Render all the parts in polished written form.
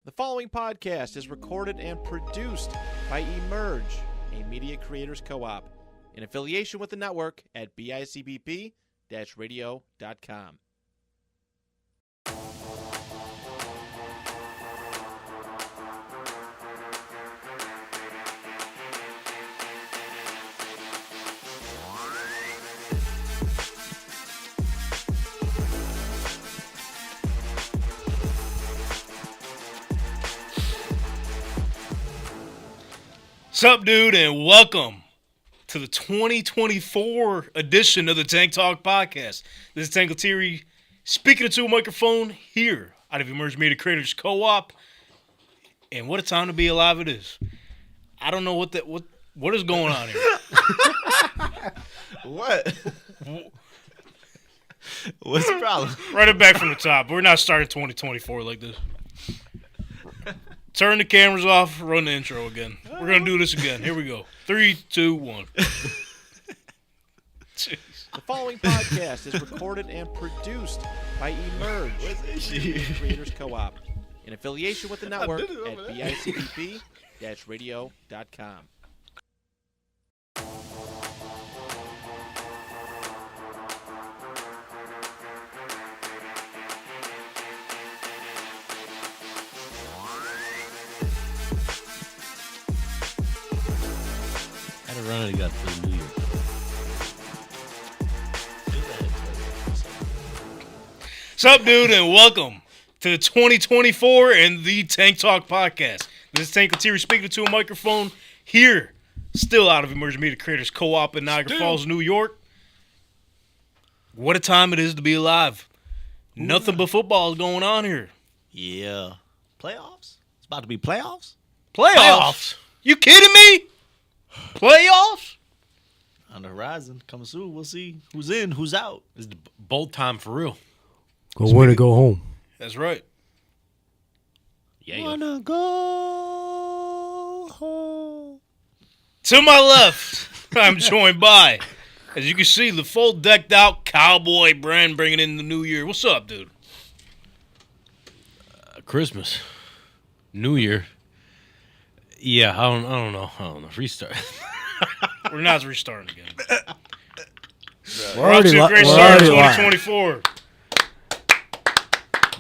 The following podcast is recorded and produced by Emerge, a media creators co-op, in affiliation with the network at bicbp-radio.com. Sup, dude, and welcome to the 2024 edition of the Tank Talk Podcast. This is Tank Lettieri speaking into a microphone here out of Emerge Media Creators Co-op. And what a time to be alive it is. I don't know what is going on here. What? What's the problem? Run it back from the top. We're not starting 2024 like this. Turn the cameras off, run the intro again. We're going to do this again. Here we go. 3, 2, 1. The following podcast is recorded and produced by Emerge, Media Creators Co-op, in affiliation with the network at bicbp-radio.com. Run it got for the New Year. Sup, dude, and welcome to the 2024 and the Tank Talk Podcast. This is Tank Lettieri speaking to a microphone here, still out of Emerging Media Creators Co-op in Niagara Falls, New York. What a time it is to be alive. Nothing but football is going on here. Yeah. Playoffs? It's about to be playoffs? Playoffs? You kidding me? Playoffs? On the horizon, coming soon. We'll see who's in, who's out. It's the bold time for real. Go win or go home. That's right. Yeah. Wanna go home. To my left, I'm joined by, as you can see, the full decked out cowboy brand bringing in the new year. What's up, dude? Christmas, New Year. Yeah, I don't know. Restart. We're not restarting again. We're Off to a great start in 2024.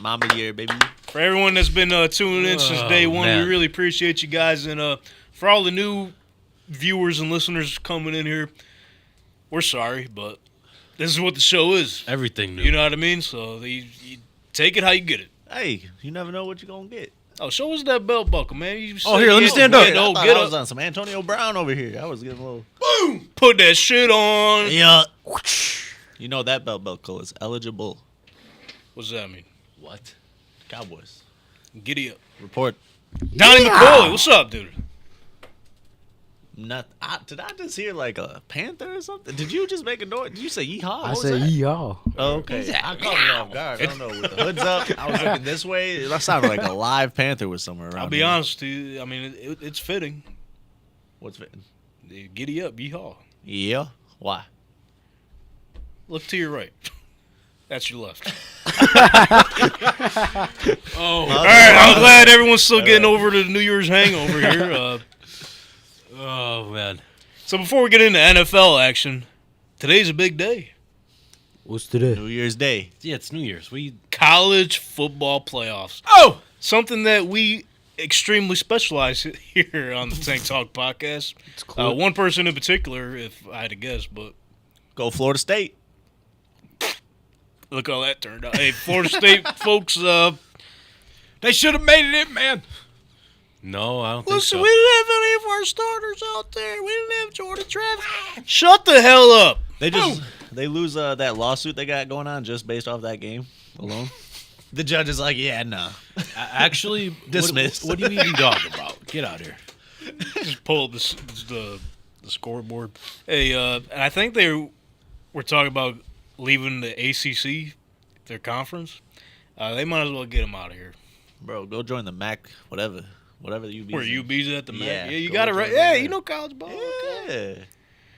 Mama year, baby. For everyone that's been tuning in since day one, man. we really appreciate you guys. And for all the new viewers and listeners coming in here, we're sorry, but this is what the show is. Everything new. You know what I mean? So you take it how you get it. Hey, you never know what you're going to get. Oh, show us that belt buckle, man. You Oh, here, let me stand up. I thought Get I up. was on some Antonio Brown over here. I was getting a little... Boom! Put that shit on. Yeah. You know that belt buckle is eligible. What's that mean? What? Cowboys. Giddy up. Report. Donnie McCoy, what's up, dude? Did I just hear like a panther or something? Did you just make a noise? Did you say yeehaw? I What was said that? yeehaw. Oh, okay. I caught me off guard. I don't know. With the hoods up, I was looking this way. That sounded like a live panther was somewhere around. I'll be here. honest to you. I mean, it's fitting. What's fitting? Giddy up, yeehaw. Yeah. Why? Look to your right. That's your left. Oh, All right, I'm glad everyone's still getting over the New Year's hangover here. oh man. So before we get into NFL action, today's a big day. What's today? New Year's Day. Yeah, it's New Year's. College football playoffs. Oh, Something that we extremely specialize here on the Tank Talk Podcast. It's cool. One person in particular, if I had to guess, but Go Florida State. look how that turned out. Hey, Florida State folks, they should have made it in, man. No, I don't think listen, so. we didn't have any of our starters out there. We didn't have Jordan Travis. Shut the hell up. They lose that lawsuit they got going on just based off that game alone. The judge is like, yeah, nah. Actually, Dismissed. What do you even talk about? Get out here. Just pull up the scoreboard. Hey, and I think they were talking about leaving the ACC, their conference. They might as well get them out of here. Bro, go join the MAC, whatever the UB's. Where in. UB's at the MAC? Yeah, Yeah, you go got it join right. them Yeah, there. you know college ball. Okay. Yeah.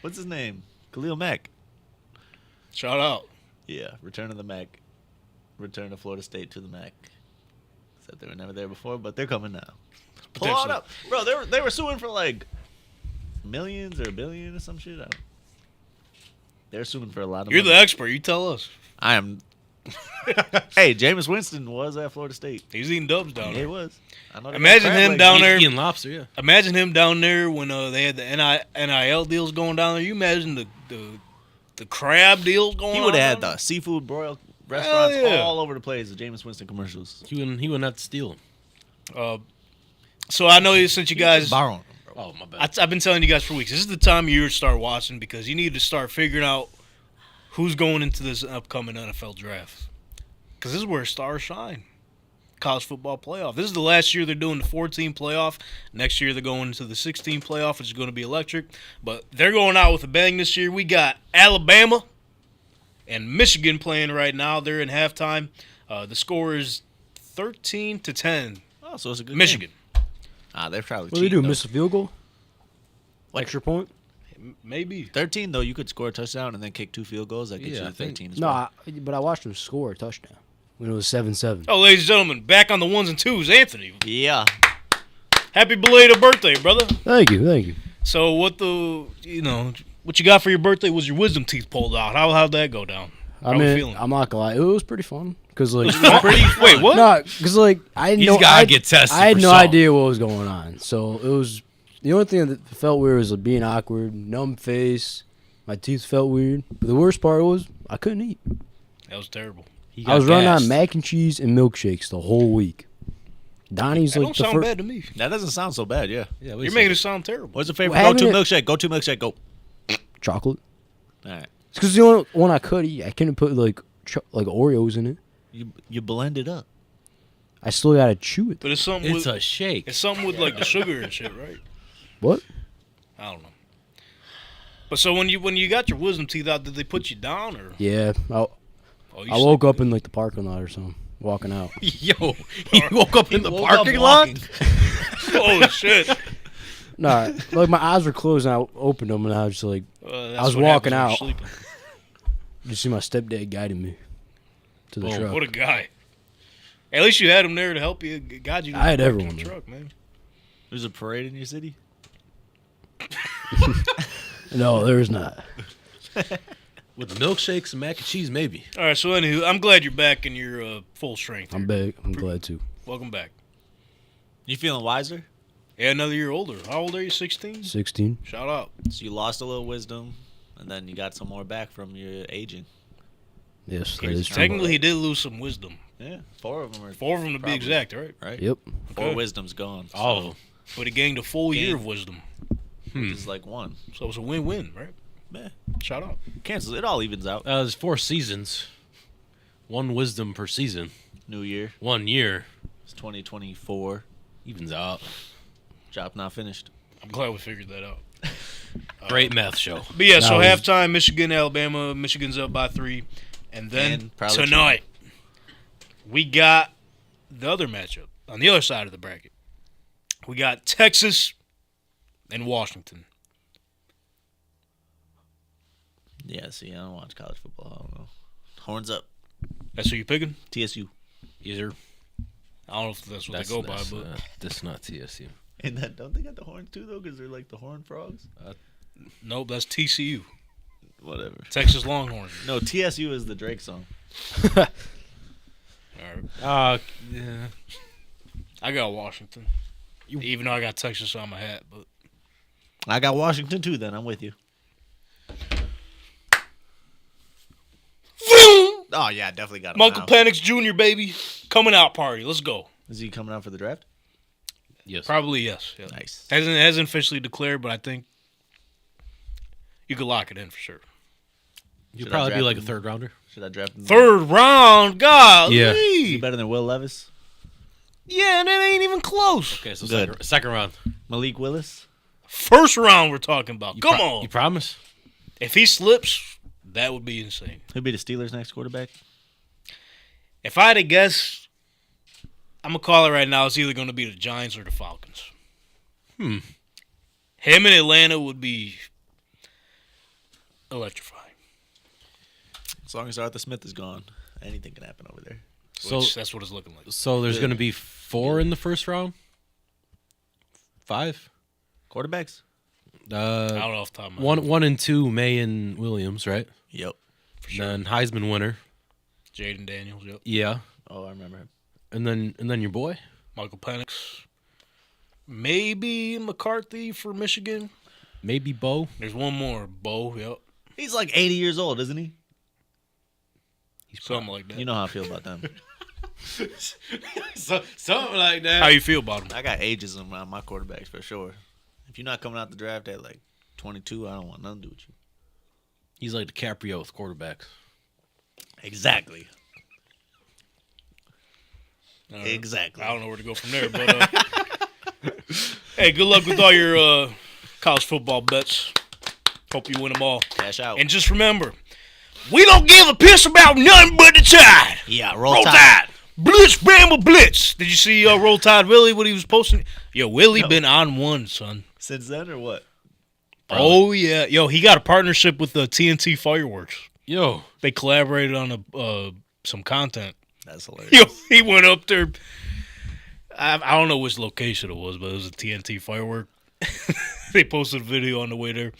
What's his name? Khalil Mack. Shout out. Yeah, return to the MAC. Return to Florida State to the MAC. Said they were never there before, but they're coming now. Pull on up, bro. They were suing for like millions or billions or some shit. I don't. They're suing for a lot of. You're money. the expert. You tell us. I am. Hey, Jameis Winston was at Florida State. He's eating dubs down Yeah, there. he was. I know they got Imagine crab him legs. down there. Eating lobster, yeah. Imagine him down there when they had the NIL deals going down there. You imagine the crab deals going on. He would have had down the seafood broiled restaurants yeah. all over the place. The Jameis Winston commercials. He wouldn't have to steal him. there. So I know since you guys, borrowing them, bro. Oh, my bad. I've been telling you guys for weeks. This is the time of year to start watching because you need to start figuring out who's going into this upcoming NFL draft. Because this is where stars shine. College football playoff. This is the last year they're doing the 14 playoff. Next year they're going into the 16 playoff, which is going to be electric. But they're going out with a bang this year. We got Alabama and Michigan playing right now. They're in halftime. The score is 13-10. Oh, so it's a good Michigan. game. They're probably What do they cheating, do? though. Miss a field goal? What? Extra point? Maybe. 13 though, you could score a touchdown and then kick 2 field goals. That gets Yeah, you I to think- 13. No, but I watched him score a touchdown when it was 7-7. Oh, ladies and gentlemen, back on the ones and twos, Anthony. Yeah. Happy belated birthday, brother. Thank you. So what you got for your birthday was your wisdom teeth pulled out. How'd that go down? I How we mean, feeling? I'm not gonna lie, it was pretty fun. Cause like, Wait, what? no, cause like I didn't He's know. gotta get tested I had for no salt. idea what was going on. So it was the only thing that felt weird was like being awkward, numb face. My teeth felt weird. But the worst part was I couldn't eat. That was terrible. I was running on mac and cheese and milkshakes the whole week. Donnie's That like don't the sound first. bad to me. That doesn't sound so bad, yeah. Yeah, You're making it sound terrible. What's your favorite Well, go-to having it- milkshake? Go-to milkshake, go. Chocolate. All right. It's because the only one I could eat. I couldn't put like Oreos in it. You blend it up. I still gotta chew it. But it's something It's with a shake. it's something with like the sugar and shit, right? What? I don't know. But so when you got your wisdom teeth out, did they put you down or? Yeah. Oh, you I woke up in like the parking lot or something, walking out. Yo, he woke up in the Woke up parking lot? walking. Holy shit! Nah, like my eyes were closed and I opened them and I was just like, That's I was what walking happens when out. you're sleeping. you see my stepdad guiding me to the Oh, truck. what a guy! At least you had him there to help you, guide you. To I had the back everyone of the there. truck, man. There's a parade in your city? No, there's not. With milkshakes and mac and cheese, maybe. All right, so anywho, I'm glad you're back in your full strength. I'm big. I'm glad to. Welcome back. You feeling wiser? Yeah, another year older. How old are you? 16? 16. Shout out. So you lost a little wisdom, and then you got some more back from your aging. Yes, that Crazy. is true. Technically, he did lose some wisdom. Yeah, 4 of them are 4 of them to Probably. be exact, right? right. Yep. 4 Okay. wisdom's gone. All of so- them. But he gained a full year Gained. of wisdom. Which is like 1. So it's a win-win, right? Yeah. Shout out. Cancels. It all evens out. There's 4 seasons. 1 wisdom per season. New year. 1 year. It's 2024. Evens out. Job not finished. I'm glad we figured that out. Great math show. But yeah, so That was- halftime, Michigan, Alabama. Michigan's up by 3. And then And probably tonight, we got the other matchup on the other side of the bracket. We got Texas and Washington. Yeah, see, I don't watch college football. I don't know. Horns up. That's who you picking? TSU. Either. I don't know if that's what they go by, but That's not TSU. And that, don't they got the horns too, though? Because they're like the horn frogs? nope, that's TCU. Whatever. Texas Longhorns. No, TSU is the Drake song. All right. Yeah. I got Washington. Even though I got Texas on my hat, but I got Washington too, then. I'm with you. Oh, yeah, definitely got him. Michael now. Penix Jr., baby, coming out party. Let's go. Is he coming out for the draft? Yes. Probably yes. Yeah. Nice. Hasn't officially declared, but I think you could lock it in for sure. You'd Should I probably be draft like a him? 3rd rounder. Should I draft him? Third round, God. Yeah. Is he better than Will Levis? Yeah, and it ain't even close. Okay, so Good. second round. Malik Willis? First round, we're talking about. You Come pro- on. You promise? If he slips, that would be insane. Who'll be the Steelers' next quarterback? If I had to guess, I'm going to call it right now. It's either going to be the Giants or the Falcons. Him in Atlanta would be electrifying. As long as Arthur Smith is gone, anything can happen over there. So that's what it's looking like. so there's going to be 4 in the first round. 5. Quarterbacks? I don't know off the top of my head. 1 and 2, May and Williams, right? Yep. Then Heisman winner. Jaden Daniels, yep. Yeah. Oh, I remember him. And then your boy. Michael Penix. Maybe McCarthy for Michigan. Maybe Bo. There's one more. Bo, yep. He's like 80 years old, isn't he? Something like that. You know how I feel about them. Something like that. How you feel about him? I got ageism around my quarterbacks for sure. If you're not coming out the draft at like 22, I don't want nothing to do with you. He's like DiCaprio with quarterbacks. Exactly. Right. Exactly. I don't know where to go from there, but hey, good luck with all your college football bets. Hope you win them all. Cash out. And just remember, we don't give a piss about nothing but the Tide. Yeah, Roll Tide. Blitz, Bama, Blitz. Did you see Roll Tide Willie, what he was posting? Yo, Willie been on one, son. Since then or what? Oh, yeah. Yo, he got a partnership with the TNT Fireworks. Yo. They collaborated on some content. That's hilarious. Yo, he went up there. I don't know which location it was, but it was a TNT firework. They posted a video on the way there.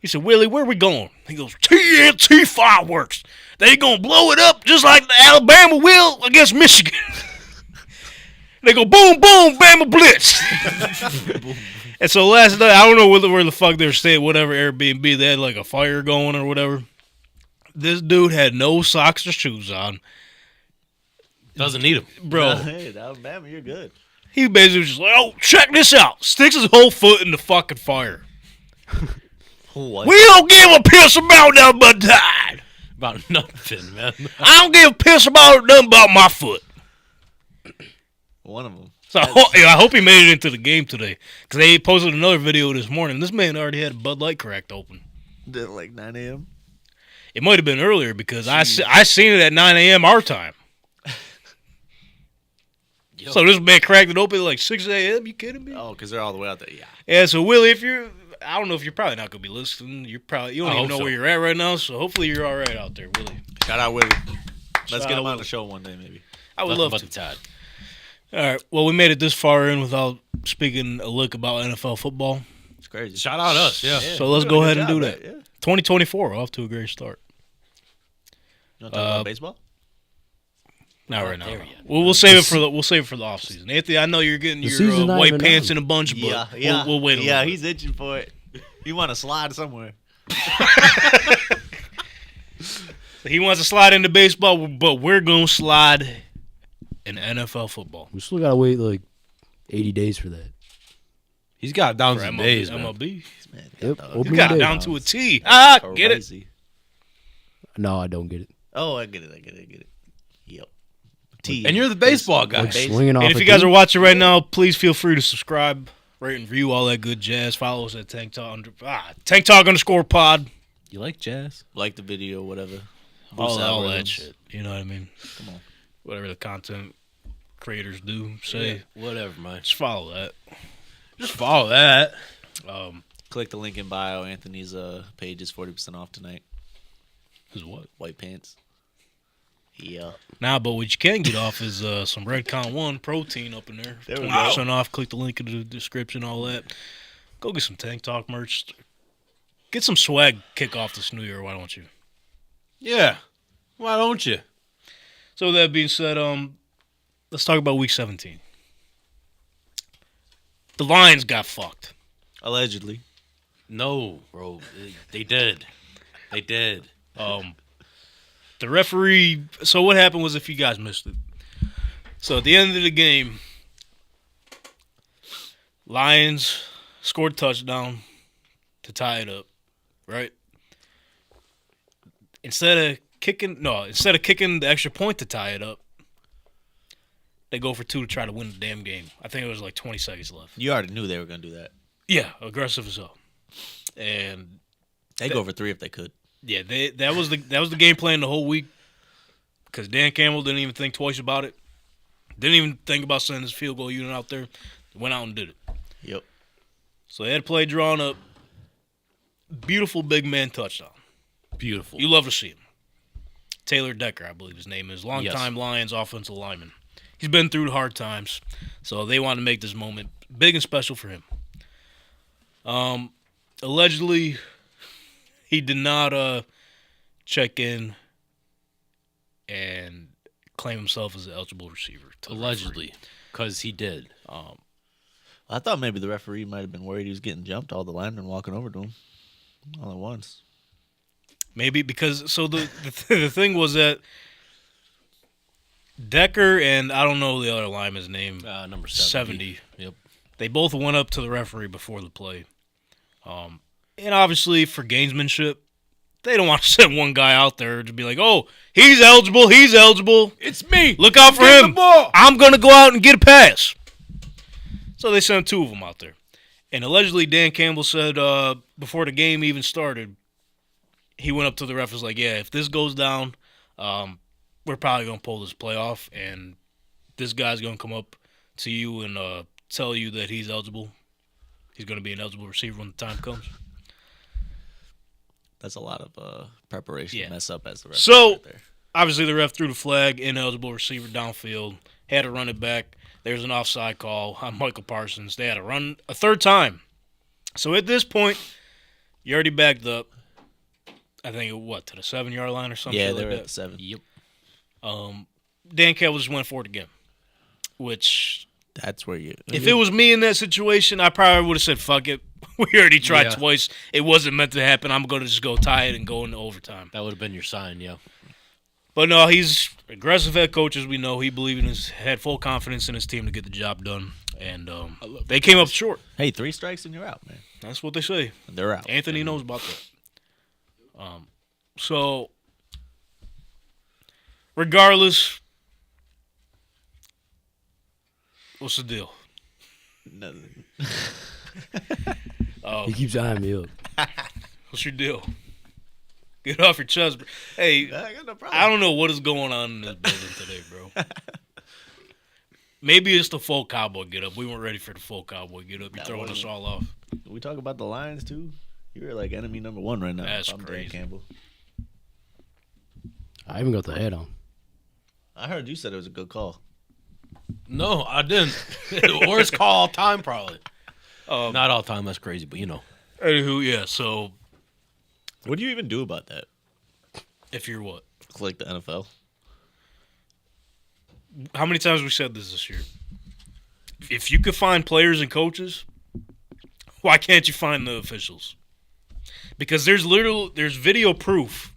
He said, Willie, where we going? He goes, TNT fireworks. They going to blow it up just like the Alabama will against Michigan. They go, boom, boom, Bama Blitz. And so last night, I don't know where the fuck they were staying, whatever Airbnb, they had like a fire going or whatever. This dude had no socks or shoes on. Doesn't need him. Bro, Hey, Alabama, you're good. he basically was just like, oh, check this out. Sticks his whole foot in the fucking fire. What? We don't give a piss about nothing but Tide. About nothing, man. I don't give a piss about nothing about my foot. One of them. So I hope he made it into the game today. Because they posted another video this morning. This man already had a Bud Light cracked open. Did it like 9 a.m.? It might have been earlier because I seen it at 9 a.m. our time. So this man cracked it open at like 6 a.m. You kidding me? Oh, because they're all the way out there. Yeah. Yeah, so Willie, I don't know if you're probably not going to be listening. You don't I even hope know so. where you're at right now. So hopefully you're all right out there, Willie. Shout out Willie. Let's Shout get out him on Willie. the show one day, maybe. I would Nothing love but to. the Tide. All right. Well, we made it this far in without speaking a lick about NFL football. It's crazy. Shout out us, yeah. So let's You're go doing a ahead and good do job, that. right? Yeah. 2024, off to a great start. You want to talk about baseball? Not right now. there yet. We'll save it for the off season. Anthony, I know you're getting The your season's not white even pants on. in a bunch, but we'll wait a Yeah, little he's itching for it. You want to slide somewhere. bit. He wants to slide into baseball, but we're going to slide in NFL football. We still gotta wait like 80 days for that. He's got it down For to MLB. days, man. MLB. Man, Yep. no, You Opening got it day. down to a T. Get it? crazy. No, I don't get it. Oh, I get it. Yep. T. And you're the baseball guy. Like swinging off. And if a you guys tee. are watching right now, please feel free to subscribe, rate and review, all that good jazz. Follow us at Tank Talk _ pod. You like jazz? Like the video, whatever. All algorithms. that shit. You know what I mean? Come on. Whatever the content creators do, say, Whatever, man. just follow that. Just follow that. Click the link in bio. Anthony's page is 40% off tonight. Is what? White pants. Yeah. Nah, but what you can get off is some Redcon 1 protein up in there. There we 20% off. Click the link in the description, all that. Go get some Tank Talk merch. Get some swag kick off this new year, why don't you? Yeah. Why don't you? So with that being said, let's talk about week 17. The Lions got fucked. Allegedly. No, bro. They did. They did. The referee. So what happened was, if you guys missed it. So at the end of the game, Lions scored a touchdown to tie it up, right? Instead of kicking the extra point to tie it up, they go for 2 to try to win the damn game. I think it was like 20 seconds left. You already knew they were going to do that. Yeah, aggressive as hell. And They'd go for 3 if they could. yeah, that was the game plan the whole week, because Dan Campbell didn't even think twice about it. Didn't even think about sending his field goal unit out there. Went out and did it. Yep. So they had a play drawn up. Beautiful big man touchdown. Beautiful. You love to see him. Taylor Decker, I believe his name is. Longtime Lions offensive lineman. He's been through hard times, so they want to make this moment big and special for him. Allegedly, he did not check in and claim himself as an eligible receiver. Allegedly, because he did. I thought maybe the referee might have been worried he was getting jumped. All the linemen walking over to him all at once. Maybe because the thing was that Decker and I don't know the other lineman's name. Number 70. Yep. They both went up to the referee before the play. And obviously for gamesmanship, they don't want to send one guy out there to be like, oh, he's eligible. It's me. Look out for Get the him. ball. I'm going to go out and get a pass. So they sent 2 of them out there. And allegedly Dan Campbell said before the game even started, he went up to the ref and was like, yeah, if this goes down, we're probably going to pull this play off, and this guy's going to come up to you and tell you that he's eligible. He's going to be an eligible receiver when the time comes. That's a lot of preparation to mess up as the ref. So, right there. obviously the ref threw the flag, ineligible receiver downfield, had to run it back. There's an offside call on Michael Parsons. They had to run a third time. So at this point, you already backed up. I think, to the 7-yard line or something? Yeah, like they were that? at 7. Yep. Dan Campbell just went for it again, which That's where you... if it was me in that situation, I probably would have said, fuck it. We already tried Yeah. twice. It wasn't meant to happen. I'm going to just go tie it and go into overtime. That would have been your sign, yeah. But no, he's aggressive head coach, as we know. He had full confidence in his team to get the job done. And they came up short. Hey, 3 strikes and you're out, man. That's what they say. They're out. Anthony knows about that. So, regardless, what's the deal? Nothing. He keeps eyeing me up. What's your deal? Get off your chest, bro. Hey, I got no problem. I don't know what is going on in this building today, bro. Maybe it's the full cowboy get up. We weren't ready for the full cowboy get up. You're throwing us all off. We talk about the Lions, too? You're like enemy number 1 right now. That's I'm Dan crazy. Campbell. I even got the head on. I heard you said it was a good call. No, I didn't. Worst call all time, probably. Um, Not all time. That's crazy, but you know. Anywho, yeah, so What do you even do about that? if you're what? It's like the NFL. How many times have we said this year? If you could find players and coaches, why can't you find the officials? Because there's video proof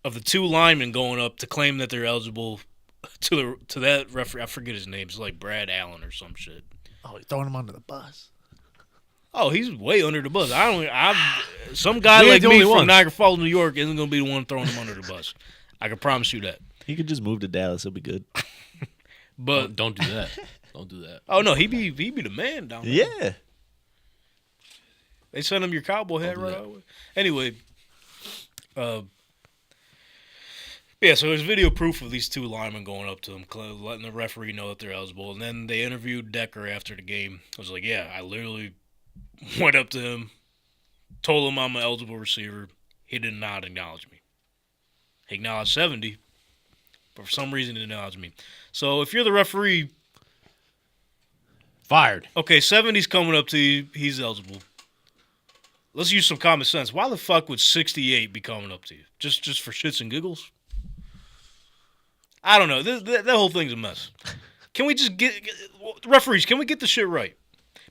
of the 2 linemen going up to claim that they're eligible to that referee. I forget his name. It's like Brad Allen or some shit. Oh, you're throwing him under the bus. Oh, he's way under the bus. Some guy We like ain't the me only from ones. Niagara Falls, New York, isn't going to be the one throwing him under the bus. I can promise you that. He could just move to Dallas. He'll be good. But Don't do that. Don't do that. oh no, he be the man down there. Yeah. They sent him your cowboy hat right away. Anyway, yeah, so there's video proof of these 2 linemen going up to him, letting the referee know that they're eligible. And then they interviewed Decker after the game. I was like, yeah, I literally went up to him, told him I'm an eligible receiver. He did not acknowledge me. He acknowledged 70, but for some reason he didn't acknowledge me. So if you're the referee, Fired. okay, 70's coming up to you, he's eligible. Let's use some common sense. Why the fuck would 68 be coming up to you? Just for shits and giggles? I don't know. That whole thing's a mess. Can we just get referees? Can we get the shit right?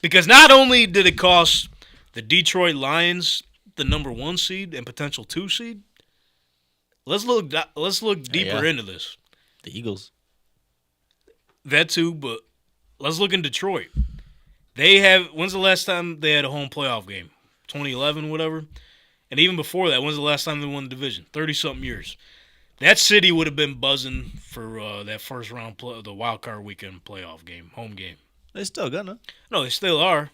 Because not only did it cost the Detroit Lions the number 1 seed and potential 2 seed, let's look deeper Yeah. into this. The Eagles. That too, but let's look in Detroit. When's the last time they had a home playoff game? 2011, whatever. And even before that, when's the last time they won the division? 30-something years. That city would have been buzzing for that first round, the wild card weekend playoff game, home game. They're still gonna. No, they still are.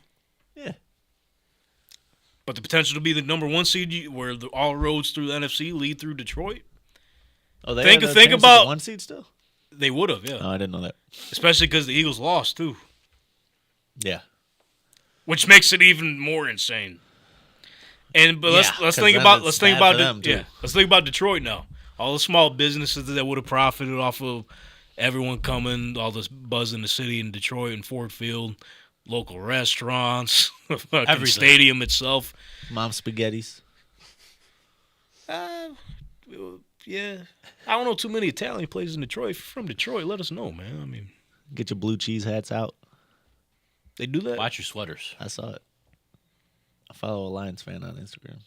Yeah. But the potential to be the number 1 seed, where all roads through the NFC lead through Detroit, Oh, they Think- are the think chance at about- the 1 seed still? they would have, yeah. Oh, I didn't know that. Especially because the Eagles lost too, Yeah. which makes it even more insane. But let's 'cause think then about it's let's think bad about for them, too. let's think about Detroit now. All the small businesses that would have profited off of everyone coming, all this buzz in the city in Detroit and Ford Field, local restaurants, fucking Everything. stadium itself. Mom spaghettis. Yeah. I don't know too many Italian places in Detroit. If you're from Detroit, let us know, man. I mean, Get your blue cheese hats out. they do that? Watch your sweaters. I saw it. I follow a Lions fan on Instagram.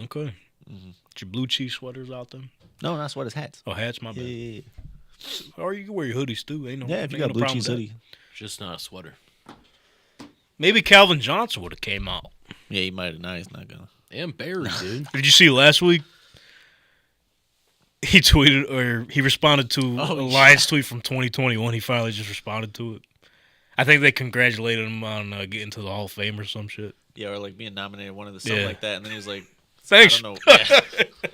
Okay. Get your blue cheese sweaters out there. No, not sweaters, hats. Oh, hats, my bad. Yeah. Or you can wear your hoodies, too. Ain't no, Yeah, if you ain't got no blue problem cheese with that. hoodie. Just not a sweater. Maybe Calvin Johnson would have came out. Yeah, he might have. Nah, he's not gonna. And Barry, dude. Did you see last week? He tweeted, or he responded to a Lions tweet from 2021. He finally just responded to it. I think they congratulated him on getting to the Hall of Fame or some shit. Yeah, or like being nominated, one of the something Yeah. like that. And then he was like, Thanks. I don't know. Yeah.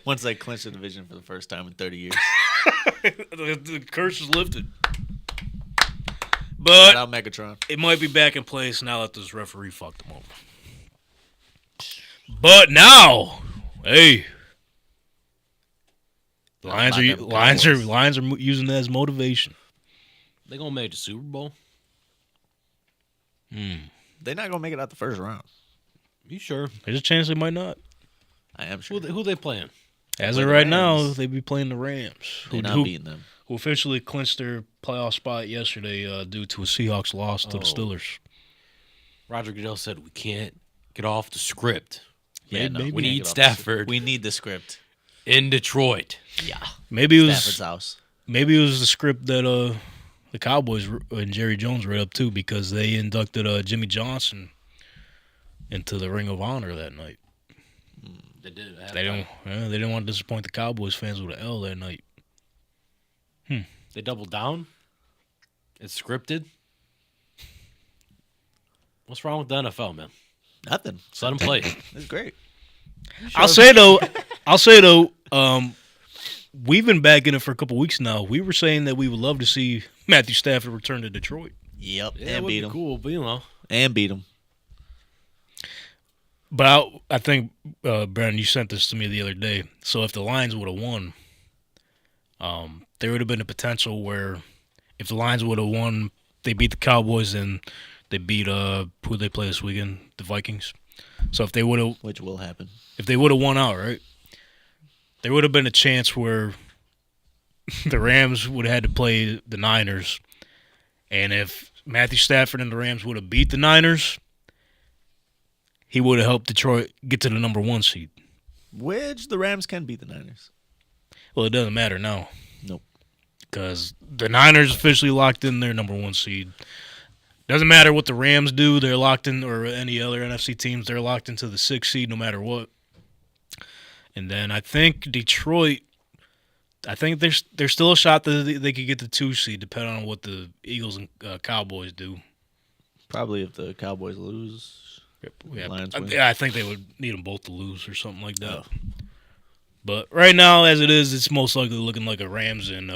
Once they clinched the division for the first time in 30 years. The curse is lifted. Shout But out Megatron. it might be back in place now that this referee fucked him over. But now, hey, Lions are using that as motivation. They gonna make the Super Bowl? They're not gonna make it out the first round. You sure? There's a chance they might not. I am sure. Who they playing? As Play of the right now, Rams. they be playing the Rams, They're not who beating them. officially clinched their playoff spot yesterday due to a Seahawks loss to the Steelers. Roger Goodell said we can't get off the script. Yeah, no, maybe. We can't need get off Stafford We need the script. in Detroit. Yeah. Maybe it Stafford's was house. maybe it was the script that the Cowboys and Jerry Jones read up too, because they inducted Jimmy Johnson into the Ring of Honor that night. They did. They didn't want to disappoint the Cowboys fans with an L that night. They doubled down. It's scripted. What's wrong with the NFL, man? Nothing. Just let them play. It's great. I'll say though, we've been back in it for a couple weeks now. We were saying that we would love to see Matthew Stafford return to Detroit. Yep. Yeah, it and would beat be him. cool, but you know. And beat him. But I think, Brandon, you sent this to me the other day. So if the Lions would have won, there would have been a potential where if the Lions would have won, they beat the Cowboys and they beat who they play this weekend, the Vikings. So if they would have, Which will happen. if they would have won out, right, there would have been a chance where the Rams would have had to play the Niners, and if Matthew Stafford and the Rams would have beat the Niners, he would have helped Detroit get to the number 1 seed. Which the Rams can beat the Niners. Well, it doesn't matter now Nope. because the Niners officially locked in their number 1 seed. Doesn't matter what the Rams do; they're locked in, or any other NFC teams, they're locked into the 6th seed no matter what. And then I think Detroit, I think there's still a shot that they could get the 2 seed, depending on what the Eagles and Cowboys do. Probably if the Cowboys lose. Yeah, Lions win. I think they would need them both to lose or something like that. Oh. But right now, as it is, it's most likely looking like a Rams and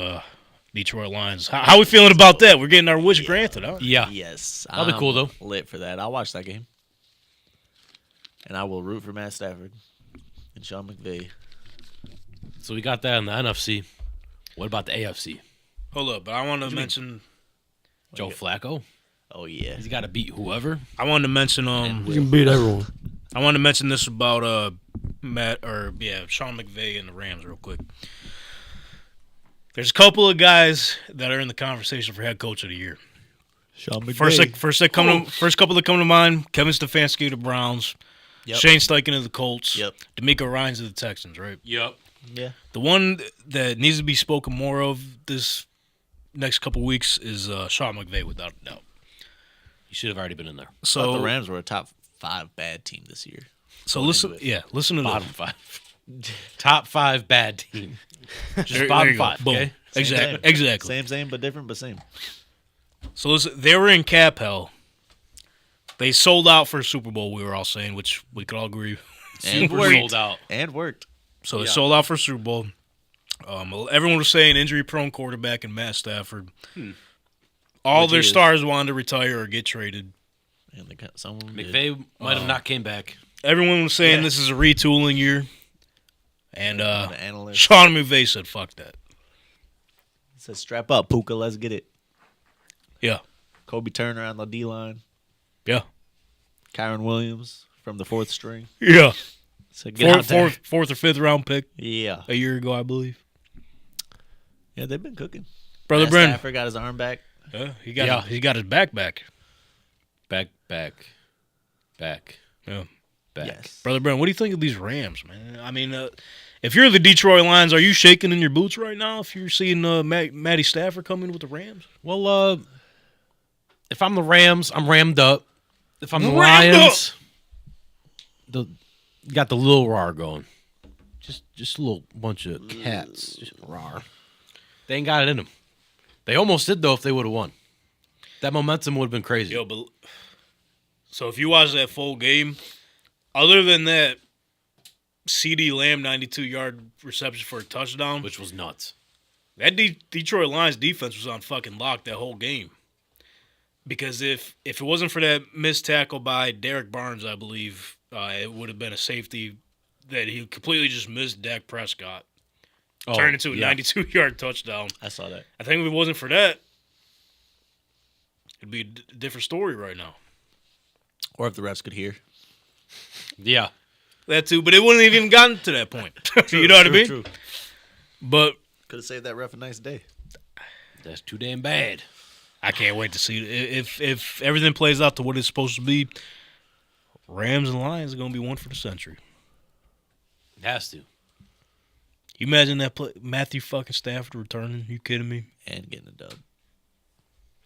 Detroit Lions. How we feeling about that? We're getting our wish granted, huh? Yeah. Yes. That'll be cool, though. Lit for that. I'll watch that game. And I will root for Matt Stafford and Sean McVay. So we got that in the NFC. What about the AFC? Hold up, but I want to mention. Joe Flacco? Oh, yeah. He's got to beat whoever. I wanted to mention. You can beat everyone. I wanted to mention this about Sean McVay and the Rams real quick. There's a couple of guys that are in the conversation for head coach of the year. Sean McVay. First couple that come to mind: Kevin Stefanski of the Browns, Yep. Shane Steichen of the Colts, Yep. D'Amico Ryans of the Texans. Right. Yep. Yeah. The one that needs to be spoken more of this next couple weeks is Sean McVay, without a doubt. He should have already been in there. I thought So the Rams were a top 5 bad team this year. So Going listen, into it. listen to Bottom this. 5. Top 5 bad team. Just There bottom you go. 5, Boom. okay? Exactly. Same, but different, but same. So listen, they were in cap hell. They sold out for a Super Bowl. We were all saying, which we could all agree. And Super worked. sold out. And worked. So they Yeah. sold out for a Super Bowl. Everyone was saying injury-prone quarterback and Matt Stafford. All Which their he is. stars wanted to retire or get traded. And some of them did. McVay might have not came back. Everyone was saying this is a retooling year. And the analyst Sean McVay said, "Fuck that." said, "Strap up, Puka. Let's get it." Yeah, Kobe Turner on the D line. yeah, Kyron Williams from the 4th string. yeah. So get out there. Fourth or fifth round pick Yeah. a year ago, I believe. Yeah, they've been cooking. Brother Matt Brennan, Stafford got his arm back. he got his back back. Back. Yeah. Back. Yes. Brother Brennan, what do you think of these Rams, man? I mean, if you're the Detroit Lions, are you shaking in your boots right now if you're seeing Matty Stafford come in with the Rams? Well, if I'm the Rams, I'm rammed up. If I'm the Rammed Lions, got the little rar going. Just a little bunch of cats. Just rar. They ain't got it in them. They almost did, though, if they would have won. That momentum would have been crazy. Yo, but so if you watch that full game, other than that CD Lamb 92-yard reception for a touchdown, Which was nuts. that Detroit Lions defense was on fucking lock that whole game. Because if it wasn't for that missed tackle by Derek Barnes, I believe, it would have been a safety that he completely just missed Dak Prescott. Turned into a 92-yard touchdown. I saw that. I think if it wasn't for that, it'd be a different story right now. Or if the refs could hear. Yeah. That too, but it wouldn't have even gotten to that point. You know what I mean? True. But Could have saved that ref a nice day. That's too damn bad. I can't wait to see it. If everything plays out to what it's supposed to be, Rams and Lions are going to be one for the century. It has to. You imagine that Matthew fucking Stafford returning? You kidding me? And getting a dub.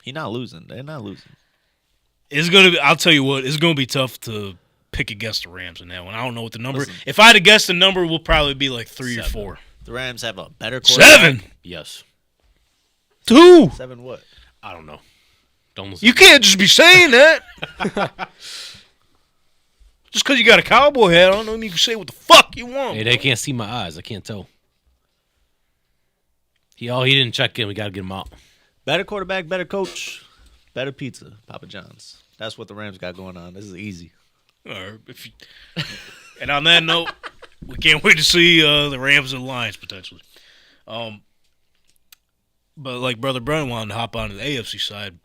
He not losing. They're not losing. It's gonna be. I'll tell you what. It's gonna be tough to pick against the Rams in that one. I don't know what the number. Listen. If I had to guess, the number will probably be like 3 or 4. The Rams have a better quarterback. 7, Yes. 2. 7 what? I don't know. Don't listen. You can't just be saying that. Just because you got a cowboy hat on, don't mean you can say what the fuck you want. Hey, they can't see my eyes. I can't tell. He didn't check in. We got to get him out. Better quarterback, better coach, better pizza. Papa John's. That's what the Rams got going on. This is easy. Or and on that note, we can't wait to see the Rams and Lions potentially. But like Brother Brennan wanted to hop onto the AFC side.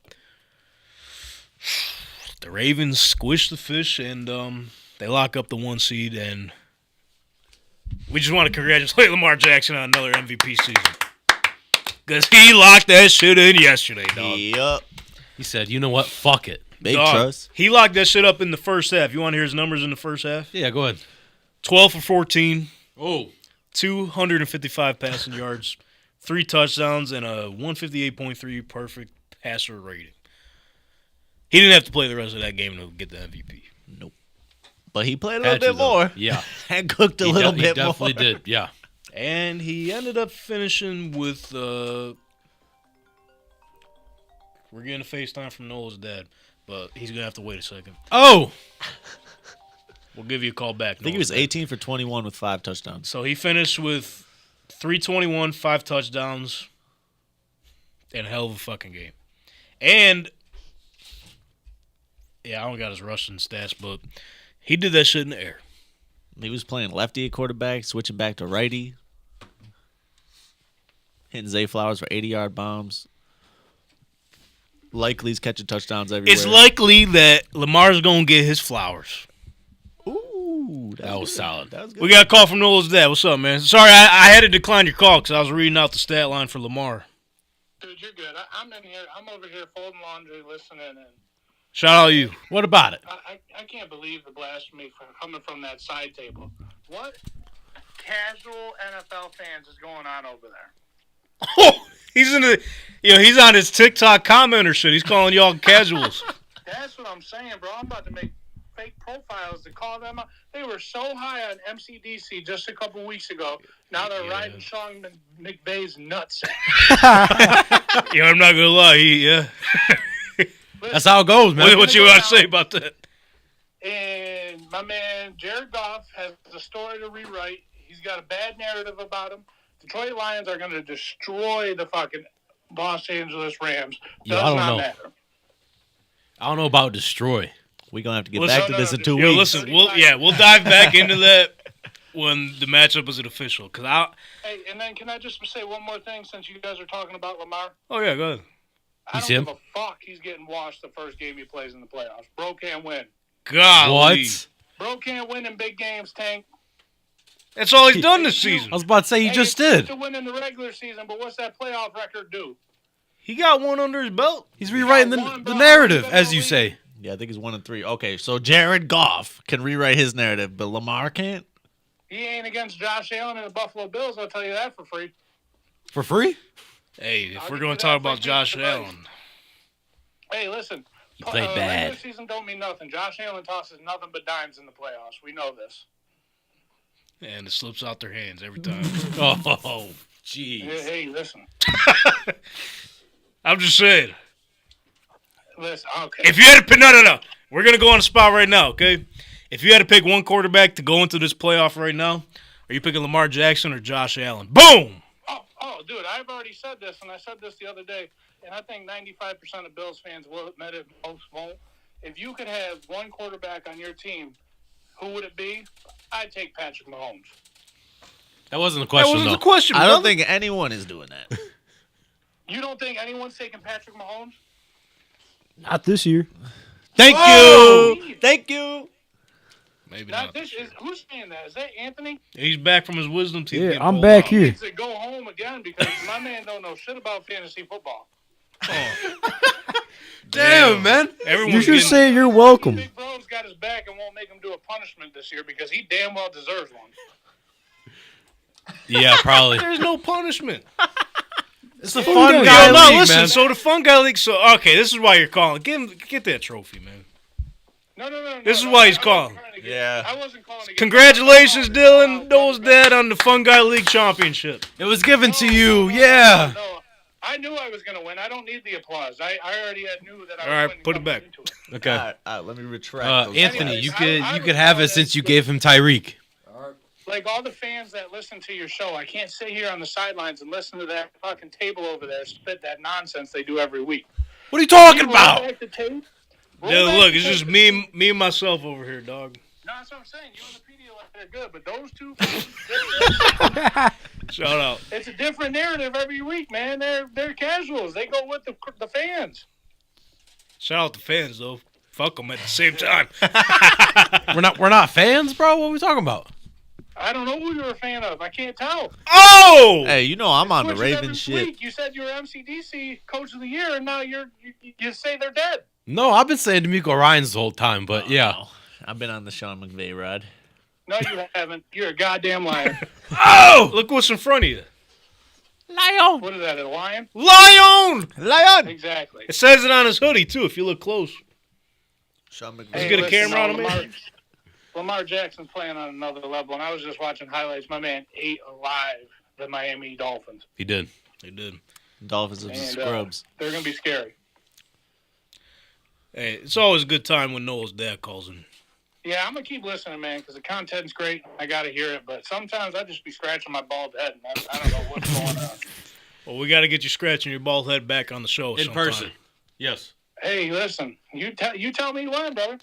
The Ravens squish the fish and they lock up the 1 seed, and we just want to congratulate Lamar Jackson on another MVP season. Because he locked that shit in yesterday, dog. Yup. He said, you know what? Fuck it. Big Dog, trust. he locked that shit up in the first half. You want to hear his numbers in the first half? Yeah, go ahead. 12 for 14, Oh. 255 passing yards, 3 touchdowns, and a 158.3 perfect passer rating. He didn't have to play the rest of that game to get the MVP. Nope. But he played a little bit more. Yeah. And cooked a little He bit definitely more. did. Yeah. And he ended up finishing with we're getting a FaceTime from Noah's dad, but he's going to have to wait a second. Oh. We'll give you a call back. I think he was 18 for 21 with 5 touchdowns. So he finished with 321, 5 touchdowns, and a hell of a fucking game. And, yeah, I don't got his rushing stats, but he did that shit in the air. He was playing lefty at quarterback, switching back to righty. Hitting Zay Flowers for 80-yard bombs. Likely's catching touchdowns everywhere. It's likely that Lamar's going to get his flowers. Ooh, That was good. solid. That was good. We got a call from Noah's dad. What's up, man? Sorry, I had to decline your call because I was reading out the stat line for Lamar. Dude, you're good. I'm in here. I'm over here folding laundry, listening, and Shout out to you. What about it? I can't believe the blasphemy coming from that side table. What casual NFL fans is going on over there? Oh, he's he's on his TikTok commenter shit. He's calling y'all casuals. That's what I'm saying, bro. I'm about to make fake profiles to call them out. They were so high on MCDC just a couple weeks ago. Now they're riding Sean McVay's nuts. Yeah, I'm not gonna lie. That's how it goes, man. What you want to say about that? And my man Jared Goff has a story to rewrite. He's got a bad narrative about him. Detroit Lions are going to destroy the fucking Los Angeles Rams. Yo, I don't know. Matter. I don't know about destroy. We're going to have to get Listen- back to this in 2 Yo, weeks. listen, we'll dive back into that when the matchup was official. Hey, and then can I just say one more thing since you guys are talking about Lamar? Oh, yeah, go ahead. I don't see him? give a fuck he's getting washed the first game he plays in the playoffs. Bro can't win. Golly. What? Bro can't win in big games, Tank. That's all he's done this season. I was about to say he just it's did. good to win in the regular season, but what's that playoff record do? He got one under his belt. He's rewriting the narrative, as you say. Yeah, I think he's 1-3. Okay, so Jared Goff can rewrite his narrative, but Lamar can't? He ain't against Josh Allen and the Buffalo Bills, I'll tell you that for free. For free? Hey, if I'll we're give going you to talk that about for Josh free. Allen. Hey, listen. He played bad. Regular season don't mean nothing. Josh Allen tosses nothing but dimes in the playoffs. We know this. And it slips out their hands every time. Oh, jeez. Hey, listen. I'm just saying. Listen, okay. If you had to pick, no. We're going to go on the spot right now, okay? If you had to pick one quarterback to go into this playoff right now, are you picking Lamar Jackson or Josh Allen? Boom! Oh, dude, I've already said this, and I said this the other day, and I think 95% of Bills fans will admit it, most won't. If you could have one quarterback on your team, who would it be? I'd take Patrick Mahomes. That wasn't the That question, wasn't though. the question, I don't brother. think anyone is doing that. You don't think anyone's taking Patrick Mahomes? Not this year. Thank Oh! you. Thank you. Maybe Not not. this is who's saying that? Is that Anthony? He's back from his wisdom teeth. Yeah, getting I'm pulled back out. here. Needs to go home again because my man don't know shit about fantasy football. Damn, man. Everyone's You should getting- say you're welcome. Big Bro's got his back and won't make him do a punishment this year because he damn well deserves one. Yeah, probably. There's no punishment. It's the Fun fun guy guy Yo, no, league, listen. man. So the fun guy league. So okay, this is why you're calling. Get that trophy, man. No. This is no, why I he's wasn't calling. trying to get- Yeah. I wasn't calling to get- Congratulations, No, Dylan. no, Noah's dad on the Fun Guy League championship. It was given to you, no, yeah. No, I knew I was going to win. I don't need the applause. I already knew that I was All right, winning put it coming back. into it. Okay. All right, let me retract. those Anthony, words. you I could have it was- since you gave him Tyreek. Like all the fans that listen to your show, I can't sit here on the sidelines and listen to that fucking table over there spit that nonsense they do every week. What are you talking Roll about? back the tape. Roll Dylan, back look, the it's just tape. me and myself over here, dog. No, that's what I'm saying. You and the Pedialyte are good, but those two, Shout out. it's a different narrative every week, man. They're casuals. They go with the fans. Shout out to fans though. Fuck them at the same time. We're not fans, bro. What are we talking about? I don't know who you're a fan of. I can't tell. Oh! Hey, you know I'm on the Switches Raven every shit. week. You said you were MCDC Coach of the Year, and now you say they're dead. No, I've been saying D'Amico Ryans the whole time, but yeah. Oh, I've been on the Sean McVay ride. No, you haven't. You're a goddamn liar. Oh! Look what's in front of you. Lion. What is that, a lion? Lion! Lion. Exactly. It says it on his hoodie too. If you look close. Sean McVay. Let's get a listen, camera on him, Lamar, man. Lamar Jackson's playing on another level, and I was just watching highlights. My man ate alive the Miami Dolphins. He did. They did. Dolphins are And, just scrubs. They're going to be scary. Hey, it's always a good time when Noah's dad calls in. Yeah, I'm going to keep listening, man, because the content's great. I got to hear it, but sometimes I just be scratching my bald head, and I don't know what's going on. Well, we got to get you scratching your bald head back on the show In sometime. person. Yes. Hey, listen, you tell me when, brother.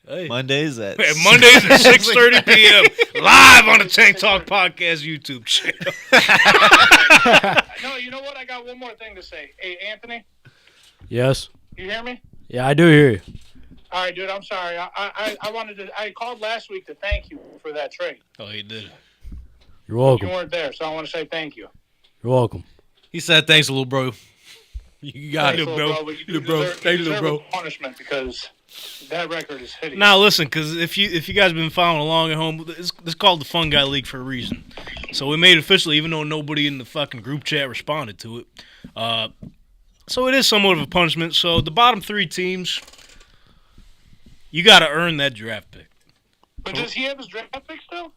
Hey. Mondays at Hey, Mondays at 6:30 p.m. live on the Tank Talk Podcast YouTube channel. No, you know what? I got one more thing to say. Hey, Anthony, Yes. you hear me? Yeah, I do hear you. All right, dude, I'm sorry. I called last week to thank you for that trade. Oh, he did. You're You welcome. weren't there, so I want to say thank you. You're welcome. He said, "Thanks, little bro." You got Thanks, it, little bro. but you Little bro. deserve- Thank you, you little deserve bro. a punishment because that record is hideous. Now listen, because if you guys been following along at home, it's called the Fun Guy League for a reason. So we made it official, even though nobody in the fucking group chat responded to it. So it is somewhat of a punishment. So the bottom three teams, you got to earn that draft pick. But does he have his draft pick still?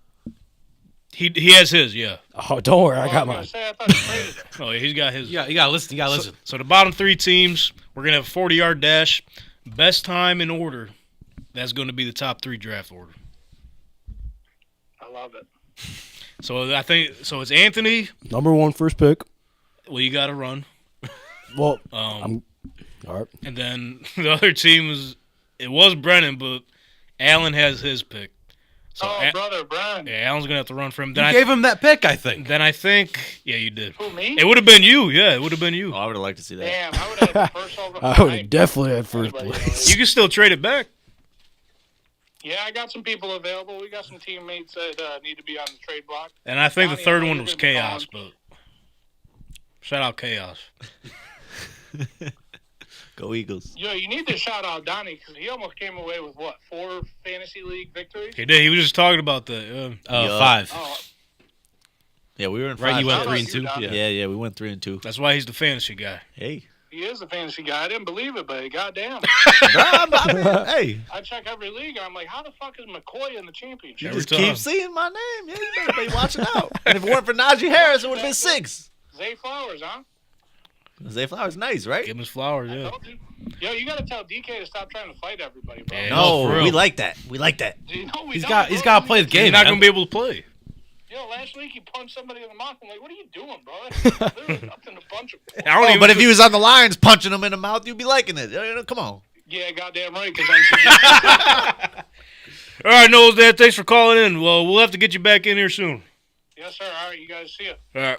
He has his, yeah. Oh, don't worry. I got was gonna mine. say, I thought he traded it. Oh, yeah, he's got his. Yeah, you gotta listen. You gotta listen. So the bottom three teams, we're gonna have a 40-yard dash, best time in order. That's going to be the top three draft order. I love it. So I think it's Anthony. Number one, first pick. Well, you got to run. Well, Um, all right. And then the other team was Brennan, but Allen has his pick. brother, Brian. Yeah, Allen's gonna have to run for him. You Then gave him that pick, I think. Then I think, yeah, you did. Who, me? It would have been you. Yeah, it would have been you. Oh, I would have liked to see that. Damn, I would have had the first overall. I would have definitely had first place. You can still trade it back. Yeah, I got some people available. We got some teammates that need to be on the trade block. And I think the Donnie, third I know one you're was gonna be Chaos, but shout out Chaos. Go Eagles. Yo, you need to shout out Donnie because he almost came away with, 4 fantasy league victories? He did. He was just talking about the. Yeah. 5. Oh, Yeah, we were in Right, five. you went Shout out 3 and you, 2. Donnie. Yeah, we went 3 and 2. That's why he's the fantasy guy. Hey, he is a fantasy guy. I didn't believe it, but goddamn. hey, I check every league, and I'm like, how the fuck is McCoy in the you championship? Every just time. keep seeing my name. Yeah, you better be watching out. And if it weren't for Najee Harris, it would have been 6. Zay Flowers, huh? Zay Flowers, nice, right? Give him his flowers, I yeah. told you. Yo, you got to tell DK to stop trying to fight everybody, bro. Yeah. No, for real. we like that. We like that. You know we He's don't, got to play the He's game. not man. going to be able to play. Yo, last week he punched somebody in the mouth. I'm like, what are you doing, bro? There's nothing to punch him for. I don't even. But if he was on the Lions punching him in the mouth, you'd be liking it. Come on. Yeah, goddamn right, because I'm All right, Noel's dad, thanks for calling in. Well, we'll have to get you back in here soon. Yes, sir. All right, you guys see it. All right.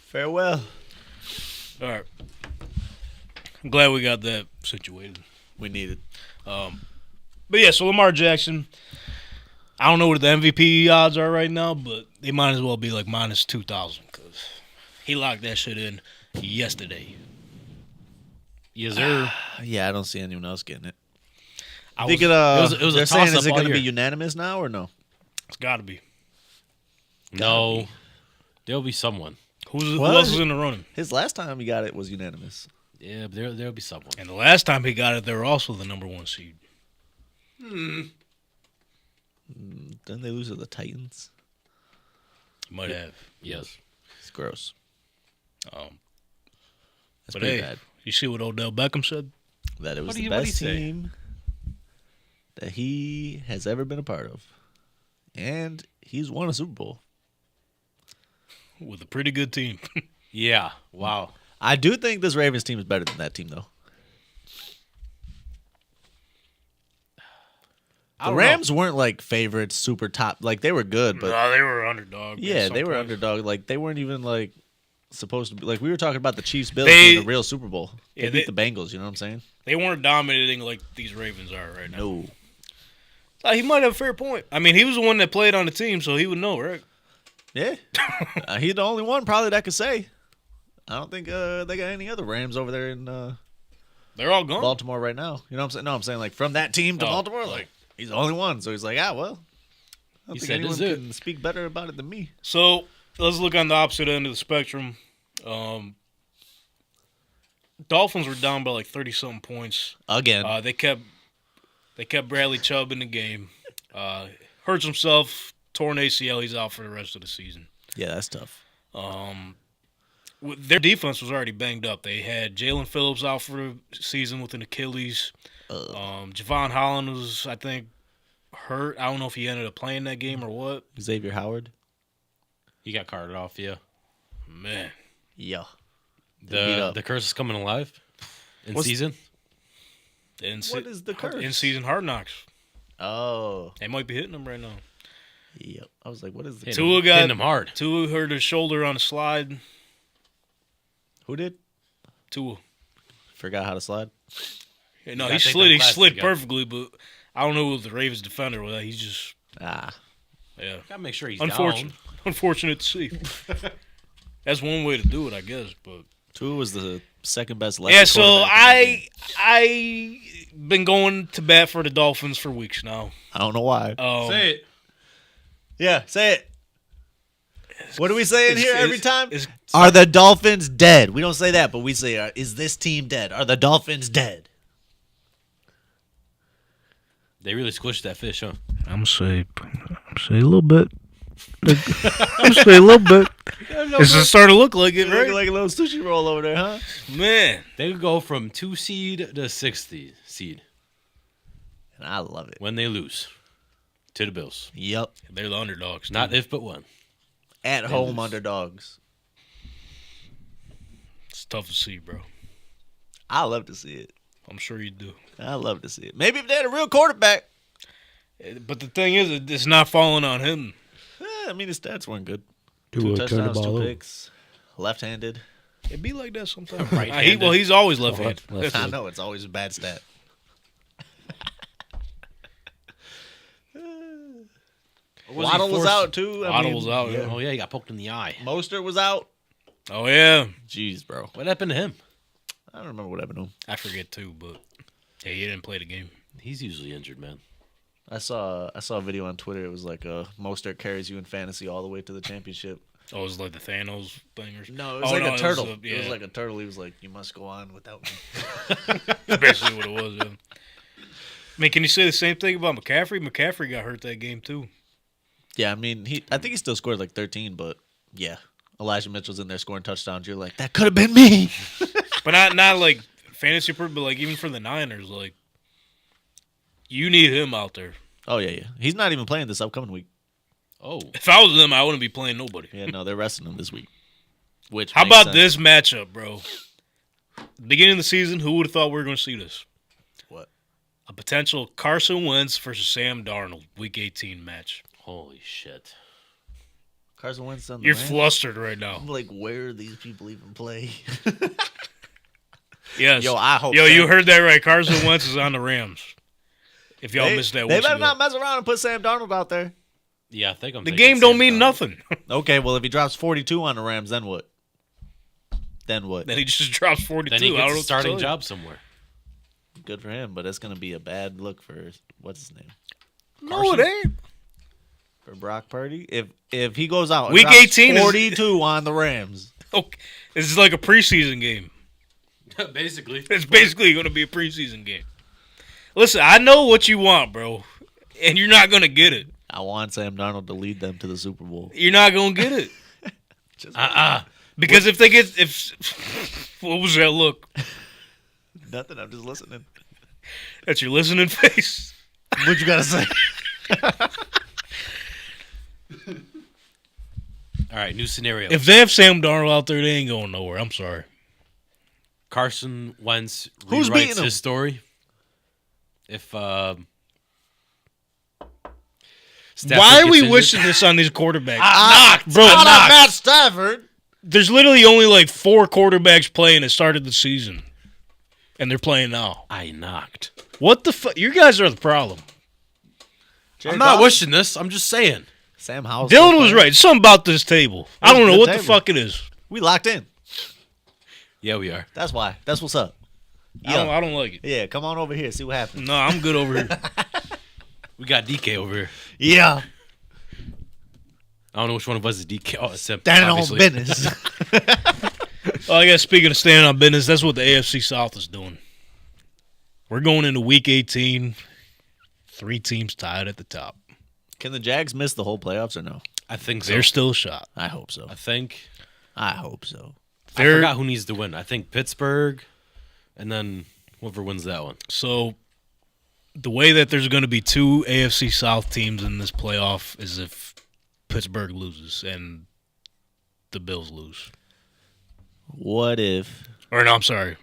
Farewell. All right. I'm glad we got that situated. We need it. But yeah, so Lamar Jackson, I don't know what the MVP odds are right now, but they might as well be like minus 2,000 because he locked that shit in yesterday. Yes, sir. Yeah, I don't see anyone else getting it. I Think was, it, it was a they're saying, toss-up is it all going to be year. unanimous now or no? it's got to be. No. There'll be someone. Who What? else is in the running? His last time he got it was unanimous. Yeah, but there'll be someone. And the last time he got it, they were also the number 1 seed. Didn't they lose to the Titans? Might have. Yes. It's gross. That's That's but pretty hey, bad. you see what Odell Beckham said? That it was What do the you- what do best you say? team that he has ever been a part of. And he's won a Super Bowl. With a pretty good team. Yeah. Wow. I do think this Ravens team is better than that team, though. I The don't Rams weren't like favorites, super top. Like they were good, but No, they were underdog. yeah, at some they were point. underdog. Like they weren't even like supposed to be. Like we were talking about the Chiefs Bills They- in the real Super Bowl. They Yeah, beat the Bengals. You know what I'm saying? They weren't dominating like these Ravens are right now. No. He might have a fair point. I mean, he was the one that played on the team, so he would know, right? Yeah, he's the only one probably that could say. I don't think they got any other Rams over there in They're all gone. Baltimore right now. You know what I'm saying? No, I'm saying like from that team to Oh, Baltimore. oh. Like he's the only one. So he's like, well, I don't He think said, anyone "This is it." can speak better about it than me. So let's look on the opposite end of the spectrum. Dolphins were down by like 30-something points. Again, They kept Bradley Chubb in the game. Hurts himself, torn ACL. He's out for the rest of the season. yeah, that's tough. Their defense was already banged up. They had Jalen Phillips out for the season with an Achilles. Javon Holland was, I think, hurt. I don't know if he ended up playing that game or what. Xavier Howard. He got carted off, yeah. Man. Yeah. beat up. The curse is coming alive in What's- season. What is the curse? In-season Hard Knocks. Oh, They might be hitting them right now. yep. I was like, what is the Hitting Tua him- got hitting him hard. Tua hurt his shoulder on a slide. Who did? Tua. Forgot how to slide. Yeah, no, gotta he take slid. them He classes slid together. perfectly, but I don't know who the Ravens defender was. He's just Ah, yeah. Gotta make sure he's Unfortunate. down. Unfortunate to see. That's one way to do it, I guess. But Tua was the second best left. yeah, so I been going to bat for the Dolphins for weeks now. I don't know why. Say it. Yeah, say it. What do we say in It's- here every it's- time? it's- Are the Dolphins dead? We don't say that, but we say, is this team dead? Are the Dolphins dead? They really squished that fish, huh? I'm say a little bit. I'm say a little bit. It's starting to look like it, Looking right? like a little sushi roll over there, huh? Man, They could go from 2 seed to 6 seed And I love it. when they lose to the Bills. Yep. they're the underdogs. Not too. if, but when. At home lose. underdogs. It's tough to see, bro. I love to see it. I'm sure you do. I love to see it. Maybe if they had a real quarterback. But the thing is, it's not falling on him. I mean, his stats weren't good. Tua Two turned the touchdowns, ball 2 over. picks, left-handed. It be like that sometimes. Right-handed. He's always left-handed. Left- I know it's always a bad stat. Waddle was out too. Waddle was out, yeah. Oh, yeah, he got poked in the eye. Mostert was out. Oh, yeah. Jeez, bro. What happened to him? I don't remember what happened to him. I forget, too, but yeah, he didn't play the game. He's usually injured, man. I saw a video on Twitter. It was like Mostert carries you in fantasy all the way to the championship. Oh, it was like the Thanos thing or something? No, it was like a turtle. It was like a turtle. He was like, "You must go on without me." That's basically what it was, yeah. I mean, can you say the same thing about McCaffrey? McCaffrey got hurt that game, too. Yeah, I mean, I think he still scored like 13, but yeah, Elijah Mitchell's in there scoring touchdowns. You're like, that could have been me. But not like fantasy, but like even for the Niners, like you need him out there. Oh yeah. He's not even playing this upcoming week. Oh. If I was them, I wouldn't be playing nobody. Yeah, no, they're resting him this week. Which How makes about sense. this matchup, bro? Beginning of the season, who would have thought we were going to see this? What? A potential Carson Wentz versus Sam Darnold, Week 18 match. Holy shit. Carson Wentz on the You're Rams? flustered right now. I'm like, where do these people even play? Yes. Yo, I hope. Yo, Sam- you heard that right. Carson Wentz is on the Rams. If y'all missed that, They weeks better ago. not mess around and put Sam Darnold out there. Yeah, I think I'm The taking game don't Sam mean Darnold. nothing. Okay, well, if he drops 42 on the Rams, then what? Then what? Then he just drops 42. Then he I don't gets know a what to starting tell you. job somewhere. Good for him, but it's going to be a bad look for, what's his name? No, it ain't. For Brock Purdy. If he goes out and Week drops 18 is- 42 on the Rams. Okay. This is like a preseason game. Basically. It's basically going to be a preseason game. Listen, I know what you want, bro, and you're not going to get it. I want Sam Darnold to lead them to the Super Bowl. You're not going to get it. Because if they get what was that look? Nothing, I'm just listening. That's your listening face. What you got to say? All right, new scenario. If they have Sam Darnold out there, they ain't going nowhere. I'm sorry. Carson Wentz Who's rewrites beating him? his story. If Why Stafford are we gets wishing injured- this on these quarterbacks? Knocked. Bro, Not on knocked. Matt Stafford. There's literally only like 4 quarterbacks playing that started the season, and they're playing now. I knocked. What the fuck? You guys are the problem. I'm not wishing this. I'm just saying. Sam Howell. Dylan was right. Something about this table. I don't know good what the table. fuck it is. We locked in. Yeah, we are. That's why. That's what's up. I don't like it. Yeah, come on over here. See what happens. No, I'm good over here. We got DK over here. Yeah. I don't know which one of us is DK. Oh, except Standing on obviously. business. Oh, I guess speaking of standing on business, that's what the AFC South is doing. We're going into Week 18. 3 teams tied at the top. Can the Jags miss the whole playoffs or no? I think so. There's still a shot. I hope so. I hope so. I They're- forgot who needs to win. I think Pittsburgh, and then whoever wins that one. So the way that there's going to be 2 AFC South teams in this playoff is if Pittsburgh loses and the Bills lose. What if? Or no, I'm sorry.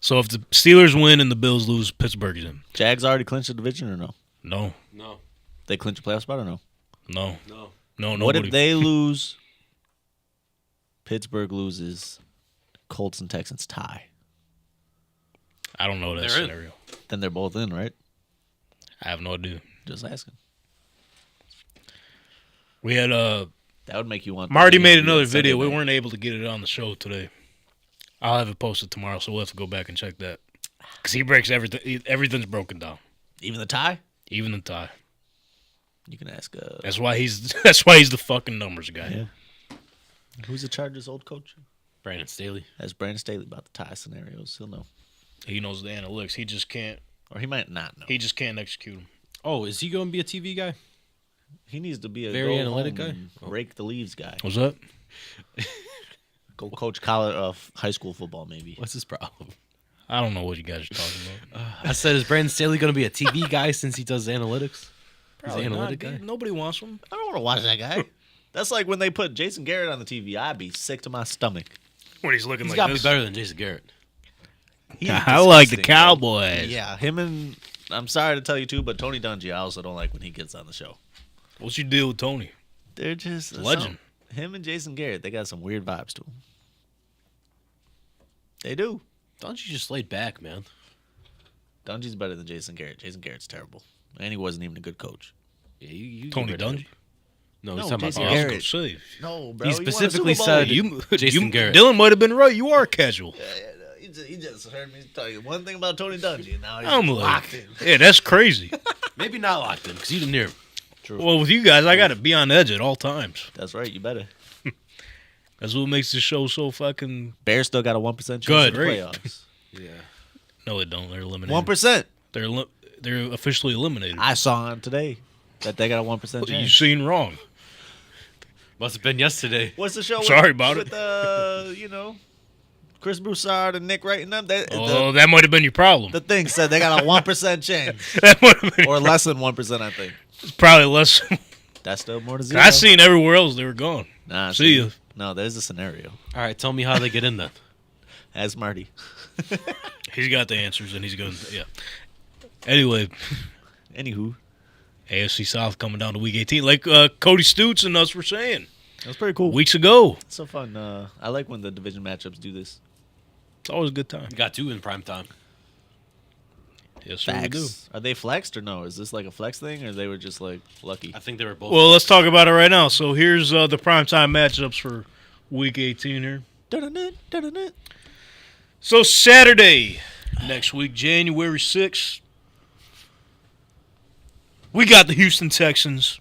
So if the Steelers win and the Bills lose, Pittsburgh is in. Jags already clinched the division or no? No, No. They clinched a playoff spot or no? no, No. no. What Nobody. if they lose? Pittsburgh loses. Colts and Texans tie. I don't know that They're in. scenario. Then they're both in, right? I have no idea. Just asking. We had That would make you want. Marty made to be another on Sunday video. We night. weren't able to get it on the show today. I'll have it posted tomorrow, so we'll have to go back and check that. Because he breaks everything. Everything's broken down, Even the tie. even the tie. You can ask. That's why he's the fucking numbers guy. Yeah. Who's the Chargers' old coach? Brandon Staley. Ask Brandon Staley about the tie scenarios. He'll know, He knows the analytics. He just can't. or he might not know. He just can't execute them. Oh, is he going to be a TV guy? He needs to be a Very go analytic home guy? and Oh. rake the leaves guy. What's that? Go coach college, high school football, maybe. What's his problem? I don't know what you guys are talking about. I said, is Brandon Staley going to be a TV guy since he does analytics? Probably He's an not, analytic dude. guy. Nobody wants him. I don't want to watch that guy. That's like when they put Jason Garrett on the TV. I'd be sick to my stomach. When he's looking He's like got to be this. better than Jason Garrett. He's I like the disgusting, bro. Cowboys. Yeah, him and I'm sorry to tell you too, but Tony Dungy, I also don't like when he gets on the show. What's your deal with Tony? They're just Legend. Him and Jason Garrett, they got some weird vibes to them. They do. Don't you just laid back, man? Dungy's better than Jason Garrett. Jason Garrett's terrible, and he wasn't even a good coach. Yeah, you Tony get rid of Dungy? him. No, No, he's talking Jason about Garrett. I was gonna say, No, bro. He won a specifically Super Bowl. said Jason Garrett. Dylan might have been right. You are casual. He just heard me tell you one thing about Tony Dungy, and now he's I'm locked like, in. yeah, that's crazy. Maybe not locked in because you didn't hear him. Well, with you guys, I got to be on edge at all times. That's right. You better. That's what makes the show so fucking. Bears still got a 1% chance Good, in the right. playoffs. Yeah. No, they don't. They're eliminated. 1%. They're officially eliminated. I saw on today that they got a 1% chance. You seen wrong. Must have been yesterday. What's the show? Sorry about with, Chris Broussard and Nick Wright and them. That might have been your problem. The thing said they got a 1% chance, That might have been or less than 1%. I think It's probably less. that's still more to zero. I seen everywhere else they were gone. Nah, See ya. No, there's a scenario. All right, tell me how they get in then. As Marty. He's got the answers, and he's going. Yeah. Anyway, Anywho, AFC South coming down to Week 18, like Cody Stoots and us were saying that was pretty cool. weeks ago. It's so fun. I like when the division matchups do this. It's always a good time. You got two in prime time. Yes, sir, we do. Facts. Are they flexed or no? Is this like a flex thing, or they were just like lucky? I think they were both. Well, let's talk about it right now. So here's the primetime matchups for Week 18 here. Dun-dun-dun. So Saturday next week, January 6th, we got the Houston Texans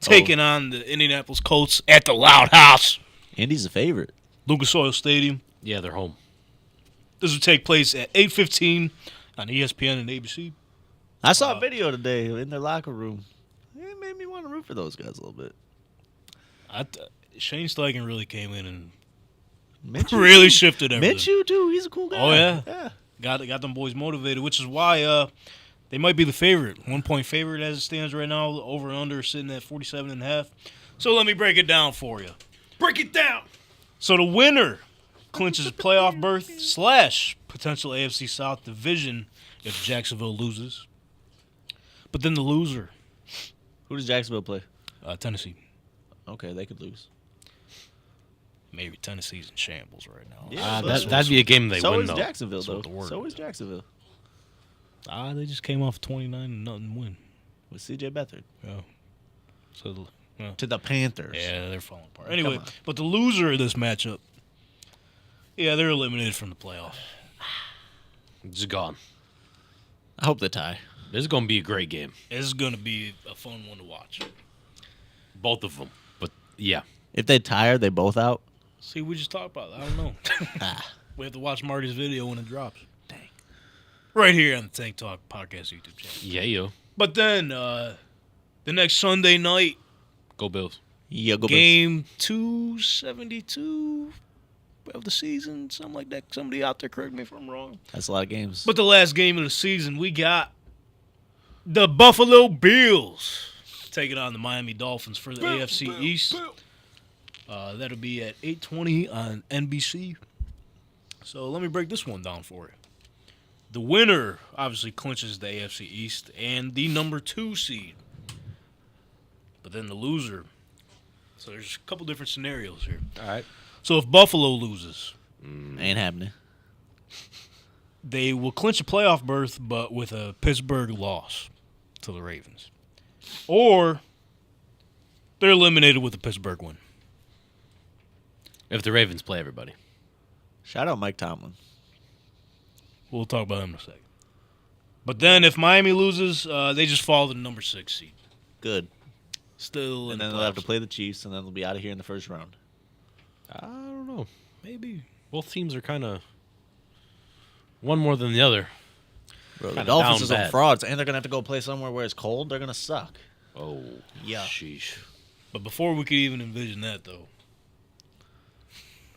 taking on the Indianapolis Colts at the Loud House, Indy's a favorite. Lucas Oil Stadium. yeah, they're home. This will take place at 8:15 on ESPN and ABC. I saw a video today in their locker room. It made me want to root for those guys a little bit. Shane Steichen really came in and Minshew, really too. shifted everything. Minshew too. He's a cool guy. Oh, yeah. Yeah. Got them boys motivated, which is why they might be the favorite. 1-point favorite as it stands right now. Over and under sitting at 47.5. So let me break it down for you. Break it down. So the winner clinches a playoff berth / potential AFC South division if Jacksonville loses. But then the loser, Who does Jacksonville play? Tennessee. Okay, they could lose. Maybe Tennessee's in shambles right now. Yeah, but That'd be a game they so win, is though. Jacksonville, That's though. what the word So is. is Jacksonville They just came off a 29-0 win. with C.J. Beathard Yeah. So to the Panthers. yeah, they're falling apart. Come Anyway, on. but the loser of this matchup, yeah, they're eliminated from the playoff. It's gone. I hope they tie. This is going to be a great game. This is going to be a fun one to watch. Both of them. But, yeah. If they tie, are they both out? See, we just talked about that. I don't know. We have to watch Marty's video when it drops. Dang. Right here on the Tank Talk Podcast YouTube channel. Yeah, yo. But then, the next Sunday night, Go Bills. Yeah, go game 272 of the season, something like that. Somebody out there correct me if I'm wrong. Bills. That's a lot of games. But the last game of the season, we got the Buffalo Bills taking on the Miami Dolphins for the AFC East. That'll be at 8:20 on NBC. So let me break this one down for you. The winner obviously clinches the AFC East and the number 2 seed. But then the loser. So there's a couple different scenarios here. All right. So if Buffalo loses, Ain't happening. they will clinch a playoff berth, but with a Pittsburgh loss to the Ravens. Or they're eliminated with a Pittsburgh win. If the Ravens play everybody. Shout out Mike Tomlin. We'll talk about him in a second. But then if Miami loses, they just fall to the number 6 seed. Good. Still in And the then they'll have to playoffs. play the Chiefs, and then they'll be out of here in the first round. I don't know. Maybe. Both teams are kind of one more than the other. Bro, the Kinda Dolphins down are some bad. frauds, and they're going to have to go play somewhere where it's cold. They're going to suck. Oh, Yeah. sheesh. But before we could even envision that, though,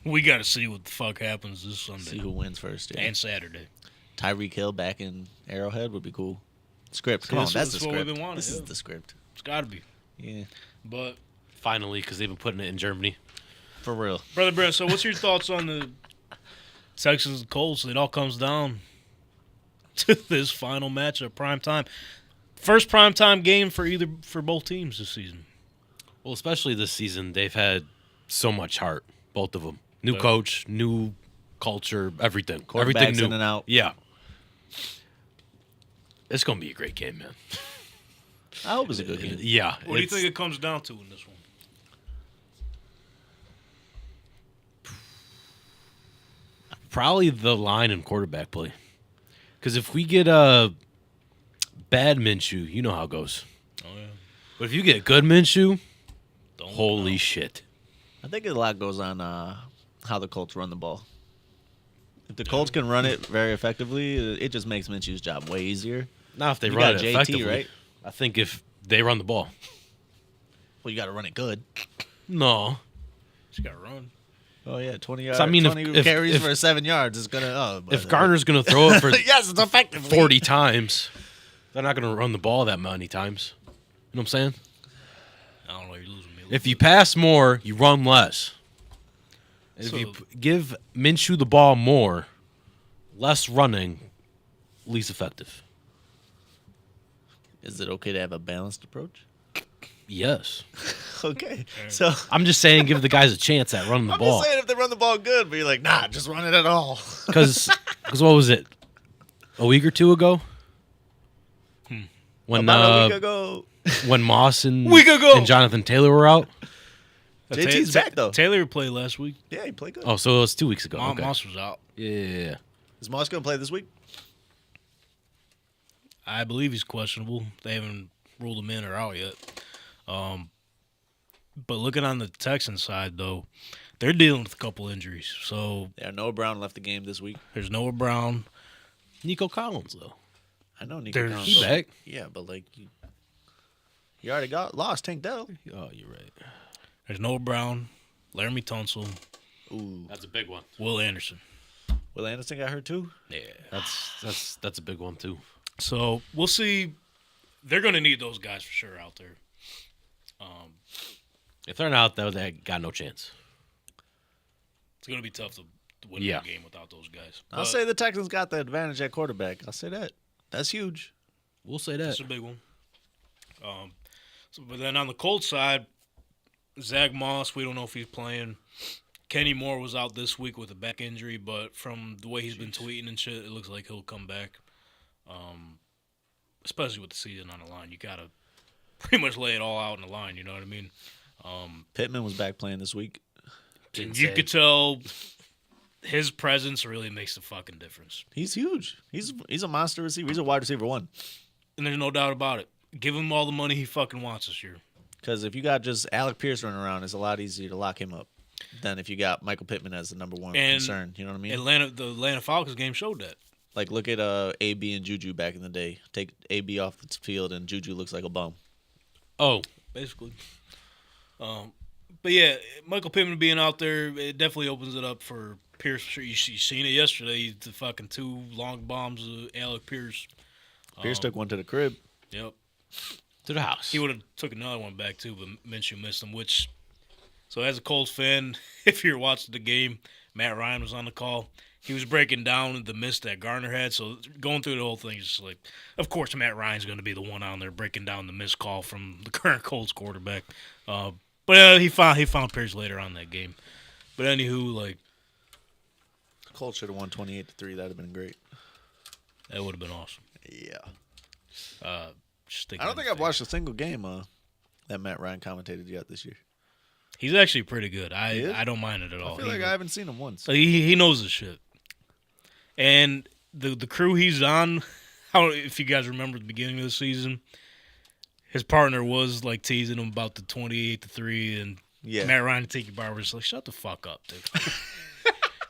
we got to see what the fuck happens this Sunday See who wins first. Yeah. and Saturday. Tyreek Hill back in Arrowhead would be cool. Script. Come on, That's that's the what we've script. been wanting, This is yeah. the script. It's got to be. Yeah. But, Finally, because they've been putting it in Germany. For real. Brother Brent, so what's your thoughts on the Texans and Colts? It all comes down to this final match of primetime. First primetime game for both teams this season. Well, especially this season, they've had so much heart, both of them. New Yeah. coach, new culture, everything. Quarterbacks Everything new. in and out. Yeah. It's going to be a great game, man. I hope it's a good game. Yeah. What do you think it comes down to in this one? Probably the line and quarterback play. Because if we get a bad Minshew, you know how it goes. Oh, yeah. But if you get good Minshew, Don't holy know. shit. I think a lot goes on how the Colts run the ball. If the Colts can run it very effectively, it just makes Minshew's job way easier. Now, if they You run got it JT, effectively, right? I think if they run the ball. Well, you got to run it good. No. Just got to run. Oh yeah, 20 yards. So, I mean, if- 20 if- carries if- for 7 yards is gonna. If Garner's going to throw it for yes, it's effective. 40 times, they're not going to run the ball that many times. You know what I'm saying? I don't know. You're losing me. If you pass more, you run less. And if you give Minshew the ball more, less running, least effective. Is it okay to have a balanced approach? Yes. Okay, so I'm just saying give the guys a chance at running the I'm ball. just saying if they run the ball good, but you're like, nah, just run it at all. Because what was it? A week or two ago? When About a week ago, when Moss and Week ago. and Jonathan Taylor were out? JT's back though. Taylor played last week. Yeah, he played good. Oh, so it was 2 weeks ago. Okay. Moss was out. Yeah. Is Moss gonna play this week? I believe he's questionable. They haven't ruled him in or out yet. But looking on the Texans side, though, they're dealing with a couple injuries. So Yeah, Noah Brown left the game this week. there's Noah Brown. Nico Collins, though. I know Nico. There's- Collins, He but- back. Yeah, but like you already lost Tank Dell. Oh, you're right. There's Noah Brown, Laramie Tunsil, Ooh, That's a big one. Will Anderson. Will Anderson got hurt too. Yeah. That's a big one, too. So we'll see. They're going to need those guys for sure out there. If they're not, though, they got no chance. It's going to be tough to win Yeah. the game without those guys. I'll But say the Texans got the advantage at quarterback. I'll say that. That's huge. We'll say that. That's a big one. But then on the Colts side, Zach Moss, we don't know if he's playing. Kenny Moore was out this week with a back injury, but from the way he's been tweeting and shit, it looks like he'll come back. Especially with the season on the line, you gotta pretty much lay it all out on the line. You know what I mean? Pittman was back playing this week. And you could tell his presence really makes the fucking difference. He's huge. He's a monster receiver. He's a wide receiver one. And there's no doubt about it. Give him all the money he fucking wants this year. Because if you got just Alec Pierce running around, it's a lot easier to lock him up than if you got Michael Pittman as the number one And concern. You know what I mean? The Atlanta Falcons game showed that. Like, look at AB and Juju back in the day. Take AB off the field, and Juju looks like a bum. Oh, Basically. But yeah, Michael Pittman being out there, it definitely opens it up for Pierce. You seen it yesterday. The fucking 2 long bombs of Alec Pierce. Pierce took one to the crib. Yep. to the house. He would have took another one back too, but Minshew missed him. Which, so as a Colts fan, if you're watching the game, Matt Ryan was on the call. He was breaking down the miss that Garner had. So going through the whole thing is just like, of course, Matt Ryan's going to be the one on there breaking down the missed call from the current Colts quarterback. But he found Pierce later on that game. But anywho, like, Colts should have won 28-3. That'd have been great. that would have been awesome. Yeah. Just I don't think I've watched a single game that Matt Ryan commentated yet this year. He's actually pretty good. He is? I don't mind it at all. I feel like I haven't seen him once. He knows his shit. And the crew he's on, if you guys remember the beginning of the season, his partner was like teasing him about the 28-3, and Yeah. Matt Ryan and Tiki Barber was like, "Shut the fuck up, dude."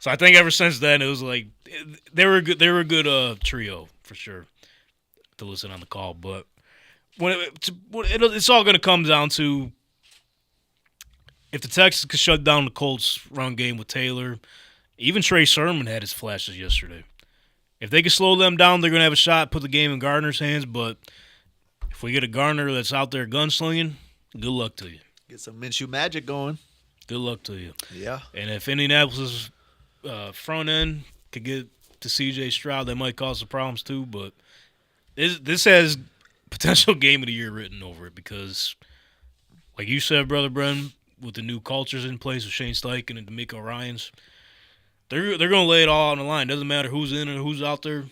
So I think ever since then it was like they were a good trio for sure to listen on the call. But it's all going to come down to if the Texans could shut down the Colts' run game with Taylor. Even Trey Sermon had his flashes yesterday. If they can slow them down, they're going to have a shot, put the game in Gardner's hands. But if we get a Gardner that's out there gunslinging, good luck to you. Get some Minshew magic going. Good luck to you. Yeah. And if Indianapolis' front end could get to C.J. Stroud. That might cause some problems too, but this has potential game of the year written over it because, like you said, Brother Bren, with the new cultures in place with Shane Steichen and DeMeco Ryans, they're going to lay it all on the line. Doesn't matter who's in or who's out there.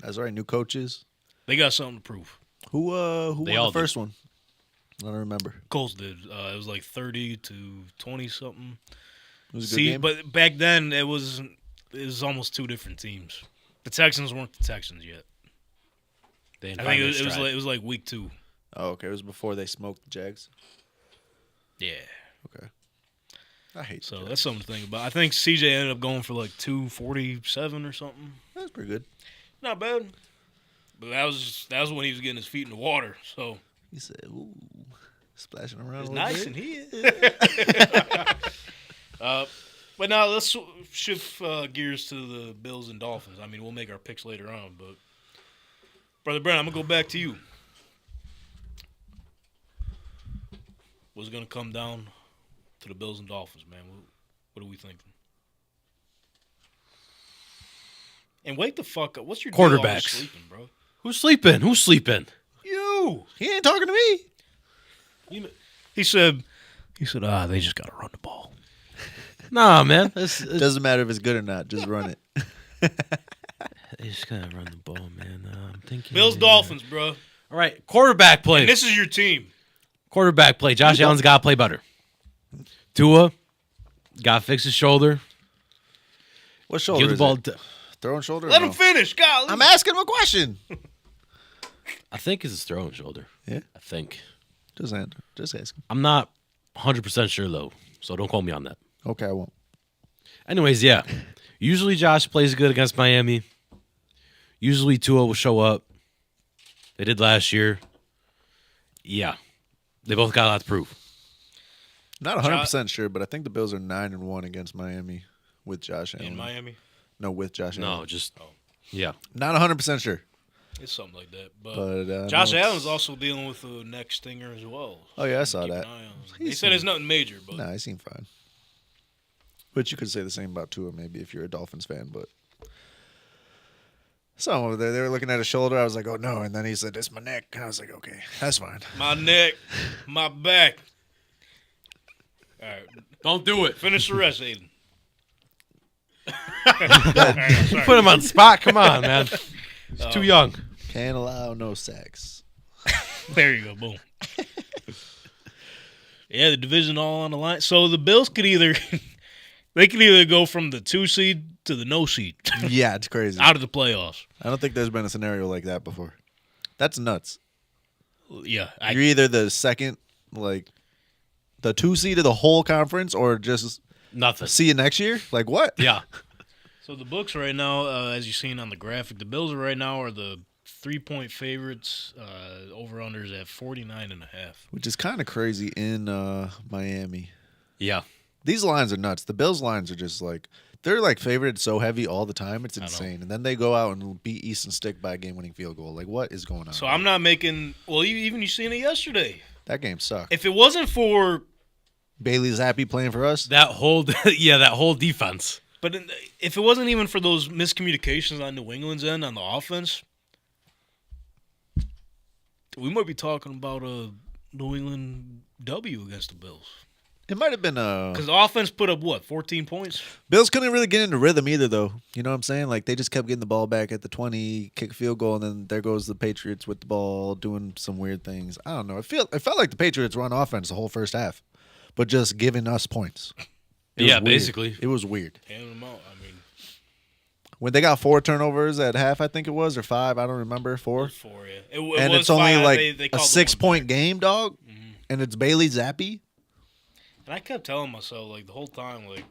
That's right. New coaches. They got something to prove. Who won They all the first one? I don't remember. Colts did. It was like 30-20 something. It was a good game. But back then it was almost two different teams. The Texans weren't the Texans yet. They I think it was like week 2. Oh, okay. It was before they smoked the Jags. Yeah. Okay. I hate So the Jags. that's something to think about. I think CJ ended up going for like 247 or something. That's pretty good. Not bad. But that was when he was getting his feet in the water. So He said, "Ooh, splashing around it's a little nice bit." in here. But now let's shift gears to the Bills and Dolphins. I mean, we'll make our picks later on, but Brother Brent, I'm gonna go back to you. What's gonna come down to the Bills and Dolphins, man? What are we thinking? And wake the fuck up. What's your deal always Quarterbacks. sleeping, bro? Who's sleeping? Who's sleeping? You. He ain't talking to me. You know, he said, they just gotta run the ball. Nah, man. It's Doesn't matter if it's good or not. Just run it. they just gotta run the ball, man. I'm thinking. Bills Dolphins, bro. All right, quarterback play. And this is your team. Quarterback play. Josh Allen's got to play better. Tua got to fix his shoulder. What shoulder Give the is ball. it? Throwing shoulder? or Let no? him finish, golly. I'm asking him a question. I think it's his throwing shoulder. Yeah? I think. Just ask him. I'm not 100% sure, though, so don't quote me on that. Okay, I won't. Anyways, yeah. Usually Josh plays good against Miami. Usually Tua will show up. They did last year. Yeah. They both got a lot to prove. Not 100% sure, but I think the Bills are 9-1 against Miami with Josh Allen. In Miami? No, with Josh Allen. No, just yeah. Not 100% sure. It's something like that. But But Josh no, it's- Allen's also dealing with a neck stinger as well. Oh, yeah, I saw Keep an that. eye on him. They said it's nothing major, but Nah, he seemed fine. But you could say the same about Tua maybe if you're a Dolphins fan, but some over there, they were looking at his shoulder. I was like, oh, no. And then he said, it's my neck. And I was like, okay, that's fine. my neck, my back. All right, Don't do it. finish the rest, Aiden. Put him on the spot. Come on, man. He's too young. Can't allow no sex. There you go, boom. Yeah, the division all on the line. So the Bills could either go from the 2 seed to the no seed Yeah, it's crazy. out of the playoffs. I don't think there's been a scenario like that before. That's nuts. Yeah, You're either the second, like, the 2 seed of the whole conference or just Nothing. see you next year? Like, what? Yeah. So the books right now, as you've seen on the graphic, the Bills right now are the 3-point favorites. Over-unders at 49.5. Which is kind of crazy in Miami. Yeah. These lines are nuts. The Bills lines are just like, they're like favored so heavy all the time. It's insane. And then they go out and beat Easton Stick by a game-winning field goal. Like, what is going on? So I'm not making – well, even you seen it yesterday. That game sucked. If it wasn't for Bailey Zappi playing for us? That whole that whole defense. – but if it wasn't even for those miscommunications on New England's end on the offense, we might be talking about a New England W against the Bills. It might have been Because the offense put up, 14 points? Bills couldn't really get into rhythm either, though. You know what I'm saying? Like, they just kept getting the ball back at the 20, kick a field goal, and then there goes the Patriots with the ball doing some weird things. I don't know. It felt like the Patriots run offense the whole first half, but just giving us points. It was Yeah, weird. basically. It was weird. Handing them out. I mean, When they got 4 turnovers at half, I think it was, or 5, I don't remember, 4. 4, yeah. And was it's only 5. like They a called the one 6-point back. game, dog, and it's Bailey Zappi. And I kept telling myself, like, the whole time, like,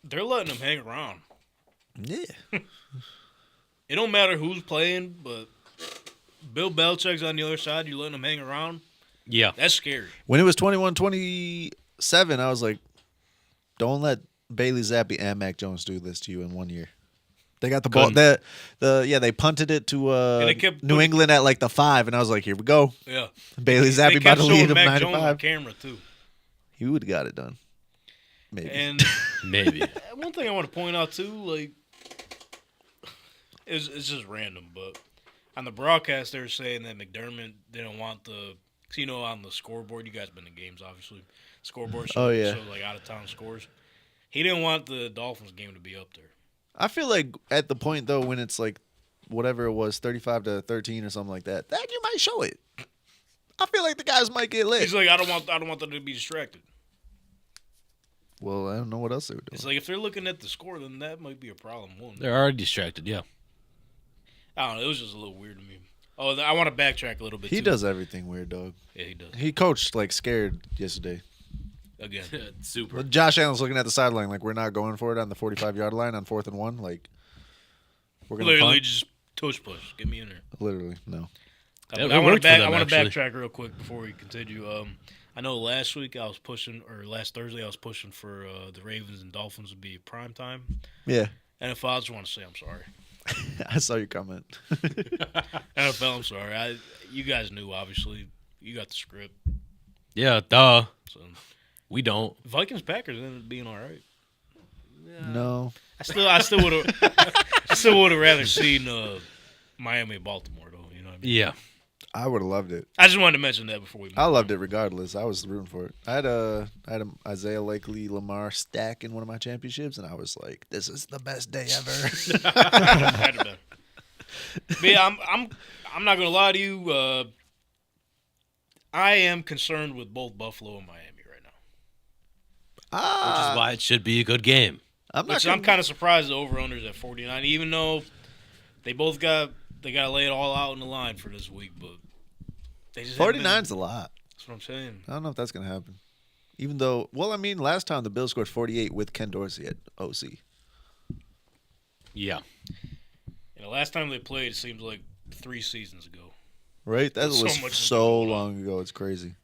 they're letting them hang around. Yeah. It don't matter who's playing, but Bill Belichick's on the other side. You're letting them hang around. Yeah. That's scary. When it was 21-27, I was like, don't let Bailey Zappi and Mac Jones do this to you in 1 year. They got the ball. They punted it to they kept New putting- England at like the 5, and I was like, here we go. Yeah. Bailey They Zappi about kept to showing lead him Mac Jones on 95. camera, too. He would have got it done. Maybe. And Maybe. one thing I want to point out, too, like, it's just random. But on the broadcast, they were saying that McDermott didn't want the, cause you know, on the scoreboard, you guys been to games, obviously. Scoreboard shows, like out of town scores. He didn't want the Dolphins game to be up there. I feel like at the point though when it's like whatever it was, 35-13 or something like that, then you might show it. I feel like the guys might get lit. He's like, I don't want them to be distracted. Well, I don't know what else they would do. It's like if they're looking at the score, then that might be a problem. They're already distracted, yeah. I don't know. It was just a little weird to me. Oh, I want to backtrack a little bit. He too. does everything weird, dog. Yeah, he does. He coached like scared yesterday. Again, Super. Well, Josh Allen's looking at the sideline like we're not going for it on the 45-yard line on 4th and 1. Like we're gonna literally punt. just push. Get me in there. Literally no. It I want worked for them, to actually. backtrack real quick before we continue. I know last week I was pushing, or last Thursday I was pushing for the Ravens and Dolphins to be primetime. Yeah, NFL, I just want to say I'm sorry. I saw your comment. NFL, I'm sorry. You guys knew, obviously. You got the script. Yeah, duh. So We don't. Vikings Packers ended up being all right. No, I still would have rather seen Miami and Baltimore though. You know what I mean? Yeah. I would have loved it. I just wanted to mention that before we move I on. loved it regardless. I was rooting for it. I had a Isaiah Likely Lamar stack in one of my championships, and I was like, "This is the best day ever." Had to be. But yeah, I'm not gonna lie to you. I am concerned with both Buffalo and Miami right now. Which is why it should be a good game. I'm not. I'm kind of surprised the over/unders at 49, even though they both got to lay it all out in the line for this week. But they just 49's a lot. That's what I'm saying. I don't know if that's gonna happen. Even though, well, I mean, last time the Bills scored 48 with Ken Dorsey at OC. Yeah. And the last time they played, it seems like 3 seasons ago. Right? That So was much so has been long ago. It's crazy.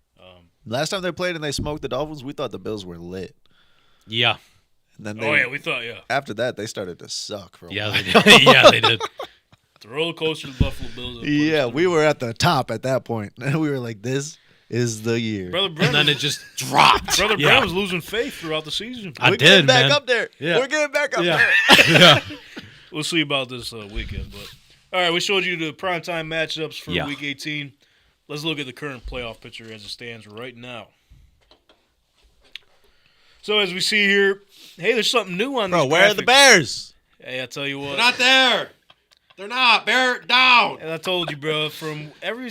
Last time they played and they smoked the Dolphins, we thought the Bills were lit. Yeah. And then We thought, after that, they started to suck for a Yeah, while. they did. Yeah, they did. the roller coaster of the Buffalo Bills. Yeah, we were at the top at that point. And we were like, this is the year. Brother And Brent, then it just dropped. Brother Yeah. Brent was losing faith throughout the season. I We're did, getting back man. up there. Yeah. We're getting back up Yeah. there. Yeah. We'll see about this weekend. But all right, we showed you the primetime matchups for Yeah. Week 18. Let's look at the current playoff picture as it stands right now. So as we see here, hey, there's something new on Bro, these where are the graphics. Bears? Hey, I tell you what. They're not there. They're not. Bear it down. And I told you, bro, from every...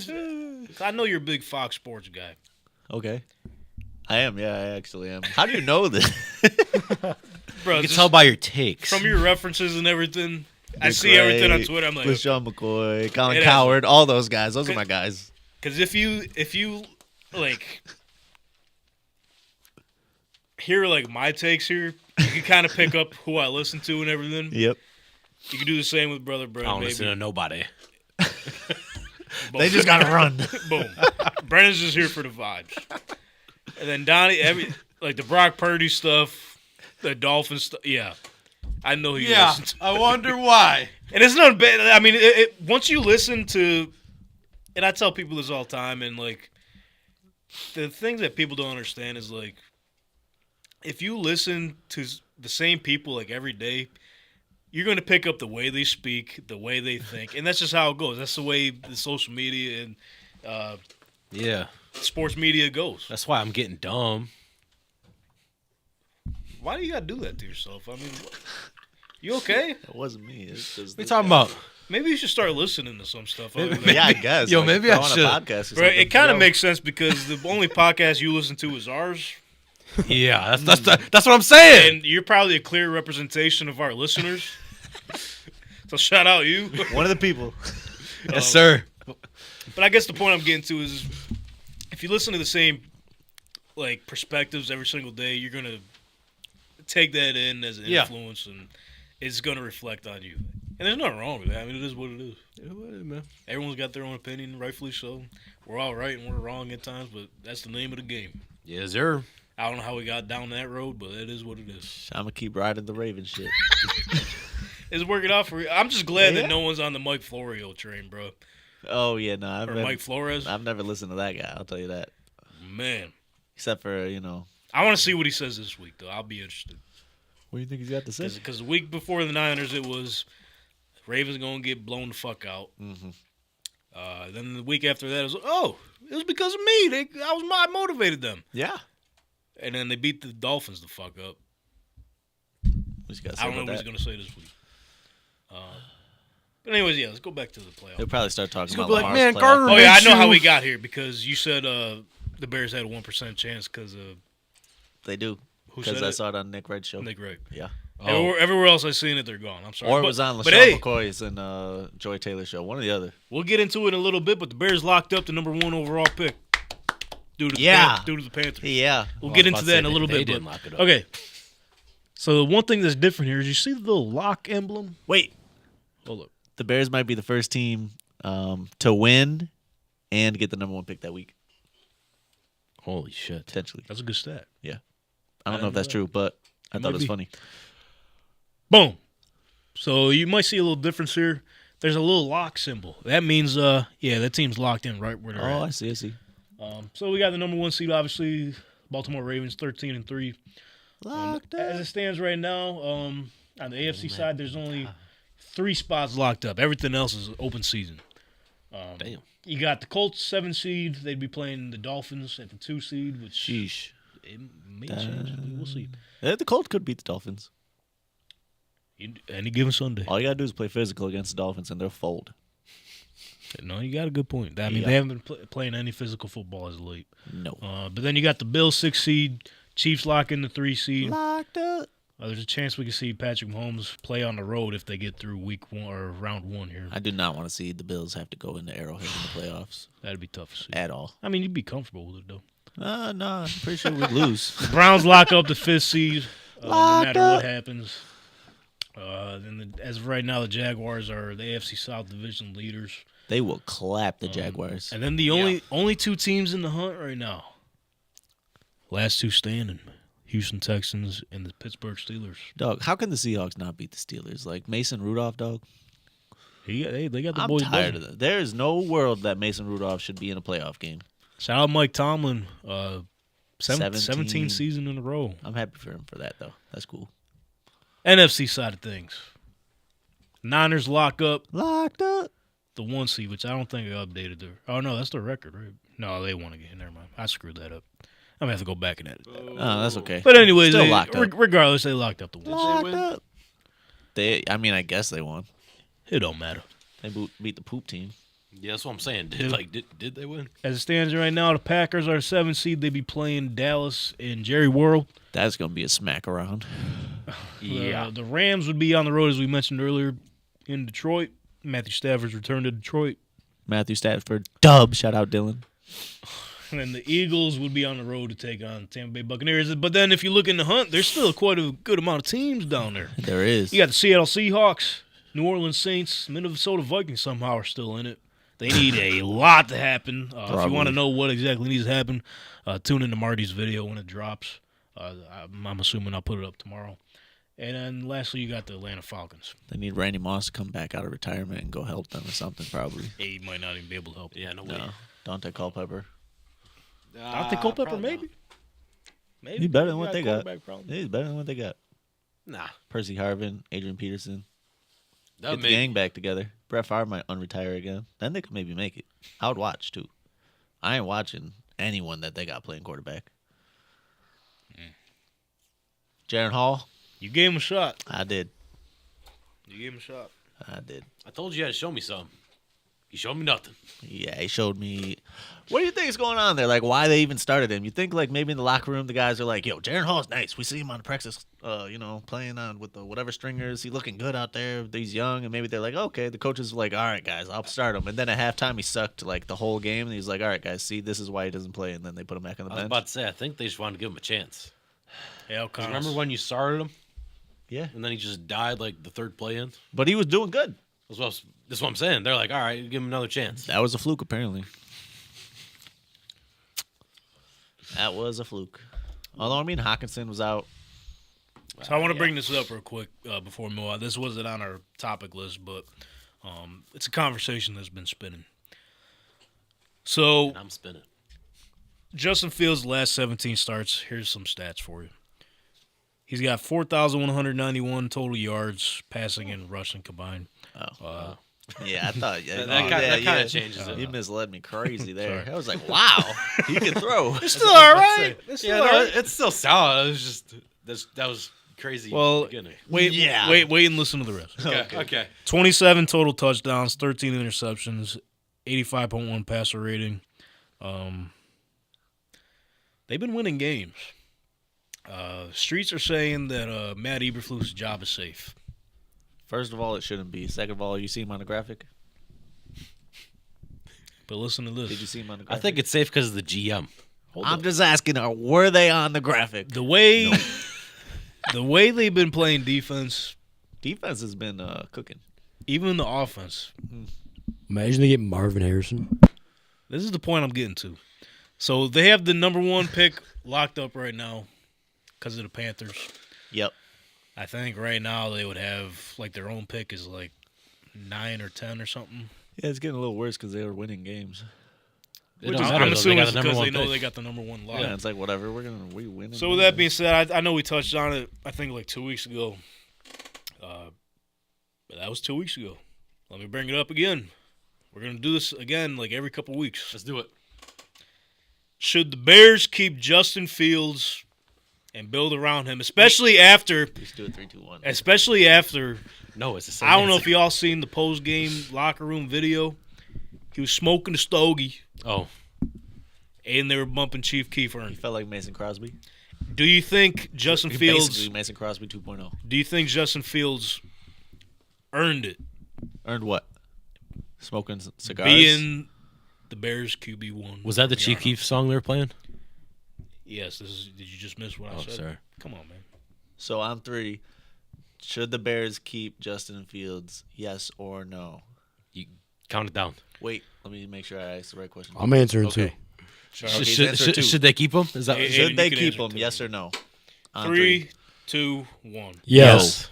I know you're a big Fox Sports guy. Okay. I am, yeah, I actually am. How do you know this? Bro, You can just tell by your takes. from your references and everything, I see everything on Twitter. I'm like, LaShawn McCoy, Colin It Coward, all those guys. Those are my guys. because if you like hear like my takes here, you can kind of pick up who I listen to and everything. Yep. You can do the same with Brother I Brent, don't maybe. listen to nobody. Boom. They just got to run. Boom. Brennan's just here for the vibes. And then Donnie, like the Brock Purdy stuff, the Dolphins stuff. Yeah. I know he Yeah. listens. I wonder why. And it's not bad. I mean, once you listen to, and I tell people this all the time, and like, the things that people don't understand is like, if you listen to the same people like every day, you're going to pick up the way they speak, the way they think, and that's just how it goes. That's the way the social media and Yeah. sports media goes. That's why I'm getting dumb. Why do you got to do that to yourself? I mean, you okay? It wasn't me. It's just What are you talking about? Maybe you should start listening to some stuff. Other than Yeah, I guess. Yo, maybe I go on should. a podcast or Bro, something. it kind of Yo. makes sense because the only podcast you listen to is ours. Yeah, that's what I'm saying. And you're probably a clear representation of our listeners. So shout out you. one of the people. Yes, sir. But I guess the point I'm getting to is if you listen to the same like perspectives every single day, you're gonna take that in as an Yeah. influence and it's gonna reflect on you. And there's nothing wrong with that. I mean, it is what it is. Man. Everyone's got their own opinion, rightfully so. We're all right and we're wrong at times, but that's the name of the game. Yes, sir. I don't know how we got down that road, but it is what it is. I'm going to keep riding the Raven shit. It's working out for you. I'm just glad Yeah. that no one's on the Mike Florio train, bro. Oh, yeah, no. Or Mike Flores. I've never listened to that guy. I'll tell you that. Man. Except for, you know. I want to see what he says this week, though. I'll be interested. What do you think he's got to say? Because the week before the Niners, it was Ravens going to get blown the fuck out. Mm-hmm. Then the week after that, it was because of me. I motivated them. Yeah. And then they beat the Dolphins the fuck up. I don't know what he's going to say this week. But anyways, yeah, let's go back to the playoffs. They'll probably start talking about gonna be like, Lamar's man, playoff. Gardner- Oh, yeah, I know Minshew. how we got here because you said the Bears had a 1% chance because of They do. Who Because said I it? saw it on Nick Red's show. Nick Wright. Yeah. Everywhere else I've seen it, they're gone. I'm sorry. Or it was on but LaShawn hey, McCoy's and Joy Taylor's show. One or the other. we'll get into it in a little bit, but the Bears locked up the number 1 overall pick due to the Panthers. Yeah. We'll Well, get I was into about to that say in a little they bit. didn't but- lock it up. Okay. So the one thing that's different here is you see the little lock emblem. Wait. Hold up. The Bears might be the first team to win and get the number 1 pick that week. Holy shit. Potentially. That's a good stat. I don't know if that's true, but I thought it was be. funny. Boom. So you might see a little difference here. There's a little lock symbol. That means, that team's locked in right where they're Oh, at. I see. So we got the number 1 seed, obviously, Baltimore Ravens, 13-3. As it stands right now, on the AFC side, there's only 3 spots locked up. Everything else is open season. Damn. You got the Colts, 7 seed. They'd be playing the Dolphins at the 2 seed, which Sheesh. it may change. We'll see. The Colts could beat the Dolphins. Any given Sunday. All you got to do is play physical against the Dolphins, and they'll fold. No, you got a good point. I mean, Yeah. they haven't been playing any physical football as of late. No. But then you got the Bills, 6 seed. Chiefs lock in the 3 seed. Locked up. There's a chance we can see Patrick Mahomes play on the road if they get through week 1 or round 1 here. I do not want to see the Bills have to go into Arrowhead in the playoffs That'd be tough to see. at all. I mean, you'd be comfortable with it, though. No, I'm pretty sure we'd lose. The Browns lock up the 5th seed no Locked matter up. what happens. As of right now, the Jaguars are the AFC South division leaders. They will clap the Jaguars. And then the only 2 teams in the hunt right now. Last 2 standing. Houston Texans and the Pittsburgh Steelers. Dog, how can the Seahawks not beat the Steelers? Like Mason Rudolph, dog? They got the I'm boys tired buzzing. of that. There is no world that Mason Rudolph should be in a playoff game. Shout out Mike Tomlin. 17. 17 season in a row. I'm happy for him for that, though. That's cool. NFC side of things. Niners lock up Locked up. the 1 seed, which I don't think I updated their. Oh, no, that's their record, right? No, they won again. Never mind. I screwed that up. I'm going to have to go back and edit that. Oh, that's okay. But anyways, Still locked up. Regardless, they locked up the 1 seed. Locked up. I guess they won. It don't matter. They beat the poop team. Yeah, that's what I'm saying. Did they win? As it stands right now, the Packers are 7 seed. They be playing Dallas and Jerry World. That's going to be a smack around. The Rams would be on the road, as we mentioned earlier, in Detroit. Matthew Stafford's returned to Detroit. Matthew Stafford. Dub. Shout out Dylan. And then the Eagles would be on the road to take on Tampa Bay Buccaneers. But then if you look in the hunt, there's still quite a good amount of teams down there. There is. You got the Seattle Seahawks, New Orleans Saints, Minnesota Vikings somehow are still in it. They need a lot to happen. If you want to know what exactly needs to happen, tune into Marty's video when it drops. I'm assuming I'll put it up tomorrow. And then lastly, you got the Atlanta Falcons. They need Randy Moss to come back out of retirement and go help them or something, probably. He might not even be able to help. Yeah, no way. No. Dante Culpepper. Dante Culpepper, maybe. Maybe. He's better than what they got. Quarterback problem. He's better than what they got. Nah. Percy Harvin, Adrian Peterson. That Get the gang back together. Brett Favre might unretire again. Then they could maybe make it. I would watch, too. I ain't watching anyone that they got playing quarterback. Jaron Hall? You gave him a shot. I did. You gave him a shot. I did. I told you had to show me something. You showed me nothing. Yeah, he showed me. What do you think is going on there? Like, why they even started him? You think, like, maybe in the locker room, the guys are like, yo, Jaron Hall's nice. We see him on the practice, playing on with the whatever stringers. He looking good out there. He's young. And maybe they're like, okay. The coaches are like, all right, guys, I'll start him. And then at halftime, he sucked, like, the whole game. And he's like, all right, guys, see, this is why he doesn't play. And then they put him back on the I was bench. about to say, I think they just wanted to give him a chance. Yeah, 'Cause remember when you started him? Yeah. And then he just died like the third play in? But he was doing good. That's what I'm saying. They're like, all right, give him another chance. That was a fluke, apparently. That was a fluke. Although, I mean, Hawkinson was out. So I want to bring this up real quick before we move on. This wasn't on our topic list, but it's a conversation that's been spinning. So And I'm spinning. Justin Fields' last 17 starts, here's some stats for you. He's got 4,191 total yards, passing and rushing combined. Oh. Yeah, I thought. Yeah, That kind of changes it. You misled me crazy there. I was like, wow, he can throw. It's still all right. Yeah, no, it's still solid. It was just that was crazy. Well, beginning. wait and listen to the rest. Okay. 27 total touchdowns, 13 interceptions, 85.1 passer rating. They've been winning games. Streets are saying that Matt Eberflus's job is safe. First of all, it shouldn't be. Second of all, you see him on the graphic? But listen to this. Did you see him on the I graphic? think it's safe because of the GM. I'm just asking, were they on the graphic? The way they've been playing defense, Defense has been cooking. even the offense. Imagine they get Marvin Harrison. This is the point I'm getting to. So they have the number 1 pick locked up right now because of the Panthers. Yep. I think right now they would have, like, their own pick is like 9 or 10 or something. Yeah, it's getting a little worse because they were winning games. It don't matter, I'm though. assuming They it's got the because number they know one they pick. got the number 1 lock. Yeah, it's like whatever. We win. So with that being said, I know we touched on it, I think, like 2 weeks ago. But that was 2 weeks ago. Let me bring it up again. We're going to do this again like every couple weeks. Let's do it. Should the Bears keep Justin Fields and build around him, especially after Just do it 3-2-1. especially after No, it's the same. I don't know if answer. y'all seen the post-game locker room video. He was smoking a stogie, Oh, and they were bumping Chief He Kiefer. felt like Mason Crosby. Do you think Justin He Fields? basically Mason Crosby 2.0. Do you think Justin Fields earned it, Earned what? Smoking cigars. being the Bears QB1? was that the Chief Keef song they were playing? Yes. Did you just miss what I Oh, said? sorry. Come on, man. So on 3, should the Bears keep Justin Fields? Yes or no? You count it down. Wait, let me make sure I asked the right question. I'm answering Okay. too. Okay, answer 2. Should they keep him? Is that Hey, Should you they can keep answer him? too. Yes or no? On 3, 2, 1. Yes.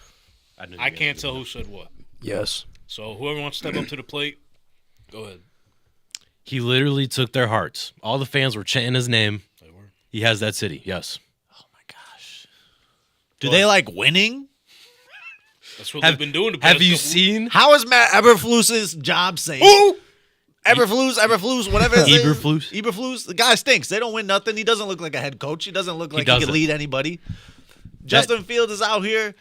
knew I you can't guys tell who said what. Yes. So whoever wants to step up to the plate, go ahead. He literally took their hearts. All the fans were chanting his name. They were. He has that city. Yes. Oh my gosh. Do they like winning? That's what they've been doing. The past Have you couple seen How is Matt Eberflus's job safe? Who? Eberflus, whatever his name is. Eberflus? Eberflus. The guy stinks. They don't win nothing. He doesn't look like a head coach. He doesn't look like he doesn't. can lead anybody. Justin Fields is out here,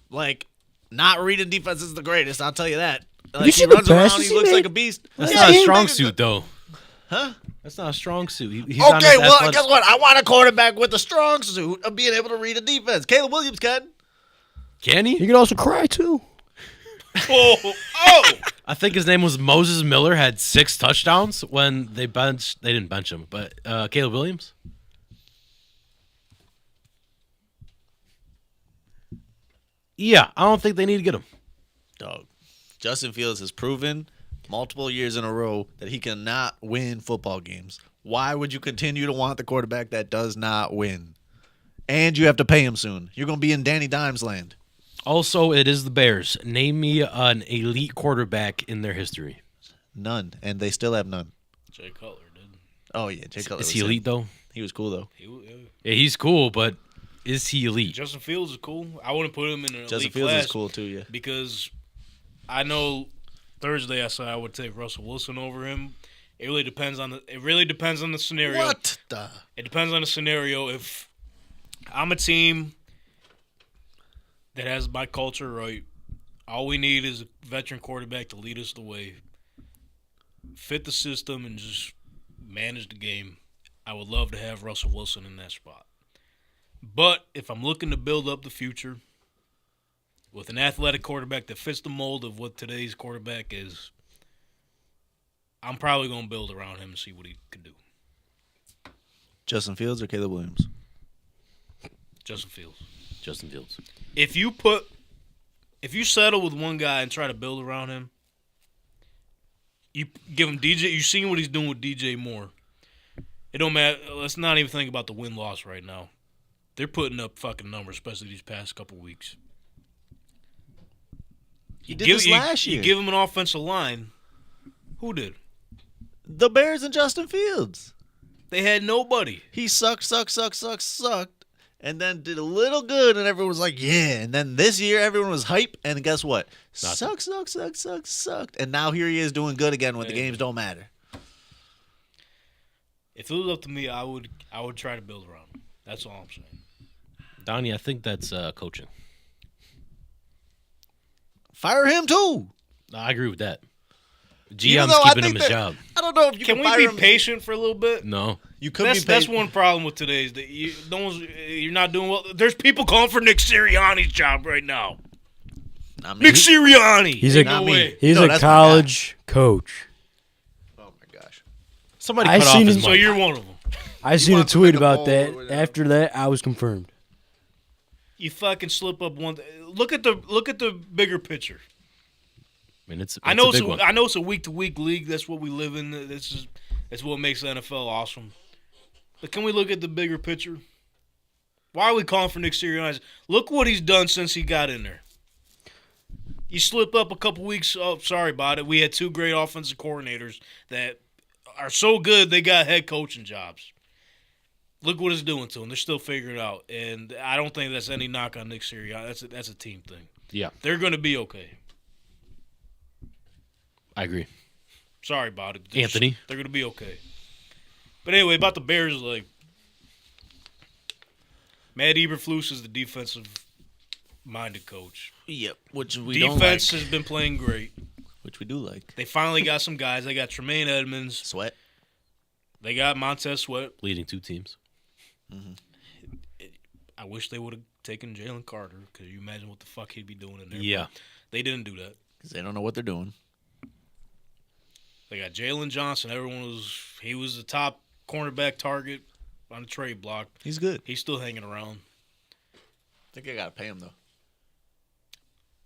like, not reading defenses the greatest. I'll tell you that. Like, you he seen the runs around. passes He he looks made? like a beast. That's Yeah, not a he strong makes- suit, though. Huh? That's not a strong suit. He's not Okay, as well, athletic. guess what? I want a quarterback with a strong suit of being able to read a defense. Caleb Williams can. Can he? You can also cry too. Oh! I think his name was Moses Miller. Had 6 touchdowns when they benched. They didn't bench him, but Caleb Williams. Yeah, I don't think they need to get him. Dog. Justin Fields has proven multiple years in a row that he cannot win football games. Why would you continue to want the quarterback that does not win? And you have to pay him soon. You're going to be in Danny Dimes land. Also, it is the Bears. Name me an elite quarterback in their history. None. And they still have none. Jay Cutler did. Oh, yeah. Jay Cutler Is was he in. elite though? He was cool, though. Yeah, he's cool, but is he elite? Justin Fields is cool. I wouldn't put him in an Justin elite Fields class is cool, too, yeah. because I know Thursday I said I would take Russell Wilson over him. It really depends on the scenario. What the? It depends on the scenario. If I'm a team that has my culture right, all we need is a veteran quarterback to lead us the way, fit the system, and just manage the game. I would love to have Russell Wilson in that spot. But if I'm looking to build up the future with an athletic quarterback that fits the mold of what today's quarterback is, I'm probably going to build around him and see what he can do. Justin Fields or Caleb Williams? Justin Fields. Justin Fields. If you settle with one guy and try to build around him, you give him DJ. You've seen what he's doing with DJ Moore. It don't matter. Let's not even think about the win-loss right now. They're putting up fucking numbers, especially these past couple weeks. He did this last year. You give him an offensive line. Who did? The Bears and Justin Fields. They had nobody. He sucked. and then did a little good, and everyone was like, yeah. And then this year, everyone was hype, and guess what? Sucked. And now here he is doing good again when the games don't matter. If it was up to me, I would try to build around him. That's all I'm saying. Donnie, I think that's coaching. Fire him too. I agree with that. Even GM's though I keeping him think his that- job. I don't know if you Can can we fire be him. patient for a little bit? No. You could That's be patient. one problem with today is that you're not doing well. There's people calling for Nick Sirianni's job right now. Not me. Nick Sirianni. He's Ain't a- no Not me. way. He's No, a that's my college coach. Oh my gosh. Somebody I cut off seen his him- So mic. you're one of them. I seen a want to tweet make a about poll that. or whatever. After that, I was confirmed. You fucking slip up one. Look at the bigger picture. I mean, it's I know a big one. it's a week to week league. That's what we live in. That's what makes the NFL awesome. But can we look at the bigger picture? Why are we calling for Nick Sirianni? Look what he's done since he got in there. You slip up a couple weeks. Oh, sorry about it. We had 2 great offensive coordinators that are so good they got head coaching jobs. Look what it's doing to them. They're still figuring it out, and I don't think that's any knock on Nick Sirianni. That's a team thing. Yeah, They're going to be okay. I agree. Sorry about it. Anthony. They're going to be okay. But anyway, about the Bears, like, Matt Eberflus is the defensive-minded coach. Yep. Which we don't Defense like. has been playing great. Which we do like. They finally got some guys. They got Tremaine Edmonds. Sweat. They got Montez Sweat. Leading 2 teams. I wish they would have taken Jalen Carter. Could you imagine what the fuck he'd be doing in there? Yeah. But they didn't do that. Because they don't know what they're doing. They got Jalen Johnson. He was the top cornerback target on the trade block. He's good. He's still hanging around. I think I got to pay him, though.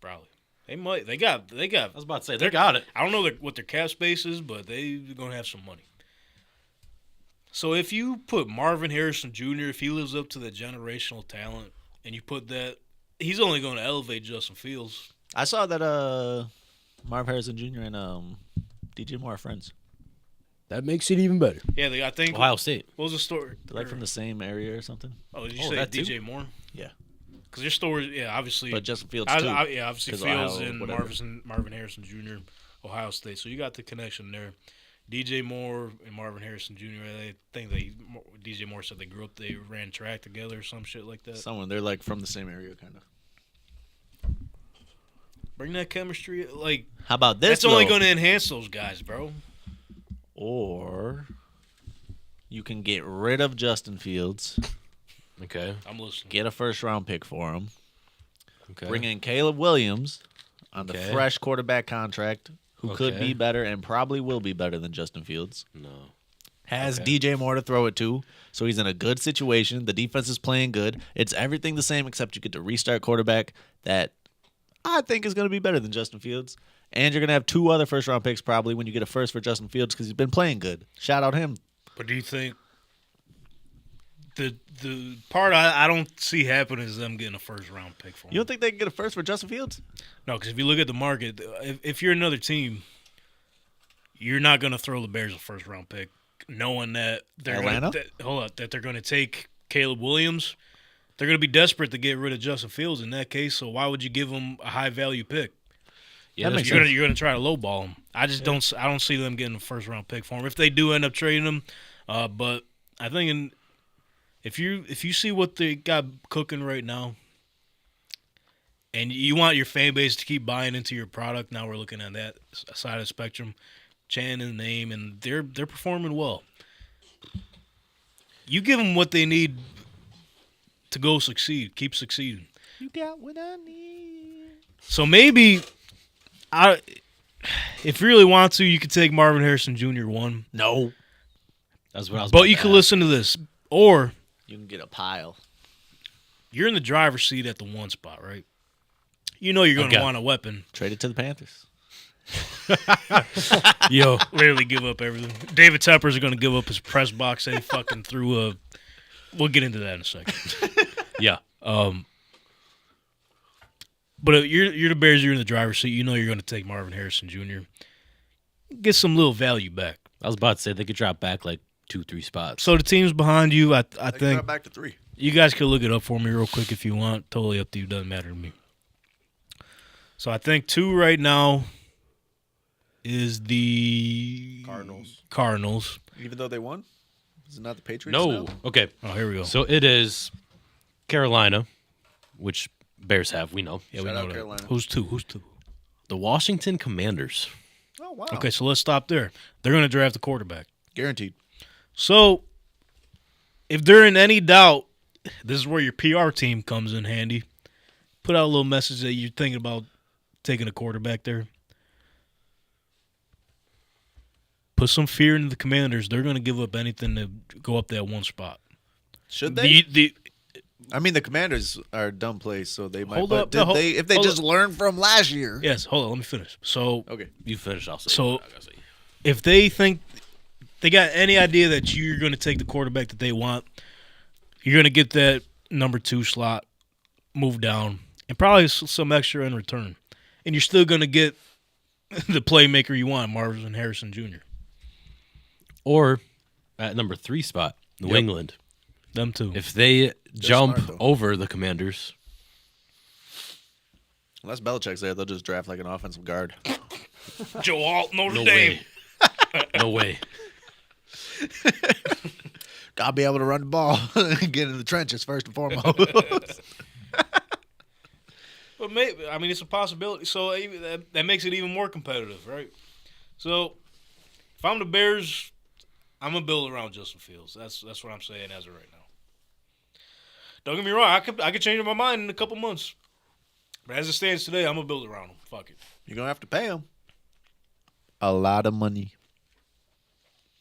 Probably. They might. They got. I was about to say, they got it. I don't know what their cap space is, but they're going to have some money. So if you put Marvin Harrison Jr., if he lives up to the generational talent, and you put that, he's only going to elevate Justin Fields. I saw that Marv Harrison Jr. and DJ Moore are friends. That makes it even better. Yeah, I think. Ohio State. What was the story? They're like from the same area or something. Oh, did you Oh, say that too? DJ Moore? Yeah. Because your story, yeah, obviously. But Justin Fields, too. obviously 'cause Fields Ohio, and whatever. Marvin Harrison Jr., Ohio State. So you got the connection there. DJ Moore and Marvin Harrison Jr. I think DJ Moore said they grew up, they ran track together or some shit like that. Someone. They're like from the same area, kind of. Bring that chemistry. Like, How about this? that's only though? going to enhance those guys, bro. Or you can get rid of Justin Fields, Okay. I'm listening. get a first-round pick for him, Okay. bring in Caleb Williams on the Okay. fresh quarterback contract, who could Okay. be better and probably will be better than Justin Fields. No. Has Okay. DJ Moore to throw it to, so he's in a good situation. The defense is playing good. It's everything the same except you get to restart quarterback that I think is going to be better than Justin Fields. And you're going to have 2 other first-round picks probably when you get a first for Justin Fields because he's been playing good. Shout out him. But do you think the part I don't see happening is them getting a first-round pick for him? You don't think they can get a first for Justin Fields? No, because if you look at the market, if you're another team, you're not going to throw the Bears a first-round pick, knowing that they're Atlanta? that they're going to take Caleb Williams. They're going to be desperate to get rid of Justin Fields in that case. So why would you give them a high-value pick? Yeah, That that's makes true. sense. You're going to try to lowball him. I just don't. I don't see them getting a first-round pick for him if they do end up trading him. But I think if you see what they got cooking right now, and you want your fan base to keep buying into your product, now we're looking at that side of the spectrum. Chan and name, and they're performing well. You give them what they need to go succeed, keep succeeding. You got what I need. So maybe, if you really want to, you could take Marvin Harrison Jr. 1. No. That's what I was But about you to can ask. listen to this. Or You can get a pile. you're in the driver's seat at the 1 spot, right? You know you're going to Okay. want a weapon. Trade it to the Panthers. Yo, Literally give up everything. David Tepper's going to give up his press box that he fucking threw a. We'll get into that in a second. yeah. But if you're the Bears, you're in the driver's seat. You know you're going to take Marvin Harrison Jr. Get some little value back. I was about to say they could drop back like 2-3 spots. So the team's behind you. I think back to 3. You guys can look it up for me real quick if you want. Totally up to you. Doesn't matter to me. So I think 2 right now is the Cardinals. Even though they won? Is it not the Patriots No. now? Okay. Oh, here we go. So it is Carolina, which Bears have. We know. Yeah, Shout we know out that. Carolina. Who's 2? The Washington Commanders. Oh, wow. Okay, so let's stop there. They're going to draft a quarterback. Guaranteed. So if they're in any doubt, this is where your PR team comes in handy. Put out a little message that you're thinking about taking a quarterback there. Put some fear into the Commanders. They're going to give up anything to go up that one spot. Should they? The I mean, the Commanders are a dumb place, so they might. Hold but up, did no, hold- they, if they hold just up. learned from last year. yes, hold on, let me finish. So Okay. You finish. I'll say. So- what I gotta say. if they think they got any idea that you're going to take the quarterback that they want, you're going to get that number 2 slot moved down and probably some extra in return. And you're still going to get the playmaker you want, Marvin Harrison Jr. Or at number 3 spot, New England. Them two. If they jump smart, though. over the Commanders, Unless Belichick's there, they'll just draft like an offensive guard. Joe Alt, Notre no Dame. way. No way. Gotta be able to run the ball and get in the trenches first and foremost. But maybe, I mean, it's a possibility. So that makes it even more competitive, right? So if I'm the Bears, I'm gonna build around Justin Fields. That's what I'm saying as of right now. Don't get me wrong. I could change my mind in a couple months. But as it stands today, I'm gonna build around him. Fuck it. You're gonna have to pay him a lot of money.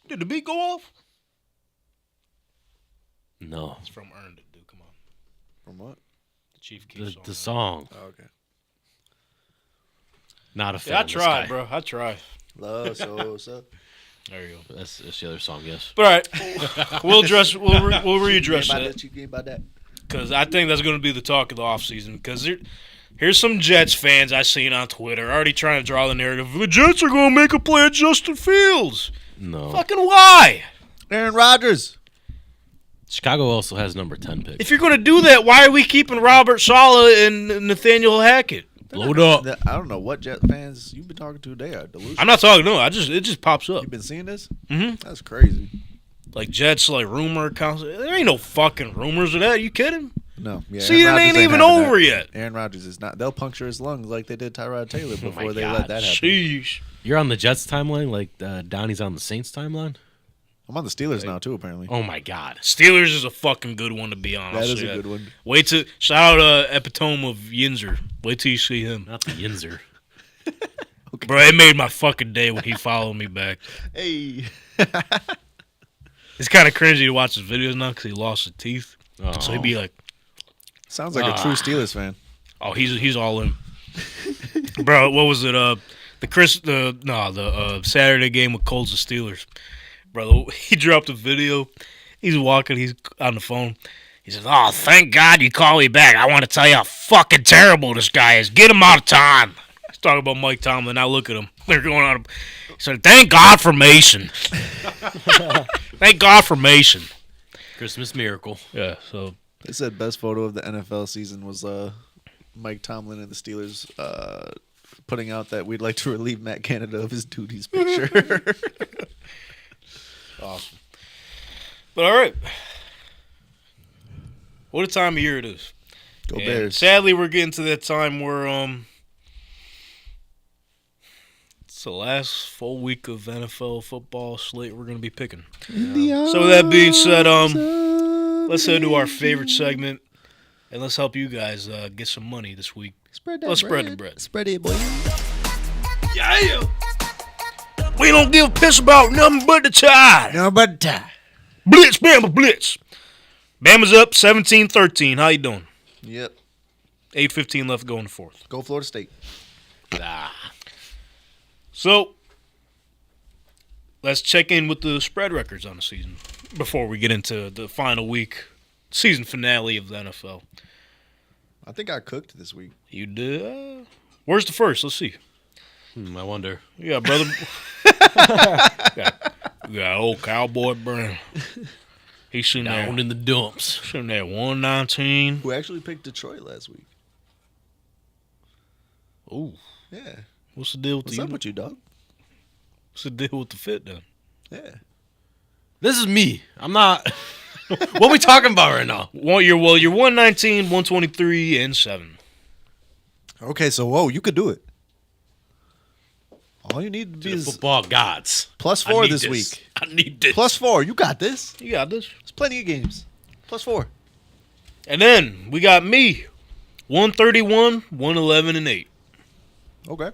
Did the beat go off? No. It's from Earned It, dude. Come on. From what? The Chief keeps The song. Oh, okay. Not a fan Yeah, I of this tried, guy. bro. I tried. Love so. There you go. That's the other song, yes. But all right, we'll readdress that. You game about that. Because I think that's going to be the talk of the offseason. Because here's some Jets fans I seen on Twitter already trying to draw the narrative. The Jets are going to make a play at Justin Fields. No. Fucking why? Aaron Rodgers. Chicago also has number 10 pick. If you're going to do that, why are we keeping Robert Saleh and Nathaniel Hackett? Load up. I don't know what Jet fans you've been talking to. They are delusional. I'm not talking. No, it just pops up. You've been seeing this? Mhm. That's crazy. Like Jets, like rumor accounts. There ain't no fucking rumors of that. Are you kidding? No. Yeah, See, it Aaron Rodgers ain't even having over that. yet. Aaron Rodgers is not. They'll puncture his lungs like they did Tyrod Taylor before my they God. let that happen. Sheesh. You're on the Jets timeline like Donnie's on the Saints timeline? I'm on the Steelers now too. Apparently, Oh, my God. Steelers is a fucking good one to be on. that I'll is say a good one. Wait till shout out epitome of Yinzer. Wait till you see him, Not the Yinzer. bro. It made my fucking day when he followed me back. Hey, It's kind of cringy to watch his videos now because he lost his teeth. Oh. So he'd be like, sounds like a true Steelers fan. "Oh, he's all in." Bro, what was it? The Saturday game with Colts and Steelers. Bro, he dropped a video. He's walking. He's on the phone. He says, "Oh, thank God you called me back. I want to tell you how fucking terrible this guy is. Get him out of time." He's talking about Mike Tomlin. Now look at him. They're going on. He said, "Thank God for Mason." Thank God for Mason. Christmas miracle. Yeah. So They said best photo of the NFL season was Mike Tomlin and the Steelers putting out that we'd like to relieve Matt Canada of his duties picture. awesome. But all right. What a time of year it is. Go And Bears. sadly, we're getting to that time where it's the last full week of NFL football slate we're going to be picking. So with that being said, let's head to our favorite segment, and let's help you guys get some money this week. Let's spread the bread. Spread it, boy. Yeah. We don't give a piss about nothing but the tide. No, but Blitz, Bama, blitz. Bama's up 17-13. How you doing? Yep. 8:15 left to go in the fourth. Go Florida State. So, let's check in with the spread records on the season before we get into the final week, season finale of the NFL. I think I cooked this week. You did? Where's the first? Let's see. I wonder. Yeah, brother. got old Cowboy Brown. He's sitting Down there. in the dumps. Sitting there 119. Who actually picked Detroit last week? Ooh. Yeah. What's the deal with What's the up with you, dog? What's the deal with the fit then? Yeah. This is me. I'm not. What we talking about right now? You're 119, 123, and 7. Okay, so whoa, you could do it. All you need to be The is football gods. plus I 4 need this week. I need this. Plus 4. You got this. You got this. There's plenty of games. Plus 4. And then we got me. 131, 111, and 8. Okay.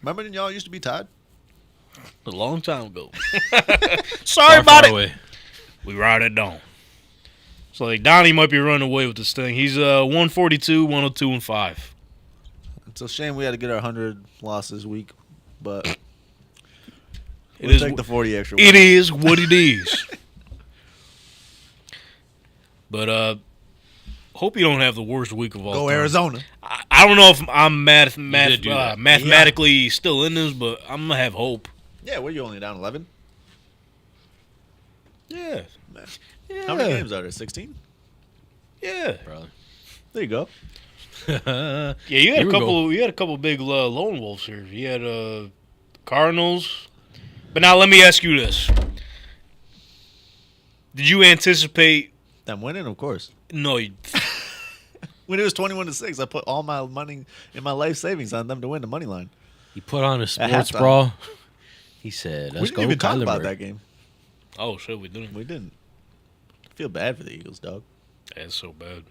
Remember when y'all used to be tied? A long time ago. Sorry Far, about far it. away. We ride it down. So like Donnie might be running away with this thing. He's 142, 102, and 5. It's a shame we had to get our 100 losses week, but It we'll is take the 40 extra. It is what it is. But hope you don't have the worst week of all Go time. Arizona. I don't know if I'm did do that. mathematically still in this, but I'm gonna have hope. Yeah, were you only down 11? Yeah. How many games are there? 16? Yeah. Probably. There you go. Yeah, you had Here we go. You had a couple big lone wolves here. You had Cardinals. But now let me ask you this: did you anticipate? Them winning, of course. No, When it was 21-6, I put all my money in my life savings on them to win the money line. He put on a sports halftime. bra. He said, We "Let's didn't go, even talk Kyler about Murray." that game. oh shit, we didn't. We didn't. I feel bad for the Eagles, dog, That's so bad.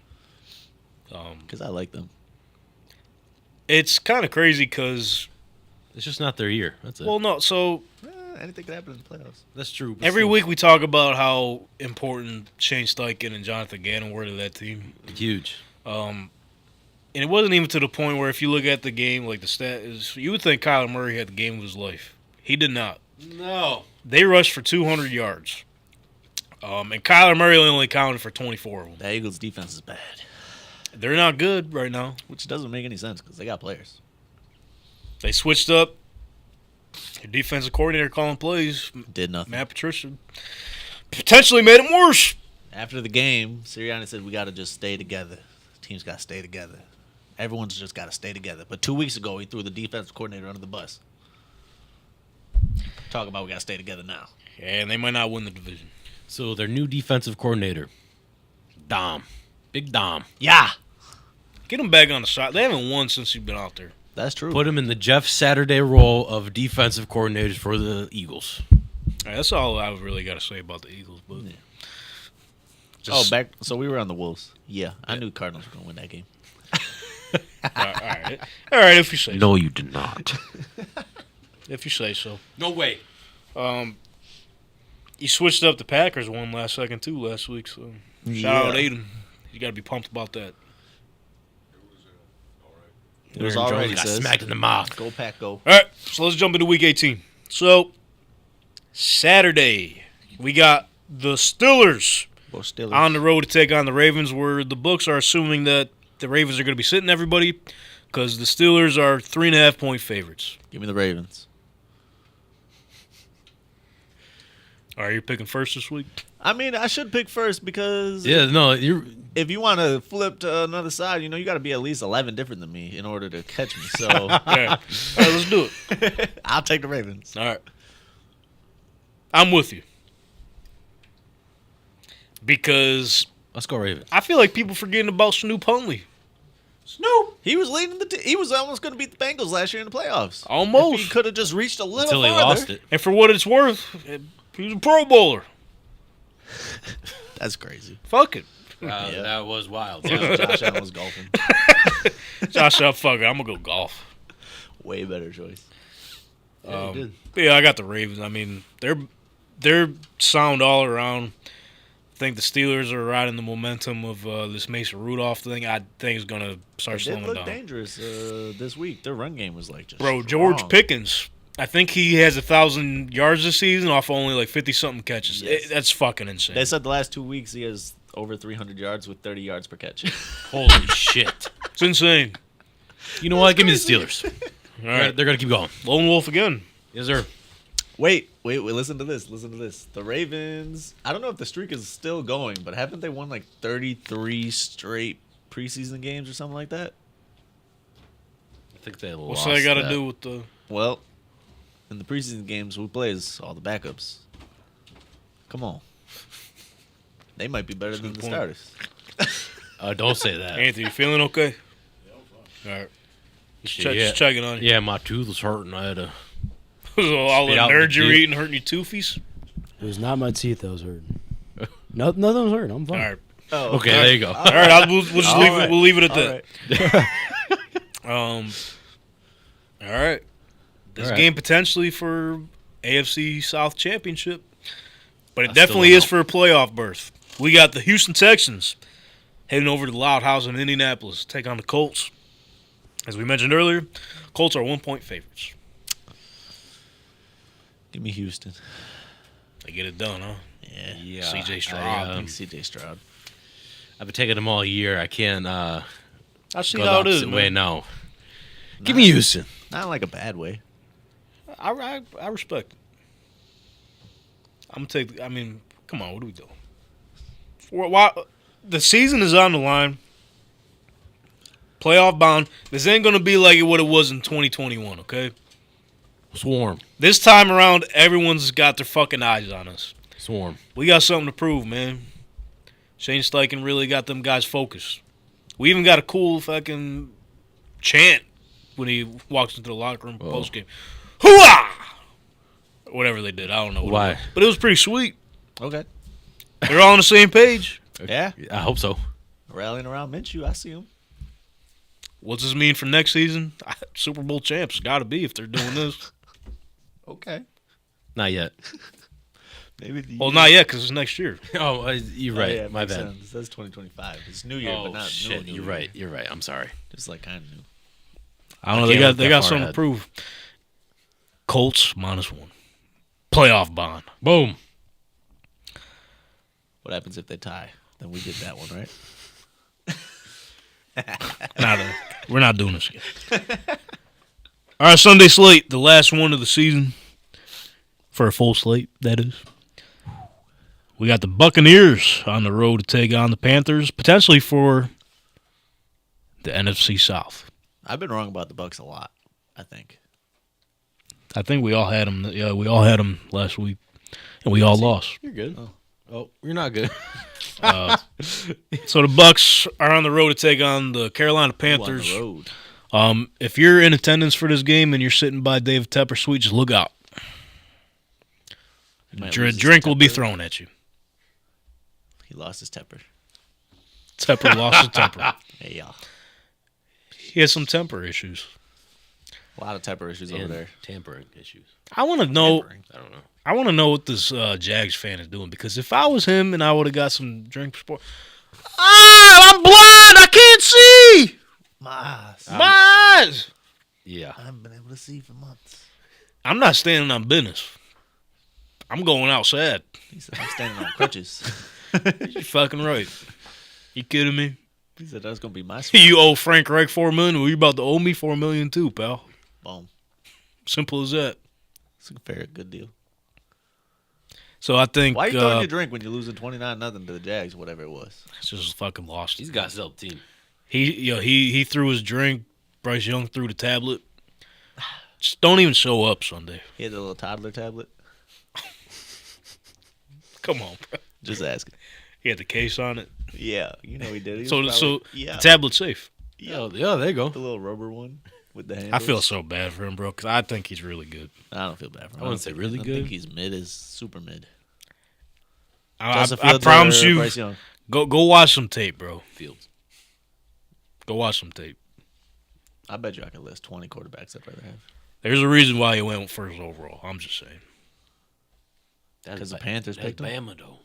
because I like them. It's kind of crazy because It's just not their year. That's it. well, no. So Anything could happen in the playoffs. that's true. but every still, week we talk about how important Shane Steichen and Jonathan Gannon were to that team. huge. And it wasn't even to the point where if you look at the game, like the stat is, you would think Kyler Murray had the game of his life. He did not. No. They rushed for 200 yards. And Kyler Murray only counted for 24 of them. The Eagles' defense is bad, They're not good right now. which doesn't make any sense because they got players. They switched up. Their defensive coordinator calling plays, Did nothing. Matt Patricia, potentially made it worse. After the game, Sirianni said we got to just stay together. Teams got to stay together. Everyone's just got to stay together. But 2 weeks ago, he threw the defensive coordinator under the bus. Talk about we got to stay together now. And they might not win the division. So their new defensive coordinator, Dom, Big Dom, Yeah, Get them back on the side. They haven't won since you've been out there. that's true. put him in the Jeff Saturday role of defensive coordinators for the Eagles. All right, that's all I really got to say about the Eagles. But back. So we were on the Wolves. Yeah, I knew Cardinals were going to win that game. all right, if you say so. No, you did not. If you say so. No way. You switched up the Packers one last second too last week, so shout out Yeah. Aiden. You got to be pumped about that. It was Aaron Jones already got says. smacked in the mouth. Go Pack, go. All right, so let's jump into Week 18. So Saturday we got the Steelers Go Steelers. on the road to take on the Ravens, where the books are assuming that the Ravens are going to be sitting everybody because the Steelers are 3.5-point favorites. Give me the Ravens. All right, you're picking first this week. I mean, I should pick first because Yeah, no, you're. if you want to flip to another side, you got to be at least 11 different than me in order to catch me. So All right, let's do it. I'll take the Ravens. All right. I'm with you. Because Let's go Ravens. I feel like people forgetting about Snoop Huntley. Snoop. He was leading he was almost going to beat the Bengals last year in the playoffs. Almost. If he could have just reached a little Until he farther. lost it. And for what it's worth, he was a Pro Bowler. That's crazy. Fuck it. Yeah. That was wild. Josh Allen was golfing. Josh, fuck it. I'm going to go golf. Way better choice. Yeah, he did. But yeah, I got the Ravens. I mean, they're sound all around. I think the Steelers are riding the momentum of this Mason Rudolph thing. I think it's going to start They slowing did look down. dangerous this week. Their run game was like just Bro, George strong. Pickens. I think he has 1,000 yards this season off only like 50-something catches. Yes. That's fucking insane. They said the last 2 weeks he has over 300 yards with 30 yards per catch. Holy shit. It's insane. You know what? Give me the Steelers. All right. They're going to keep going. Lone Wolf again. Yes, sir. Wait. Listen to this. The Ravens. I don't know if the streak is still going, but haven't they won like 33 straight preseason games or something like that? I think they lost. What's that got to do with the? Well, in the preseason games, who plays? All the backups. Come on. They might be better than the starters. Don't say that. Anthony, you feeling okay? All right. Just checking on you. Yeah, my tooth was hurting. I had to. All the Spit out the nerds you're teeth. eating hurting your toofies? It was not my teeth that was hurting. Nothing was hurting. I'm All fine. right. Oh, Okay, there you go. All right, we'll just leave right. it. We'll leave it at All that. right. All right. This All right. game potentially for AFC South Championship, but it I definitely still is don't for a playoff berth. We got the Houston Texans heading over to the Loud House in Indianapolis, take on the Colts. As we mentioned earlier, Colts are 1-point favorites. Give me Houston. They get it done, huh? Yeah. C.J. Stroud. I think C.J. Stroud. I've been taking them all year. I can't I see go how the it is, opposite way man. now. Give me Houston. Not in like a bad way. I respect it. I'm gonna take. I mean, come on, what do we do? Why the season is on the line? Playoff bound. This ain't gonna be like what it was in 2021. Okay. Swarm. This time around, everyone's got their fucking eyes on us. Swarm. We got something to prove, man. Shane Steichen really got them guys focused. We even got a cool fucking chant when he walks into the locker room post game. Hooah! Whatever they did, I don't know what Why? it was. But it was pretty sweet. Okay. They're all on the same page. Yeah. I hope so. Rallying around Minshew. I see him. What's this mean for next season? Super Bowl champs. Got to be if they're doing this. Okay. Not yet. Maybe the Well, not yet because it's next year. Oh, you're right. yeah, My makes bad. sense. It says 2025. It's New Year, Oh but not shit! new. You're right. You're right. I'm sorry. Just like kind of new. I don't know. can't look They that got far something ahead. to prove. Colts -1. Playoff bond. Boom. What happens if they tie? Then we get that one, right? We're not doing this again. All right, Sunday slate, the last one of the season for a full slate. That is. We got the Buccaneers on the road to take on the Panthers, potentially for the NFC South. I've been wrong about the Bucks a lot. I think. I think we all had them. Yeah, we all had them last week, and we all lost. You're good. Oh, you're not good. So the Bucks are on the road to take on the Carolina Panthers. On the road. If you're in attendance for this game and you're sitting by Dave Tepper Suite, just look out. Might Your lose his drink will be temper. thrown at you. He lost his temper. Tepper lost his temper. Hey, y'all. He has some temper issues. A lot of temper issues over And there. tampering issues. I want to know. I don't know. I want to know what this Jags fan is doing because if I was him and I would have got some drink sport, I'm blind. I can't see. My My eyes. Yeah. I haven't been able to see for months. I'm not standing on business. I'm going outside. He said I'm standing on crutches. You fucking right. You kidding me? He said that's gonna be my spot. You owe Frank Reich $4 million. Well, you about to owe me $4 million too, pal. Boom. Simple as that. It's a fair, good deal. So I think Why are you throwing your drink when you're losing 29-0 to the Jags, whatever it was? it's just fucking lost. He's got his own team. He threw his drink. Bryce Young threw the tablet. Just don't even show up Sunday. He had a little toddler tablet. Come on, bro. Just asking. He had the case on it. Yeah, you know he did. He So was probably- yeah, the tablet's safe. yeah, Yeah, there you go. the little rubber one with the I handles. feel so bad for him, bro, because I think he's really good. I don't feel bad for him. I wouldn't say really I good. think he's mid is super mid. I Justin I Fields promise or you, Bryce Young? go watch some tape, bro. Fields. Go watch some tape. I bet you I could list 20 quarterbacks I'd rather have. There's a reason why he went first overall. I'm just saying. Because the Panthers That's picked him. Bama, though.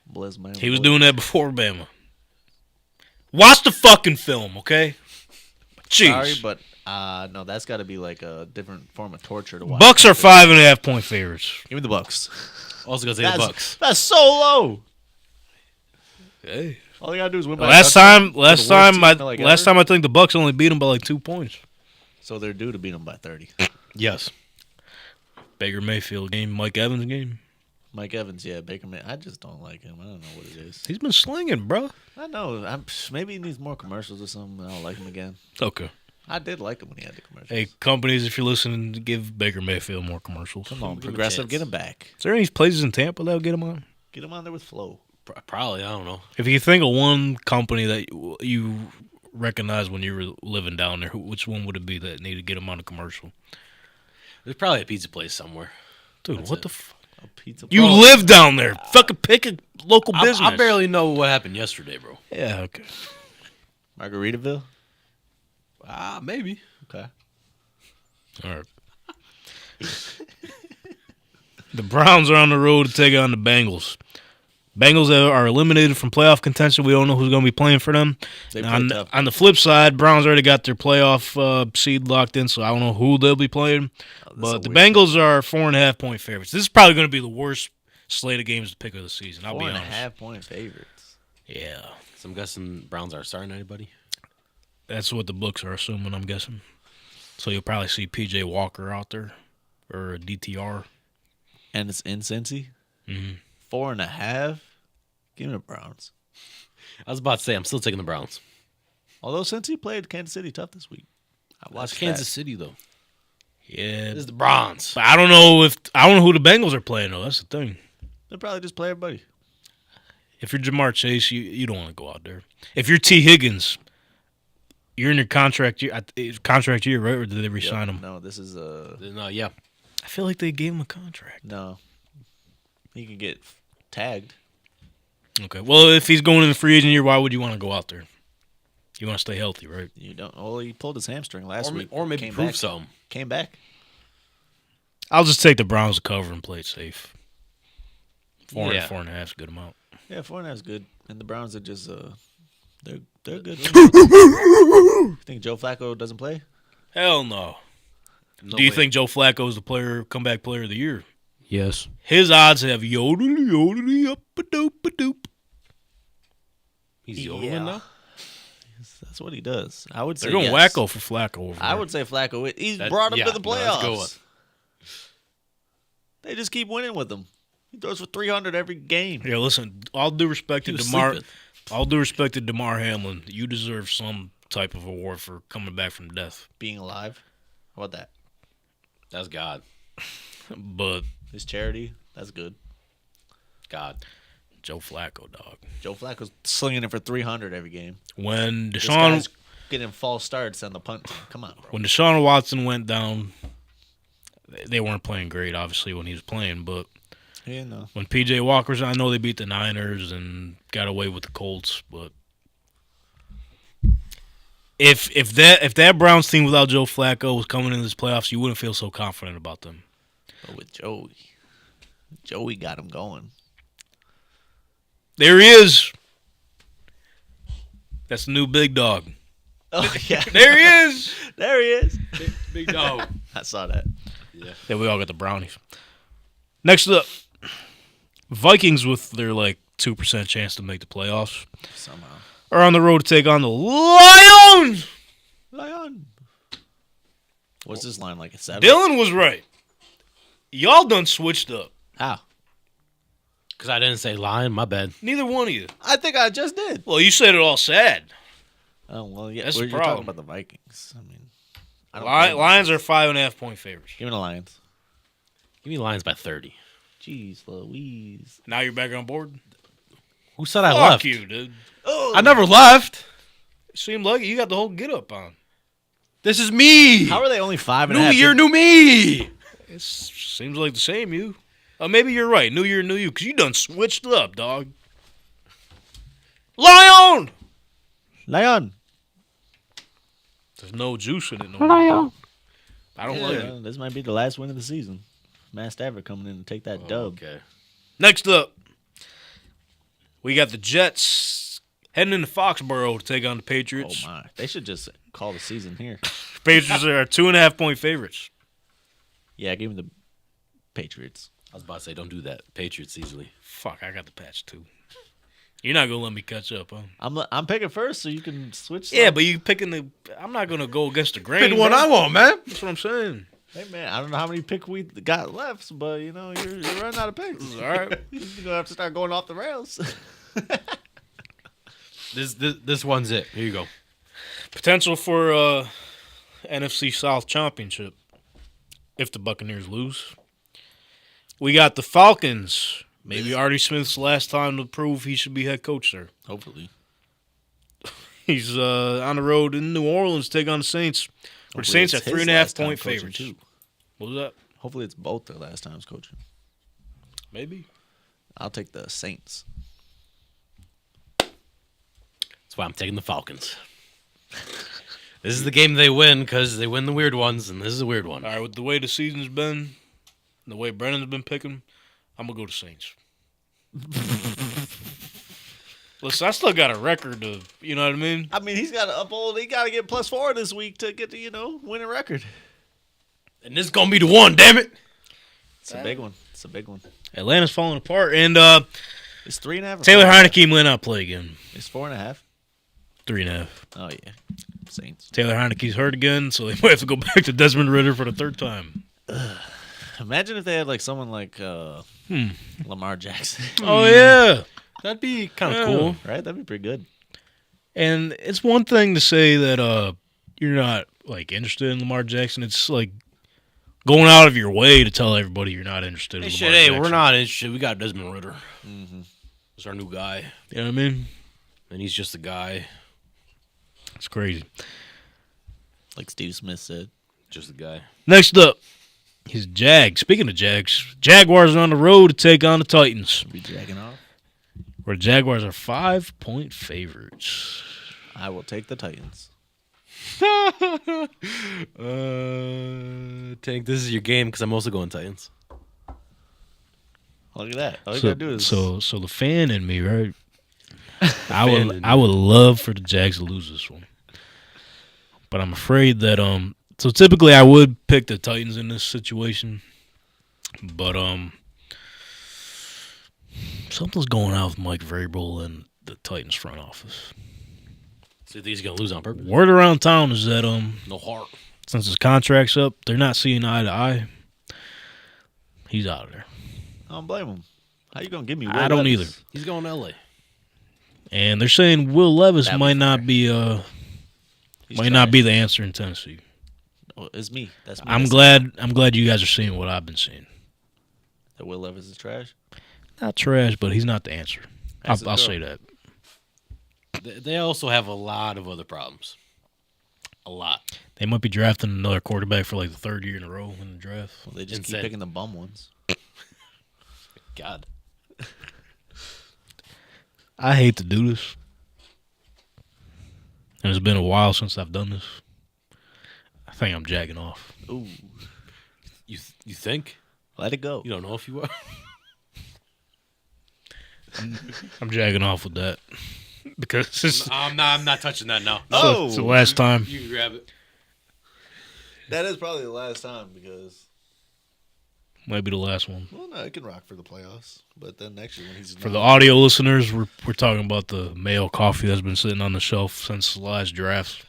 Bless my He was boy. doing that before Bama. Watch the fucking film, okay? Jeez. Sorry, but no, that's got to be like a different form of torture to watch. Bucks are 5.5 point favorites. Give me the Bucks. Also gonna say the Bucks. That's so low. Hey. All you gotta do is win by a Last touchdown time, to the worst team like ever. I think the Bucks only beat them by like 2 points. So they're due to beat them by 30. Yes. Baker Mayfield game, Mike Evans game. Mike Evans, yeah, Baker Man. I just don't like him. I don't know what it is. He's been slinging, bro. I know. Maybe he needs more commercials or something. I don't like him again. Okay. I did like him when he had the commercials. Hey, companies, if you're listening, give Baker Mayfield more commercials. Come on, Give him a Progressive, chance. get him back. Is there any places in Tampa that'll get him on? Get him on there with Flo. Probably, I don't know. If you think of one company that you recognize when you were living down there, which one would it be that needed to get him on a commercial? There's probably a pizza place somewhere. Dude, That's what it. the f... A pizza. You live down there. Fucking pick a local business. I barely know what happened yesterday, bro. Yeah, okay. Margaritaville. Maybe. Okay. All right. The Browns are on the road to take on the Bengals. Bengals are eliminated from playoff contention. We don't know who's going to be playing for them. They Now, play tough. on the flip side, Browns already got their playoff seed locked in, so I don't know who they'll be playing. But the Bengals are 4.5-point favorites. This is probably going to be the worst slate of games to pick of the season. I'll be honest. 4.5-point favorites. Yeah, So I'm guessing Browns are starting anybody. that's what the books are assuming, I'm guessing. So you'll probably see P.J. Walker out there or a DTR. And it's in Cincy. Mm-hmm. 4.5. Give me the Browns. I was about to say I'm still taking the Browns. Although Cincy played Kansas City tough this week. I That's watched Kansas that. City though. Yeah, This is the Browns. but I don't know who the Bengals are playing though. That's the thing. They'll probably just play everybody. If you're Jamar Chase, you don't want to go out there. If you're T. Higgins, you're in your contract year, right? Or did they re-sign him? No, this is No, yeah. I feel like they gave him a contract. no. He can get tagged. Okay. Well, if he's going in the free agent year, why would you want to go out there? You want to stay healthy, right? You don't. Well, he pulled his hamstring last week. Or maybe Came prove back. something. Came back. I'll just take the Browns to cover and play it safe. 4 Yeah. and 4.5 is a good amount. Yeah, 4.5 is good. And the Browns are just they're good. Think Joe Flacco doesn't play? Hell no. No Do you way. think Joe Flacco is the comeback player of the year? Yes. His odds have yodely up a doop a doop. he's yodeling now? That's what he does. I would say They're going yes. wacko for Flacco over I there. would say Flacco. He's That- brought him yeah, to the no, that's a good one. playoffs. They just keep winning with him. He throws for 300 every game. Yeah, listen. All due respect to He was DeMar. sleeping. All due respect to DeMar Hamlin. You deserve some type of award for coming back from death. Being alive. How about that? That's God. But His charity. That's good. God. Joe Flacco, dog. Joe Flacco's slinging it for 300 every game. When This Deshaun guy's getting false starts on the punt team. Come on, bro. when Deshaun Watson went down, they weren't playing great, obviously, when he was playing. But Yeah, no. when P.J. Walker's, I know they beat the Niners and got away with the Colts. But if that Browns team without Joe Flacco was coming into this playoffs, you wouldn't feel so confident about them. But with Joey got him going. There he is. That's the new big dog. Oh, yeah. There he is. There he is. Big dog. I saw that. Yeah, we all got the brownies. Next up, Vikings with their 2% chance to make the playoffs Somehow. are on the road to take on the Lions. Lion. What's this line like? A 7? Dylan was right. Y'all done switched up. How? Because I didn't say lion. My bad. Neither one of you. I think I just did. Well, you said it all sad. Oh, well, yeah. That's You're the talking problem. about the Vikings. I mean, I don't know. Lions are 5.5-point favorites. Give me the Lions. Give me lions by 30. Jeez Louise. Now you're back on board? Who said I Fuck left? you, dude. Oh, I never left. Seemed like it. You got the whole get up on. This is me. how are they only 5.5? New year, new me. It seems like the same you. Maybe you're right. New year, new you. Because you done switched up, dog. Lion! Lion. There's no juice in it no more. I don't like it. Yeah, this might be the last win of the season. Matt Stafford coming in to take that dub. Okay. Next up, we got the Jets heading into Foxborough to take on the Oh Patriots. my! They should just call the season here. Patriots are 2.5-point favorites. Yeah, give me the Patriots. I was about to say, don't do that. Patriots easily. Fuck, I got the patch too. You're not gonna let me catch up, huh? I'm picking first, so you can switch. Yeah, some. but you picking the. I'm not gonna go against the grain. Pick the one bro. I want, man. That's what I'm saying. Hey man, I don't know how many picks we got left, but you know you're running out of picks. All right. You're gonna have to start going off the rails. This one's it. Here you go. Potential for NFC South Championship if the Buccaneers lose. We got the Falcons. Maybe Artie Smith's last time to prove he should be head coach there. Hopefully, He's on the road in New Orleans to take on the Saints. Where the Hopefully Saints are it's his 3.5 last time point coaching, favorites. too. What was that? Hopefully it's both their last times coaching. Maybe. I'll take the Saints. That's why I'm taking the Falcons. This is the game they win because they win the weird ones, and this is a weird one. All right, with the way the season's been, the way Brennan's been picking, I'm going to go to Saints. Listen, I still got a record of, you know what I mean? I mean, he's got to uphold. He got to get +4 this week to get the winning record. And this is going to be the one, damn it. It's a big one. It's a big one. Atlanta's falling apart, and It's 3.5. Taylor Heineke might not play again. It's 4.5. 3.5. Oh yeah, Saints. Taylor Heineke's hurt again, so they might have to go back to Desmond Ridder for the third time. Imagine if they had like someone like Lamar Jackson. Oh, yeah. That'd be kind of Yeah. cool. Right? That'd be pretty good. And it's one thing to say that you're not like interested in Lamar Jackson. It's like going out of your way to tell everybody you're not interested in Lamar Jackson. We're not interested. We got Desmond Ridder. Mm-hmm. He's our new guy, You know what I mean? and he's just a guy. It's crazy. Like Steve Smith said. Just a guy. Next up is Jags. Speaking of Jags, Jaguars are on the road to take on the Titans. Be dragging off. Where the Jaguars are 5-point favorites. I will take the Titans. Tank, this is your game because I'm also going Titans. Look at that. All you So, gotta do is so the fan in me, right? I fan would in I would love for the Jags to lose this one, but I'm afraid that So typically I would pick the Titans in this situation, but something's going on with Mike Vrabel and the Titans front office. So you think he's going to lose on purpose? Word around town is that No heart. since his contract's up, they're not seeing eye to eye. He's out of there. I don't blame him. How you gonna give me? Will I don't Levis? either. He's going to L.A. And they're saying Will Levis That'd be might not fair. be He's might not trash. be the answer in Tennessee. Oh, it's me. That's me. I'm That's glad you guys are seeing what I've been seeing. that Will Levis is trash. Not trash, but he's not the answer. That's I'll a say girl. that. They also have a lot of other problems. A lot. They might be drafting another quarterback for like the third year in a row in the draft. Well, they just Insane. keep picking the bum ones. God. I hate to do this. And it's been a while since I've done this. I think I'm jacking off. Ooh, You think? let it go. You don't know if you are? I'm jacking off with that. Because it's, I'm not touching that now. Oh. it's the last time. You can grab it. That is probably the last time because Might be the last one. well, no, it can rock for the playoffs. But then next year when he's For not- the audio listeners, we're talking about the Mayo coffee that's been sitting on the shelf since the last draft.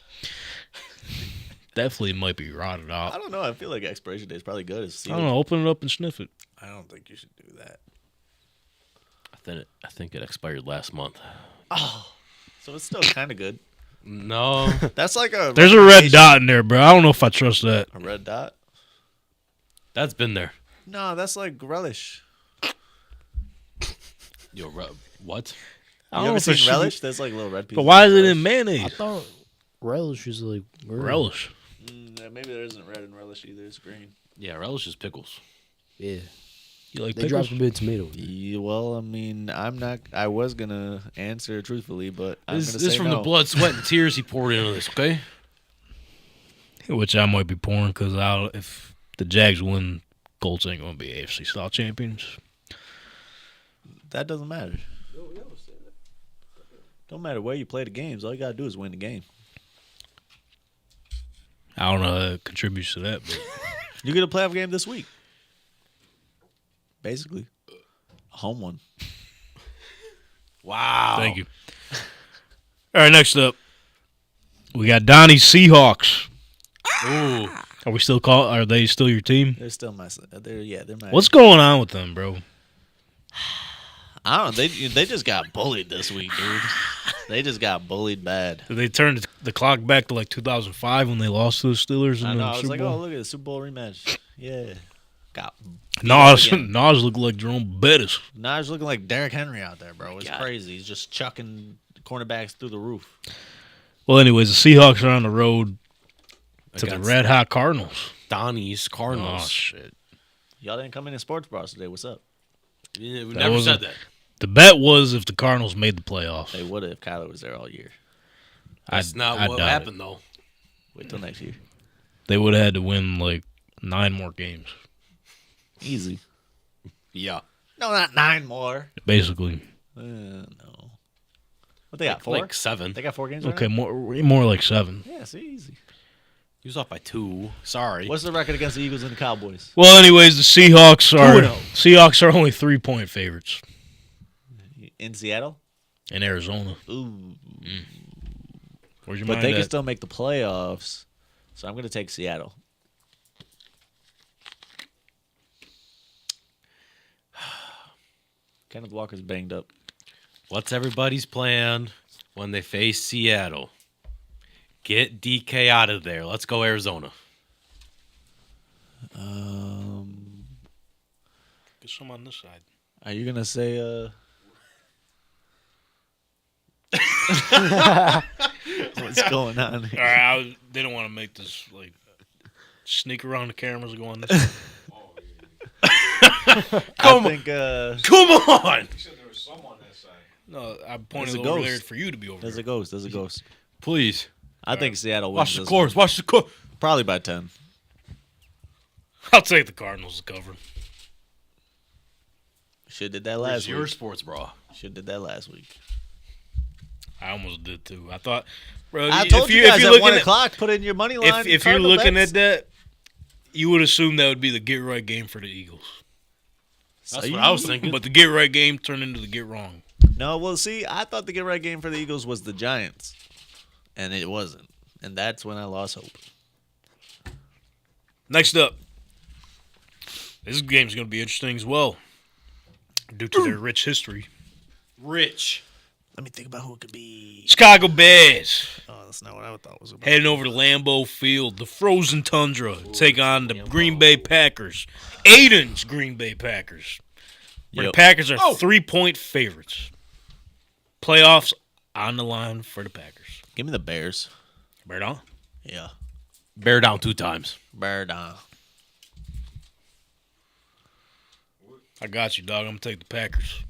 Definitely might be rotted I out. don't know. I feel like expiration day is probably good. It's I don't know. Open it up and sniff it. I don't think you should do that. I think it expired last month. Oh, so it's still kind of good. No. That's like a There's a red recommendation. dot in there, bro. I don't know if I trust that. A red dot? That's been there. No, that's like relish. What? I You don't know ever if it seen should be- relish? That's like little red pieces. But why of is it in relish. I mayonnaise? thought relish was like Relish. Maybe there isn't red in relish either. It's green. Yeah, relish is pickles. Yeah, You like they pickles? dropped a bit of tomato. Yeah, well, I mean, I'm not. I was gonna answer truthfully, but I'm This gonna is say from no. the blood, sweat, and tears he poured into this, okay? Which I might be pouring because if the Jags win, Colts ain't going to be AFC South champions. That doesn't matter. Don't matter where you play the games. All you gotta do is win the game. I don't know how that contributes to that, but You get a playoff game this week. Basically, a home one. Wow. thank you. All right, next up, we got Donnie's Seahawks. Ooh. Are we still Are they still your team? They're still my. They're my. What's going on with them, bro? I don't know. They just got bullied this week, dude. They just got bullied bad. Did they turn the clock back to like 2005 when they lost to the Steelers I in know. I the was Super like, Bowl? oh, look at the Super Bowl rematch. Yeah. Got Nas again. looked like Jerome Bettis. Naj looking like Derrick Henry out there, bro. It's crazy. He's just chucking cornerbacks through the roof. Well, anyways, the Seahawks are on the road to the Against Red Hot Cardinals. Donnie's Cardinals. Oh, shit. Y'all didn't come in sports bras today. What's up? Yeah, we That never wasn't- said that. The bet was if the Cardinals made the playoffs. They would have if Kyler was there all year. That's not I what doubt happened, though. Wait till next year. They would have had to win like 9 more games, Easy. Yeah. No, not 9 more. basically. No. What they got? 4? Like 7. They got 4 games. Right Okay, now? more like 7. Yeah. See, easy. He was off by 2. Sorry. What's the record against the Eagles and the Cowboys? Well, anyways, the Seahawks are 2-0. only 3-point favorites In Seattle. in Arizona. Ooh. Where's your But mind they can at? still make the playoffs. So I'm going to take Seattle. Kenneth Walker's banged up. What's everybody's plan when they face Seattle? Get DK out of there. Let's go Arizona. Get some on this side. Are you going to say what's going on here? All right, they don't want to make this like sneak around the cameras and go on this. I think Come on. No, I'm pointing There's a over ghost. there for you to be over there's there. a ghost. There's a ghost. Please. I think Seattle wins Watch the this course. one. Watch the course. Probably by 10. I'll take the Cardinals to cover. Should did that Where's last your week. sports bra? Should did that last week. I almost did too. I thought, bro, I told you guys at 1 o'clock, put in your money line. if you're Cardinal looking bets. at that, you would assume that would be the get right game for the Eagles. That's what I was thinking. But the get right game turned into the get wrong. No, well, see, I thought the get right game for the Eagles was the Giants, and it wasn't, and that's when I lost hope. Next up, this game's going to be interesting as well, due to their rich history. Rich. Let me think about who it could be. Chicago Bears Oh, that's not what I thought it was about. heading over to Lambeau Field, the frozen tundra, take on the Green Bay Packers. Aiden's Green Bay Packers. Where Yep. the Packers are 3-point favorites. Playoffs on the line for the Packers. Give me the Bears. Right on. Yeah, Bear down 2 times. Bear down. I got you, dog. I'm going to take the Packers.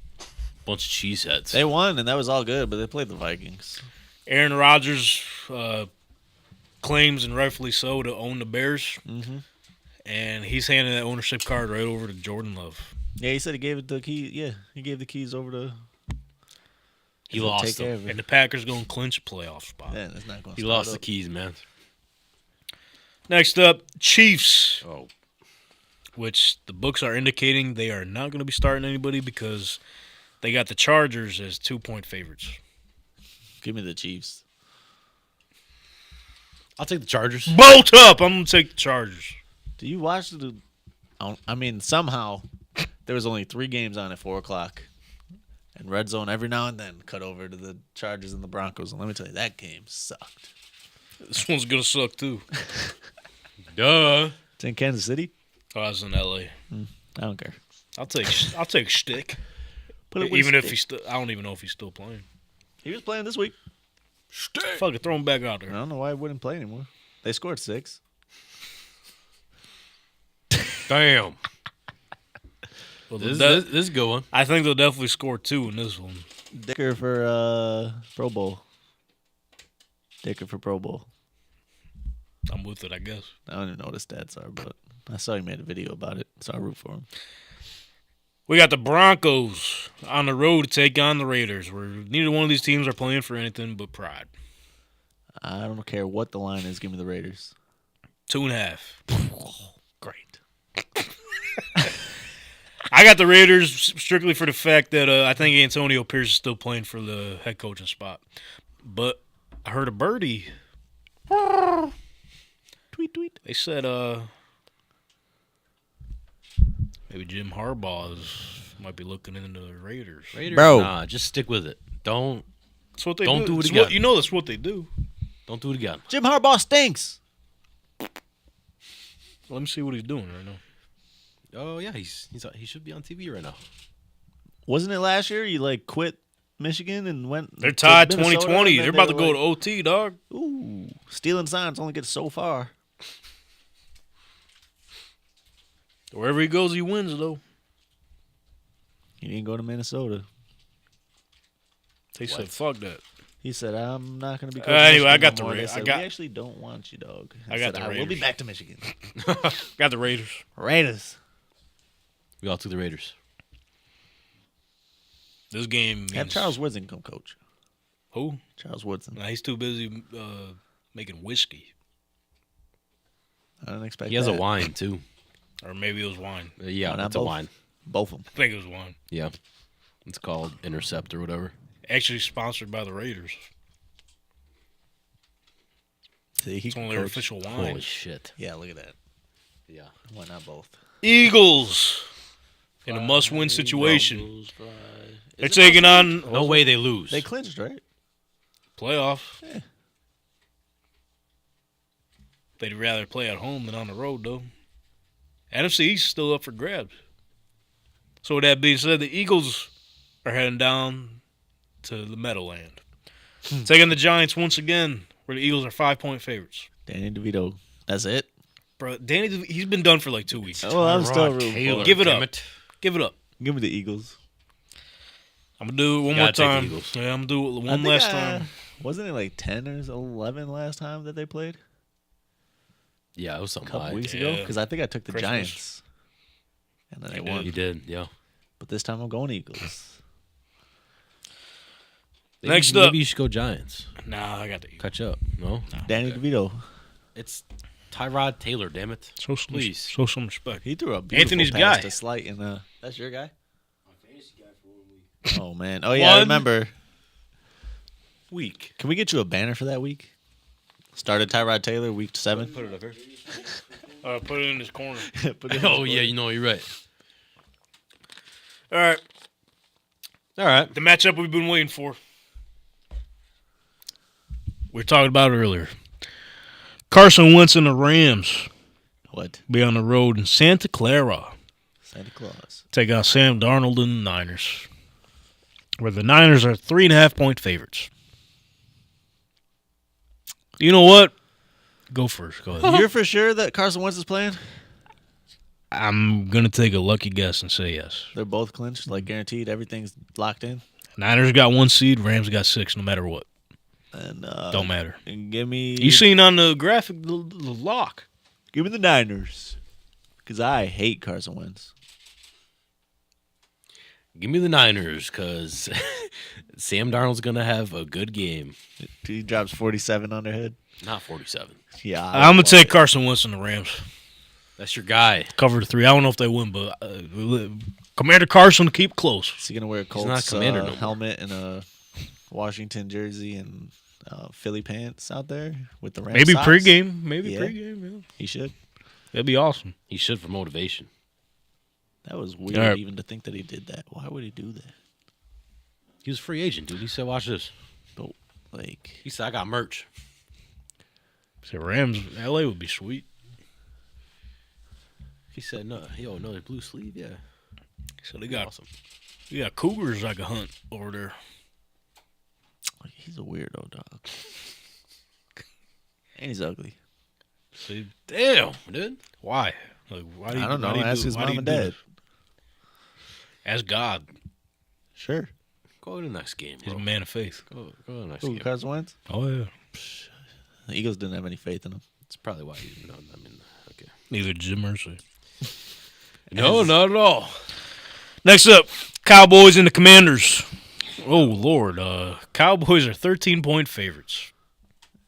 Bunch of cheeseheads. They won, and that was all good, but they played the Vikings. Aaron Rodgers claims, and rightfully so, to own the Bears. Mm-hmm. And he's handing that ownership card right over to Jordan Love. Yeah, he said he gave it the key. Yeah, he gave the keys over to. He to lost take care them. of it. And the Packers going to clinch a playoff spot. Yeah, that's not going. He lost the keys, man. Next up, Chiefs, Oh. which the books are indicating they are not going to be starting anybody because they got the Chargers as 2-point favorites. Give me the Chiefs. I'll take the Chargers. Bolt up. I'm going to take the Chargers. Do you watch the? I mean, somehow there was only 3 games on at 4 o'clock, and Red Zone every now and then cut over to the Chargers and the Broncos. And let me tell you, that game sucked. This one's going to suck, too. Duh. It's in Kansas City. Oh, I was in L.A. I don't care. I'll take shtick. Put it with Even if stick. he's still, I don't even know if he's still playing. He was playing this week. Fuck it, throw him back out I there. don't know why he wouldn't play anymore. They scored 6. Damn. Well, This the- is a good one. I think they'll definitely score 2 in this one. Dicker for Pro Bowl. Dicker for Pro Bowl. I'm with it, I guess. I don't even know what his stats are, but I saw he made a video about it, so I root for him. We got the Broncos on the road to take on the Raiders, where neither one of these teams are playing for anything but pride. I don't care what the line is. Give me the Raiders. 2.5. Great. I got the Raiders strictly for the fact that I think Antonio Pierce is still playing for the head coaching spot. But I heard a birdie. They said maybe Jim Harbaugh might be looking into the Raiders. Bro. Nah, just stick with it. Don't That's what they Don't do it It's again. what- you know that's what they do. do it again. Jim Harbaugh stinks. Let me see what he's doing right now. Oh yeah, he should be on TV right now. Wasn't it last year? You like quit Michigan and went. They're to tied Minnesota, 2020. and They're then about to they go were to OT, dog. like, ooh, stealing signs only gets so far. Wherever he goes, he wins, though. He didn't go to Minnesota. They said, fuck that. He said, "I'm not going to be." Anyway, I Michigan got no the more." Ra- They I said, got- We actually don't want you, dog. I got the We'll be Raiders. back to Michigan. Got the Raiders. Raiders. We all took the Raiders. This game means... Have Charles Woodson come coach. Who? Charles Woodson. Nah, he's too busy making whiskey. I don't expect. He has a that. wine too. Or maybe it was wine. Yeah, Why not it's a both? wine. Both of them. I think it was wine. Yeah, it's called Intercept or whatever. Actually sponsored by the Raiders. See, he It's can only their coach. official wine. Holy shit. Yeah, look at that. Yeah. Why not both? Eagles in a must-win situation. They're taking on No way they lose. They clinched, right? playoff. Yeah. They'd rather play at home than on the road, though. NFC East still up for grabs. So with that being said, the Eagles are heading down to the Meadowland. Taking the Giants once again, where the Eagles are 5-point favorites. Danny DeVito. That's it. Bro, Danny, he's been done for like 2 weeks. Oh, I'm still rooting for Taylor, him. Give it damn up. Give it up. Give me the Eagles. I'm going to do it one Gotta more take the time. Eagles. Yeah, I'm going to do it I one think last time. Wasn't it like 10 or 11 last time that they played? Yeah, it was A something couple like weeks yeah. ago? Because I think I took the Christmas. Giants. And then they You won. You did, yeah. But this time I'm going Eagles. Next maybe up. you should go Giants. Nah, I got the Eagles. Catch up. No? Danny DeVito. It's Tyrod Taylor, damn it. Show some, Please. show some respect. He threw a beautiful Anthony's pass guy. to Slight in that's your guy? Oh, man. Oh, yeah, I One remember. Week. Can we get you a banner for that week? Started Tyrod Taylor, week 7. Put it up here. Put it in this corner. Put it in Oh, his yeah, you know, you're right. All right. All right. The matchup we've been waiting for. We were talking about it earlier. Carson Wentz and the Rams What? be on the road in Santa Clara. Santa Claus. Take out Sam Darnold and the Niners. Where the Niners are 3.5-point favorites. You know what? Go first. Go ahead. You're for sure that Carson Wentz is playing? I'm going to take a lucky guess and say yes. They're both clinched, like guaranteed. Everything's locked in. Niners got 1 seed. Rams got 6 no matter what. And Don't matter. And give me You seen on the graphic the lock. give me the Niners. Because I hate Carson Wentz. Give me the Niners, because Sam Darnold's going to have a good game. He drops 47 on their head. Not 47. Yeah. I'm going to take Carson Wentz and the Rams. That's your guy. Cover the 3. I don't know if they win, but Commander Carson keep close. Is he going to wear a Colts not commander no more. helmet and a Washington jersey and Philly pants out there with the Rams Maybe socks? pregame. Maybe Yeah. pregame. Yeah. He should. That'd be awesome. He should for motivation. That was weird All right. even to think that he did that. Why would he do that? He was a free agent, dude. He said, watch this. But, like, He said, I got merch. Say Rams, LA would be sweet. He said, no, yo, another blue sleeve? Yeah. So they got Awesome. we got cougars I can hunt over there. he's a weirdo, dog. And he's ugly. See, Damn, dude. why? Like, why do you, I don't know. why do you Ask do- his why do mom you and do dad. this? Ask God. Sure. Go to the next game, He's bro. a man of faith. Go to the next Who, game. Carson Wentz? Oh yeah. The Eagles didn't have any faith in him. That's probably why you know. I mean, okay. Neither Jim Mercy. No, not at all. Next up, Cowboys and the Commanders. Oh Lord, Cowboys are 13-point favorites.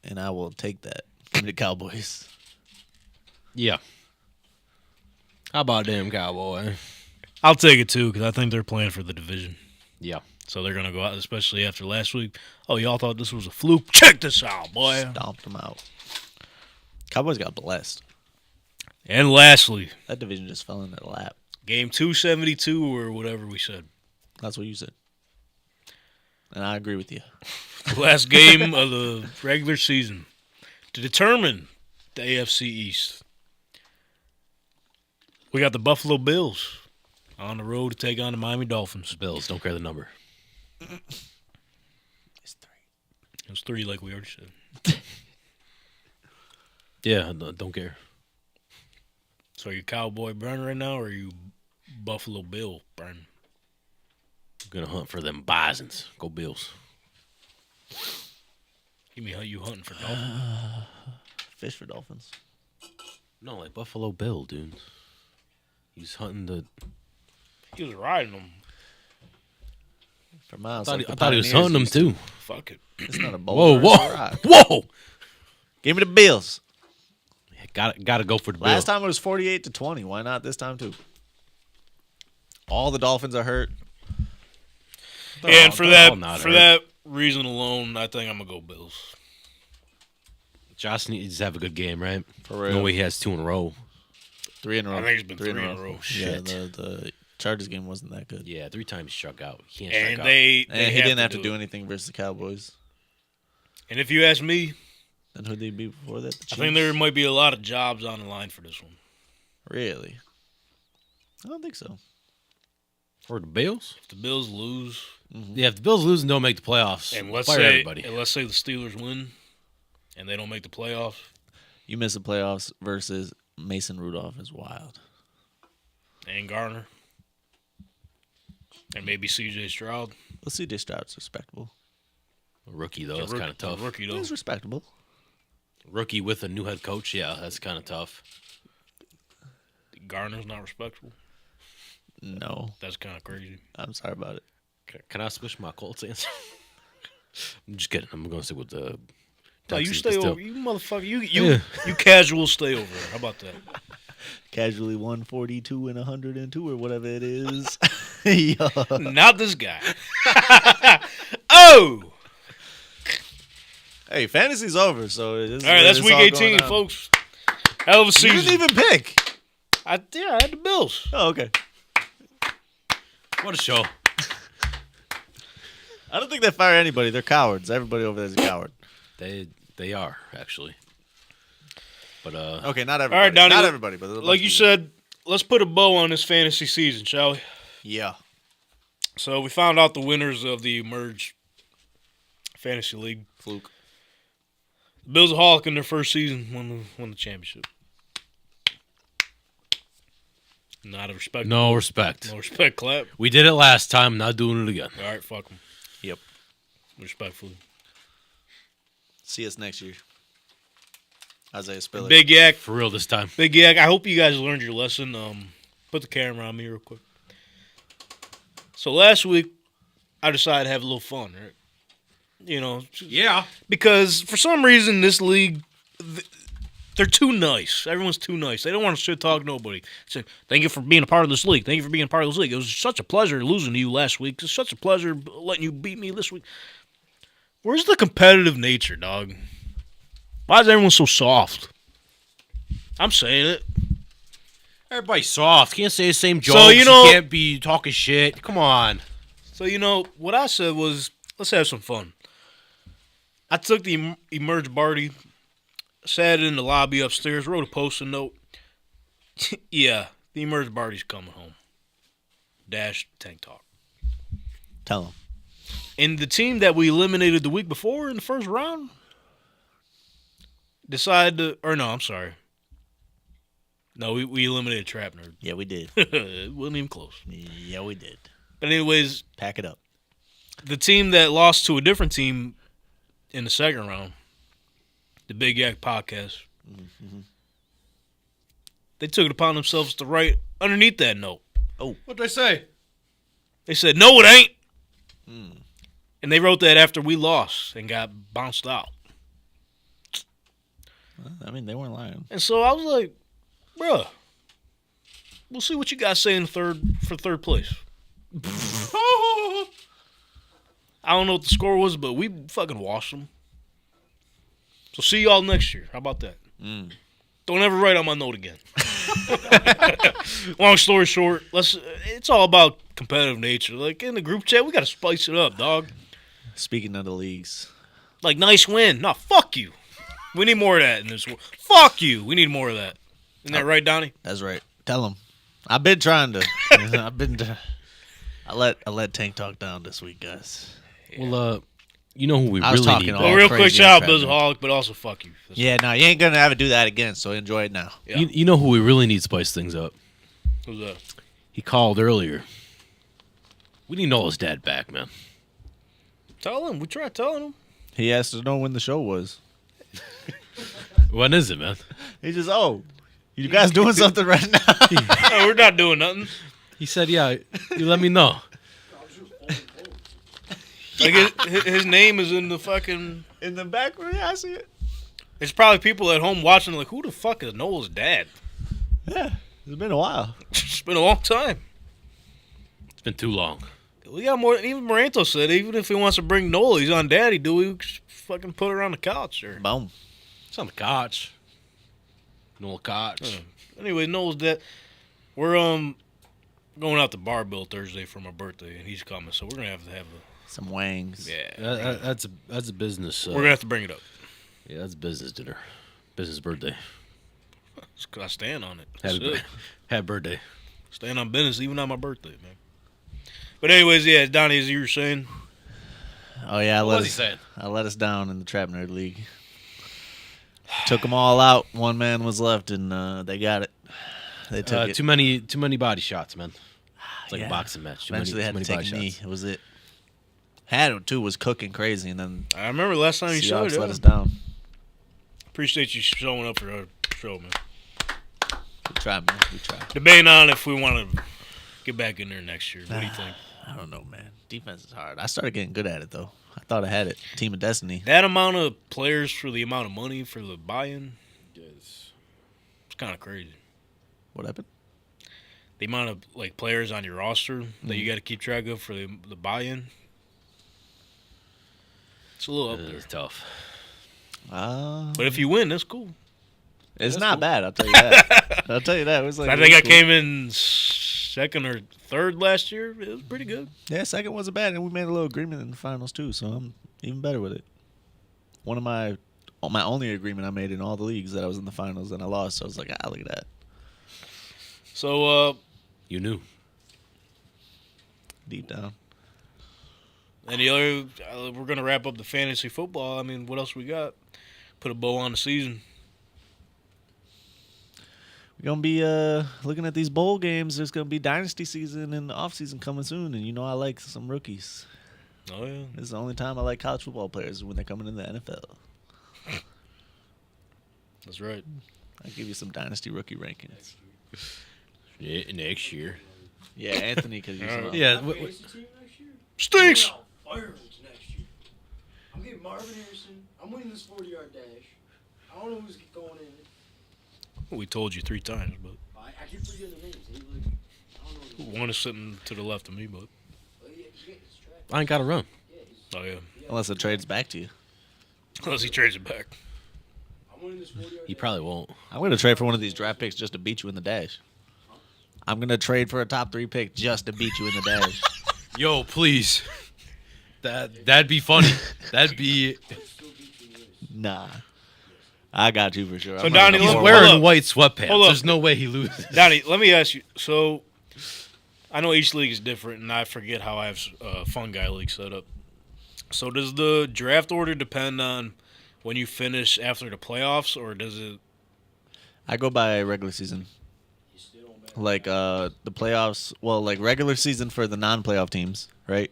And I will take that. Give me the Cowboys. Yeah. How about them, Cowboy? I'll take it too because I think they're playing for the division. Yeah. So they're gonna go out, especially after last week. Oh, y'all thought this was a fluke? Check this out, boy. Stomped them out. Cowboys got blessed. And lastly, That division just fell in their lap. game 272 or whatever we said. That's what you said. And I agree with you. The last game of the regular season to determine the AFC East. We got the Buffalo Bills on the road to take on the Miami Dolphins. Bills, don't care the number. It's 3. It was 3 like we already said. Yeah, don't care. So are you Cowboy Brian right now or are you Buffalo Bill Brian? I'm going to hunt for them bisons. Go Bills. You mean how you hunting for Dolphins? Fish for Dolphins. No, like Buffalo Bill, dude. He's hunting the... He was riding them. For miles. I like the thought he was Pioneers hunting them, used to. too. Fuck it. It's not a Whoa, boulder. It's a whoa, rock. whoa! Give me the Bills. Got to go for the Bills. Last time it was 48-20. Why not this time too? All the Dolphins are hurt. And for they're all not hurt. that reason alone, I think I'm gonna go Bills. Josh needs to have a good game, right? For real. No way he has 2 in a row. 3 in a row. I think it's been 3 in a row. Yeah, Shit. the Chargers game wasn't that good. Yeah, 3 times he struck out. He can't strike And out. they And he didn't have to do do it. anything versus the Cowboys. And if you ask me, And who they beat before that? The I think Chiefs? there might be a lot of jobs on the line for this one. Really? I don't think so. For the Bills? If the Bills lose, Yeah, if the Bills lose and don't make the playoffs, and let's fire say everybody. the Steelers win, and they don't make the playoffs, You miss the playoffs versus Mason Rudolph is wild. and Garner, and maybe C.J. Stroud, Let's see, this Stroud's respectable. A rookie, though, that's Rook- kind of tough. Rookie though. He's respectable. Rookie with a new head coach, yeah, that's kind of tough. Garner's not respectable. No, That's kind of crazy. I'm sorry about it. Can I switch my Colts answer? I'm just kidding. I'm going to stick with the No, you Texans, stay but still. over. You motherfucker. You Yeah. you casual stay over there. How about that? Casually 142 and 102 or whatever it is. Yeah. Not this guy. Oh! Hey, fantasy's over, so it is. All right, that's it's week all 18, going on. folks. Hell of a You season. didn't even pick. I had the Bills. Oh, okay. What a show. I don't think they fire anybody. They're cowards. Everybody over there is a coward. They are, actually. But, Okay, not everybody. All right, Donnie, not everybody, but Like you said, let's put a bow on this fantasy season, shall we? Yeah. So we found out the winners of the Emerge Fantasy League. Fluke. The Bills of Hawk in their first season won the championship. Not a respect. no respect. No respect, clap. We did it last time, not doing it again. All right, fuck them. Yep. Respectfully. See us next year. Isaiah Spiller. Big Yak. For real this time. Big Yak, I hope you guys learned your lesson. Put the camera on me real quick. So last week, I decided to have a little fun, right? You know, Yeah. because for some reason this league, they're too nice. Everyone's too nice. They don't want to shit talk nobody. Say, thank you for being a part of this league. Thank you for being a part of this league. It was such a pleasure losing to you last week. It's such a pleasure letting you beat me this week. Where's the competitive nature, dog? Why is everyone so soft? I'm saying it. Everybody's soft. Can't say the same jokes. So, you know- can't be talking shit. Come on. So, you know, what I said was, let's have some fun. I took the Emerge Barty, sat in the lobby upstairs, wrote a post-it note. Yeah, the Emerge Barty's coming home. Dash Tank Talk. Tell him. And the team that we eliminated the week before in the first round decided to, or no, I'm sorry. No, we eliminated Trap Nerd. Yeah, we did. It wasn't even close. Yeah, we did. But anyways, Pack it up. the team that lost to a different team in the second round, the Big Yak Podcast, they took it upon themselves to write underneath that note. What'd they say? They said, no, it ain't. And they wrote that after we lost and got bounced out. I mean, they weren't lying. And so I was like, bruh, we'll see what you guys say in third place. I don't know what the score was, but we fucking washed them. So see y'all next year. How about that? Don't ever write on my note again. Long story short, it's all about competitive nature. Like in the group chat, we got to spice it up, dog. Speaking of the leagues, Like, nice win. No, fuck you. We need more of that in this world. Fuck you. We need more of that. Isn't that right, Donnie? that's right. Tell them. I've been trying to. I let Tank talk down this week, guys. Well, you know who we I was really talking need. all- Well, though? real quick, crazy shout out on Buzz Trevor. Holic, but also fuck you. That's Yeah, no, you ain't gonna ever do that again. So enjoy it now. Yeah. You know who we really need to spice things up? Who's that? He called earlier. We need Noah's dad back, man. Tell him. We tried telling him. He asked to know when the show was. When is it, man? He just, you guys doing something right now? No, we're not doing nothing. He said, "Yeah, you let me know." Like his name is in the fucking. In the back, yeah, I see it. It's probably people at home watching. Like, who the fuck is Noel's dad? Yeah, it's been a while. It's been a long time. It's been too long. We got more. Even Moranto said even if he wants to bring Noel, he's on daddy. Do we just fucking put her on the couch or? Boom. It's on the couch. Noel couch. Anyway, Noel's dad. We're going out to Bar Bill Thursday for my birthday, and he's coming, so we're gonna have Some wangs. yeah. That's a business. We're gonna have to bring it up. Yeah, that's a business dinner, business birthday. Just 'cause I stand on it. That's Happy, it. happy birthday. Stand on business even on my birthday, man. But anyways, yeah, Donnie, as you were saying, Oh yeah, What was he saying? I let us down in the Trap Nerd League. Took them all out. One man was left, and they got it. They took it. Too many body shots, man. It's like Yeah. a boxing match. Too Eventually, many had to body take a knee. shots. It was it. Had it too. Was cooking crazy, and then I remember last time you showed Seahawks it. let us down. Appreciate you showing up for our show, man. We tried, man. We tried. Debating on if we want to get back in there next year. What do you think? I don't know, man. Defense is hard. I started getting good at it though. I thought I had it. Team of Destiny. That amount of players for the amount of money for the buy-in, it's kind of crazy. What happened? The amount of like players on your roster that you got to keep track of for the buy-in. It's a little up there. It's tough. But if you win, that's cool. It's not bad. I'll tell you that. I'll tell you that. It was like I it think was I cool. came in second or third last year. It was pretty good. Yeah, second wasn't bad, and we made a little agreement in the finals too. So I'm even better with it. One of my only agreement I made in all the leagues that I was in the finals and I lost. So I was like, look at that. So, You knew. Deep down. and the other, we're gonna wrap up the fantasy football. I mean, what else we got? Put a bow on the season. We're gonna be looking at these bowl games. There's gonna be dynasty season and off season coming soon, and you know I like some rookies. Oh yeah. This is the only time I like college football players when they're coming in the NFL. That's right. I'll give you some dynasty rookie rankings. Yeah, next year. Yeah, Anthony, because you're small. Yeah. Stinks. Fireworks next year. I'm getting Marvin Harrison. I'm winning this 40-yard dash. I don't know who's going in. We told you 3 times, but I keep forgetting the names. I don't know. one is sitting to the left of me. But I ain't got to run. oh yeah, Unless it trades back to you. unless he trades it back. I'm winning this 40-yard He probably won't. I'm going to trade for one of these draft picks just to beat you in the dash. I'm going to trade for a top 3 pick just to beat you in the dash. Yo, please. That'd be funny. That'd be. Nah. I got you for sure. So, I'm Donnie, gonna He's Hold up. wearing white sweatpants. Hold up. There's no way he loses. Donnie, let me ask you. So, I know each league is different, and I forget how I have Fun Guy League set up. So, does the draft order depend on when you finish after the playoffs, or does it? I go by regular season. Like the playoffs, well, like regular season for the non-playoff teams, right?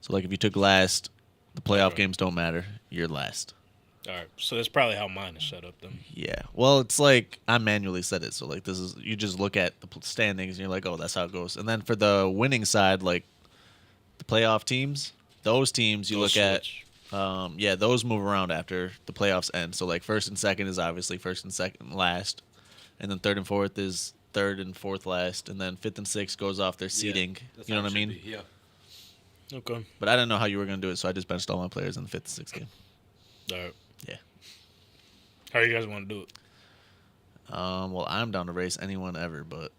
So like if you took last, the playoff Okay. games don't matter. You're last. All right, so that's probably how mine is set up then. Yeah. Well, it's like I manually set it. So like this is you just look at the standings and you're like, "Oh, that's how it goes." And then for the winning side, like the playoff teams, those teams you Those look at switch. yeah, those move around after the playoffs end. So like first and second is obviously first and second last. And then third and fourth is third and fourth last, and then fifth and sixth goes off their seeding. You know what I mean? Yeah. Okay. But I didn't know how you were going to do it, so I just benched all my players in the fifth and sixth game. All right. Yeah. How do you guys want to do it? Well, I'm down to race anyone ever, but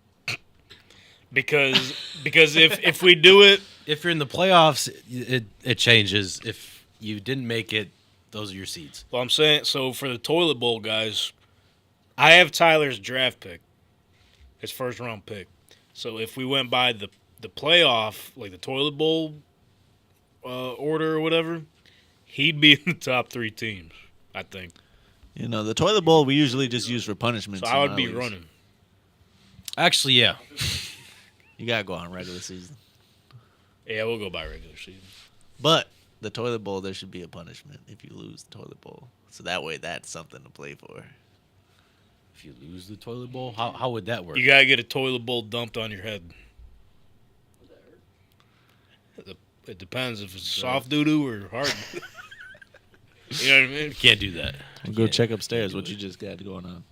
Because if we do it, If you're in the playoffs, it changes. If you didn't make it, those are your seeds. well, I'm saying so for the toilet bowl guys, I have Tyler's draft pick, his first round pick. So if we went by the playoff, like the toilet bowl order or whatever, he'd be in the top 3 teams, I think. the toilet bowl we usually just use for punishments. So I would in be our leagues. running. Actually, yeah. You gotta go on regular season, Yeah, we'll go by regular season. but the toilet bowl there should be a punishment if you lose the toilet bowl, so that way that's something to play for. If you lose the toilet bowl, how would that work? You gotta get a toilet bowl dumped on your head. It depends if it's soft doo doo or hard. You know what I mean? You can't do that. We'll go check upstairs what you just got going on.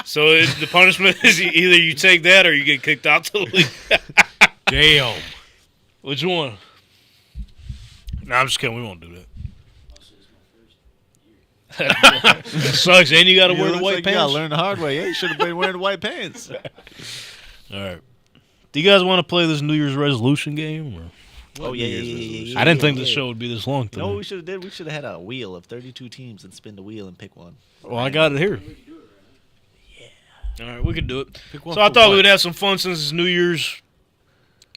So the punishment is either you take that or you get kicked out to the league. Damn. Which one? No, I'm just kidding. We won't do that. That sucks. And you got to wear the white You gotta pants. learn the hard way. Yeah, you should have been wearing the white pants. All right. Do you guys want to play this New Year's resolution game? Or? Oh yeah. I didn't think this show would be this long. You know what Today. we should have did? We should have had a wheel of 32 teams and spin the wheel and pick one. Well, I got it here. All right, we could do it. Pick one So I for thought what? we would have some fun since it's New Year's.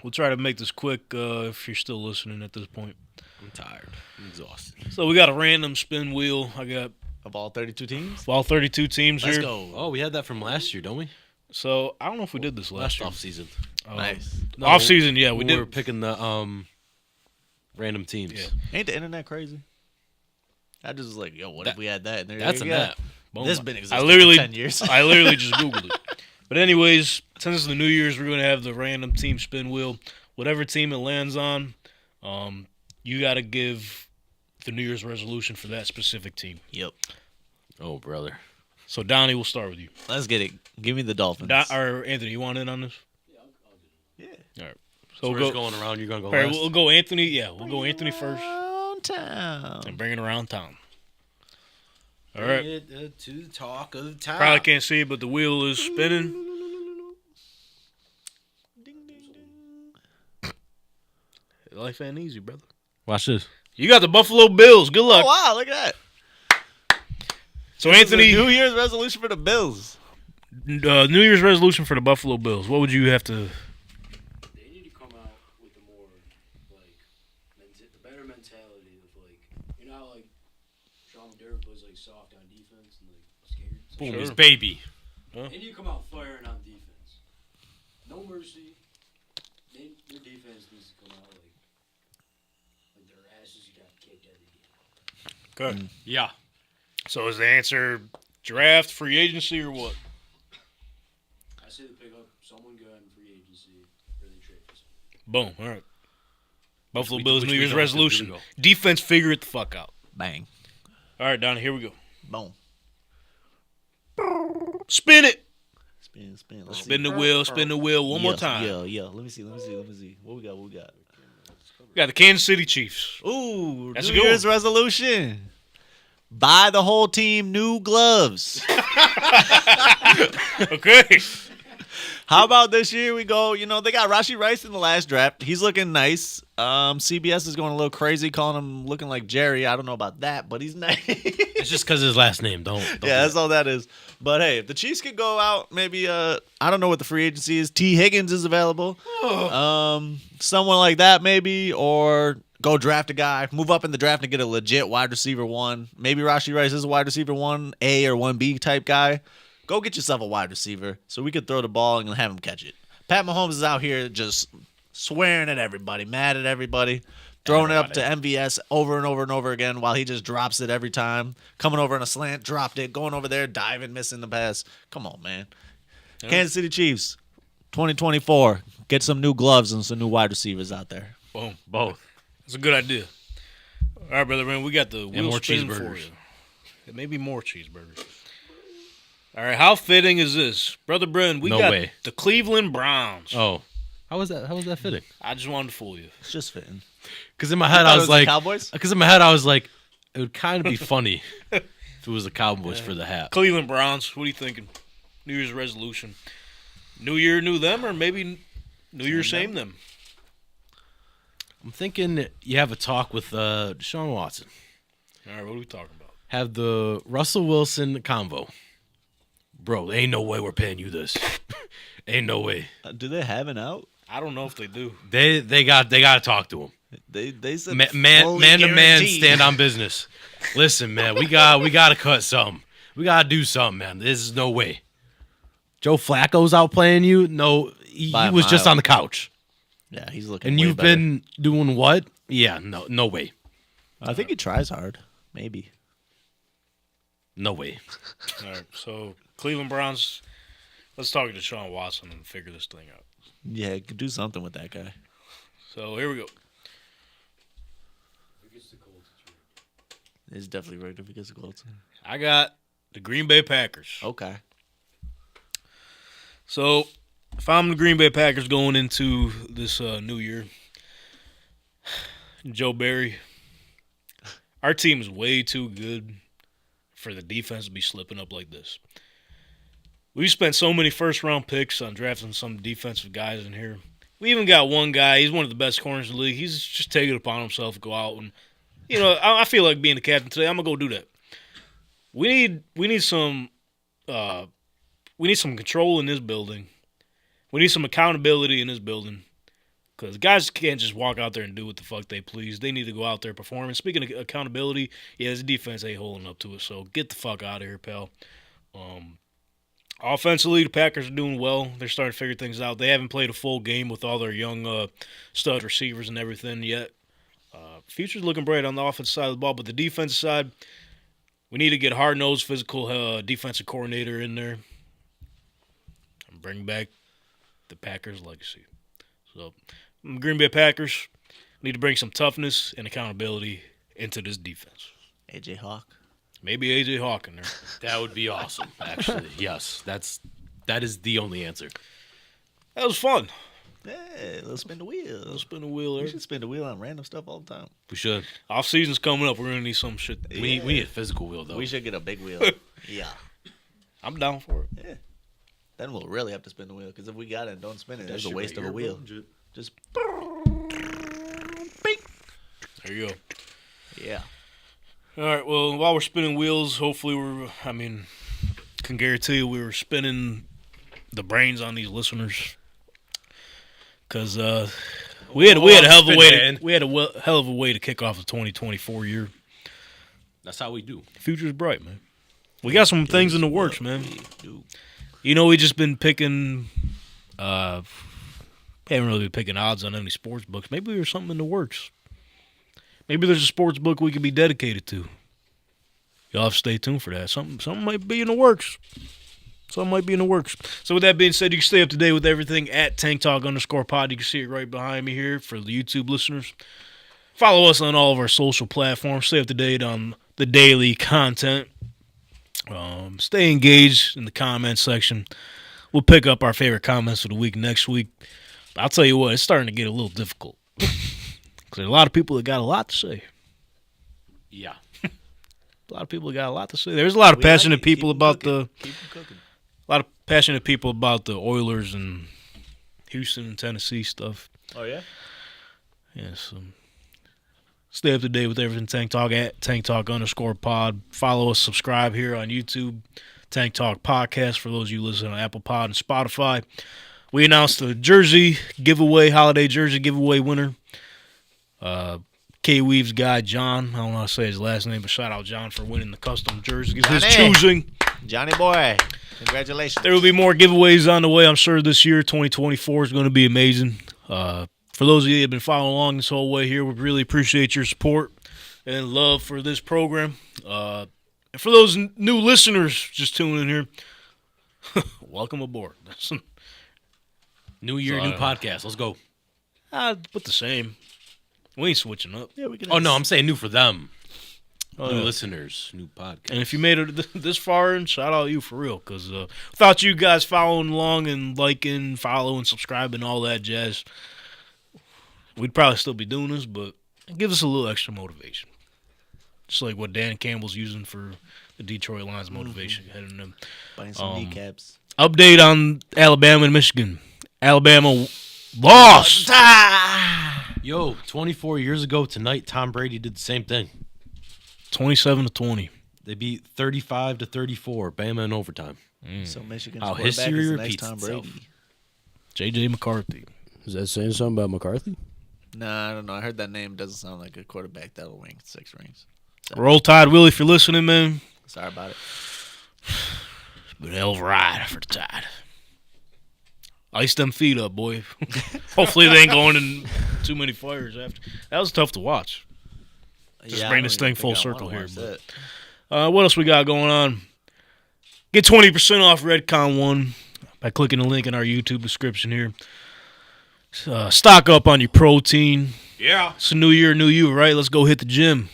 We'll try to make this quick if you're still listening at this point. I'm tired. I'm exhausted. So we got a random spin wheel. I got Of all 32 teams? all 32 teams Let's here. go. Oh, we had that from last year, don't we? So I don't know if we did this last year. off season. Nice. Off season, yeah, we We were did. picking the random teams. Yeah. Ain't the internet crazy? I just was like, yo, what if we had that? And there That's you a go. nap. Boom. This been I existing literally, for 10 years. I literally just Googled it. But anyways, since it's the New Year's, we're going to have the random team spin wheel. Whatever team it lands on, you got to give the New Year's resolution for that specific team. Yep. Oh, brother. So, Donnie, we'll start with you. Let's get it. Give me the Dolphins. Or Anthony, you want in on this? Yeah. All right. So So we're we'll just go. going around. You're going to All go right, last. we'll go Anthony. Yeah, we'll go Anthony first Downtown. and bring it around town. All Bring right. it, to the talk of the town. Probably can't see it, but the wheel is spinning. Life ain't easy, brother. Watch this. You got the Buffalo Bills. Good Oh, luck. wow, look at that. So, This is a Anthony, New Year's resolution for the Bills. New Year's resolution for the Buffalo Bills. What would you have to? They need to come out with the more, like, the better mentality of, like, you know, how, like, Sean Derrick was, like, soft on defense and, like, scared. Boom, Sure. his baby. They need to come out firing on defense. No mercy. Their defense needs to come out, like their asses got kicked every game. Okay. Yeah. So, is the answer draft, free agency, or what? I say they pick up someone good in free agency or they trade for someone. Boom. All right. Buffalo we- Bills which New we Year's don't. resolution. Here we Defense, figure it the fuck out. Bang. All right, Donnie, here we go. Boom. Spin it. Spin. Let's Spin see. the wheel. Spin the wheel one more time. Yeah. Let me see. What we got? We got the Kansas City Chiefs. Ooh, That's a New good Year's resolution. Buy the whole team new gloves. Okay. How about this year we go, they got Rashee Rice in the last draft. He's looking nice. CBS is going a little crazy calling him looking like Jerry. I don't know about that, but he's nice. It's just because his last name. Don't do Yeah, that's that. all that is. But hey, if the Chiefs could go out, maybe I don't know what the free agency is. T. Higgins is available. Someone like that maybe, or go draft a guy, move up in the draft and get a legit wide receiver 1. Maybe Rashee Rice is a wide receiver 1A or 1B type guy. Go get yourself a wide receiver so we could throw the ball and have him catch it. Pat Mahomes is out here just swearing at everybody, mad at everybody, throwing it up to MVS over and over and over again while he just drops it every time. Coming over in a slant, dropped it, going over there, diving, missing the pass. Come on, man. Yeah. Kansas City Chiefs, 2024. Get some new gloves and some new wide receivers out there. Boom. Both. That's a good idea. All right, brother man, we got the wheel more spinning for cheeseburgers. you. Maybe more cheeseburgers. All right, how fitting is this, brother Bren? We No got way. the Cleveland Browns. Oh. How was that fitting? I just wanted to fool you. It's just fitting. Because in my head, thought I it was was the like, Cowboys? because in my head, I was like, it would kind of be funny If it was the Cowboys for the hat. Cleveland Browns, what are you thinking? New Year's resolution. New Year, new them, or maybe New Year, same them? I'm thinking you have a talk with Deshaun Watson. All right, what are we talking about? Have the Russell Wilson convo. Bro, ain't no way we're paying you this. Ain't no way. Do they have an out? I don't know if they do. They got to talk to him. They said Man fully to man, guaranteed. stand on business. Listen, man, we got to cut something. We got to do something, man. This is no way. Joe Flacco's out playing you. No, he By a was just mile. on the couch. Yeah, he's looking. And way you've better. been doing what? Yeah, no way. I think he tries hard. Maybe. No way. All right, so Cleveland Browns, let's talk to Deshaun Watson and figure this thing out. Yeah, could do something with that guy. So here we go. Who gets the Colts? It's definitely rigged if he gets the Colts. I got the Green Bay Packers. Okay. So if I'm the Green Bay Packers going into this new year, Joe Barry, our team is way too good for the defense to be slipping up like this. We've spent so many first-round picks on drafting some defensive guys in here. We even got one guy. He's one of the best corners in the league. He's just taking it upon himself to go out and, I feel like being the captain today. I'm gonna go do that. We need some control in this building. We need some accountability in this building. Because guys can't just walk out there and do what the fuck they please. They need to go out there and perform. And speaking of accountability, this defense ain't holding up to it. So get the fuck out of here, pal. Offensively, the Packers are doing well. They're starting to figure things out. They haven't played a full game with all their young stud receivers and everything yet. Future's looking bright on the offensive side of the ball. But the defensive side, we need to get hard-nosed, physical defensive coordinator in there and bring back the Packers' legacy. So, Green Bay Packers need to bring some toughness and accountability into this defense. AJ Hawk. Maybe A.J. Hawk in there. That would be awesome, actually. Yes, that is the only answer. That was fun. Hey, let's spin the wheel. Let's spin the wheel We there. should spin the wheel on random stuff all the time. We should. Off-season's coming up. We're going to need some shit. We need a physical wheel, though. We should get a big wheel. Yeah. I'm down for it. Yeah. Then we'll really have to spin the wheel because if we got it and don't spin it, there's a waste of a wheel. Just There you go. yeah. All right, well, while we're spinning wheels, hopefully can guarantee you we were spinning the brains on these listeners. Because we had a hell of a way to kick off the 2024 year. That's how we do. Future's bright, man. We got some things in the works, man. We just been picking. Haven't really been picking odds on any sports books. Maybe there's something in the works. Maybe there's a sports book we could be dedicated to. Y'all have to stay tuned for that. Something might be in the works. Something might be in the works. So with that being said, you can stay up to date with everything at TankTalk_pod. You can see it right behind me here for the YouTube listeners. Follow us on all of our social platforms. Stay up to date on the daily content. Stay engaged in the comment section. We'll pick up our favorite comments of the week next week. I'll tell you what, it's starting to get a little difficult. Because there are a lot of people that got a lot to say. Yeah. A lot of people that got a lot to say. There's a lot of passionate people about Keep 'em cooking. a lot of passionate people about the Oilers and Houston and Tennessee stuff. Oh yeah. Yeah, so stay up to date with everything Tank Talk at TankTalk_pod. Follow us, subscribe here on YouTube, Tank Talk Podcast, for those of you listening on Apple Pod and Spotify. We announced the jersey giveaway, holiday jersey giveaway winner. K-Weave's guy, John. I don't know how to say his last name, but shout out John for winning the custom jersey of his Johnny. choosing. Johnny boy, congratulations. There will be more giveaways on the way, I'm sure, this year. 2024 is going to be amazing. For those of you that have been following along this whole way here, we really appreciate your support and love for this program. And for those new listeners just tuning in here, welcome aboard. New year, new podcast. Let's go. But the same. We ain't switching up. Yeah, we can. Oh, no, I'm saying new for them. Oh, New yeah. listeners, new podcast. And if you made it this far in, shout out to you for real. Because without you guys following along and liking, following, subscribing, all that jazz, we'd probably still be doing this, but it gives us a little extra motivation. Just like what Dan Campbell's using for the Detroit Lions motivation heading them. Buying some kneecaps. Update on Alabama and Michigan. Alabama lost. Yo, 24 years ago tonight, Tom Brady did the same thing. 27-20. They beat 35-34, Bama in overtime. So Michigan's How quarterback history is the next repeats Tom itself. Brady. J.J. McCarthy. Is that saying something about McCarthy? Nah, I don't know. I heard that name doesn't sound like a quarterback that'll win 6 rings. So, Roll Tide, Willie, if you're listening, man. sorry about it. It's been a hell of a ride for the Tide. Ice them feet up, boy. Hopefully they ain't going in too many fires after. That was tough to watch. Just bring this thing full circle here. What else we got going on? Get 20% off Redcon 1 by clicking the link in our YouTube description here. Stock up on your protein. Yeah. It's a new year, new you, right? Let's go hit the gym.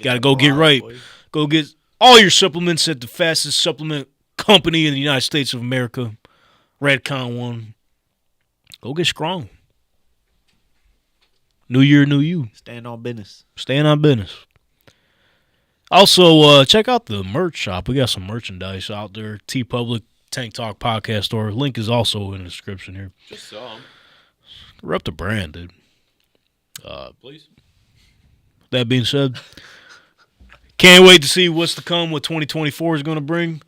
Got to go get right. Go get all your supplements at the fastest supplement company in the United States of America, Redcon 1. Go get strong. New year, new you. Stand on business. Staying on business. Also, check out the merch shop. We got some merchandise out there. TeePublic Tank Talk Podcast Store. Link is also in the description here. Just some. Rep the brand, dude. Please. That being said, can't wait to see what's to come, what 2024 is going to bring.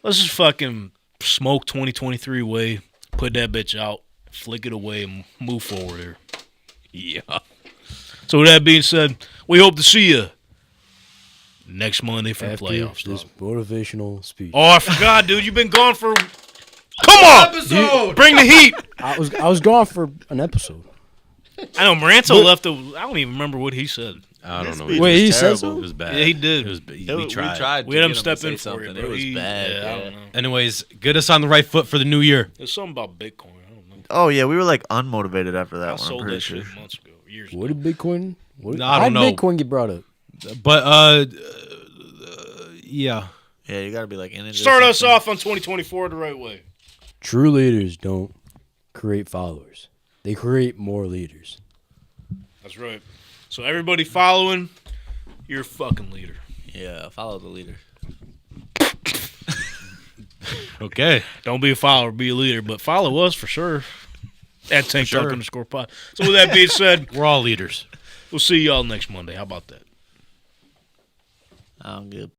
Let's just fucking smoke 2023 away, put that bitch out, flick it away, and move forward here. Yeah. So with that being said, we hope to see you next Monday for the After playoffs. this motivational speech. Oh, I forgot, dude. You've been gone for... Come on! Episode. Bring the heat! I was gone for an episode. I know, Maranto left I don't even remember what he said. I don't know. speech Wait, was he said terrible. so? It was bad. Yeah, he did. It was, we tried. tried. We had him to step say in for you, something. bro. It was bad. Yeah, I Yeah. don't know. Anyways, get us on the right foot for the new year. There's something about Bitcoin. I don't know. Oh, yeah. We were like unmotivated after that I one. I'm sold pretty that sure. shit months ago, years What ago. did Bitcoin? What, I don't how know. did Bitcoin get brought up? But, yeah. Yeah, you got to be like in it. Start us off on 2024 the right way. True leaders don't create followers. They create more leaders. That's right. So everybody following, you're a fucking leader. Yeah, follow the leader. Okay. Don't be a follower, be a leader, but follow us for sure. At Tank Talk sure. _pod. So with that being said, We're all leaders. we'll see y'all next Monday. How about that? I'm good.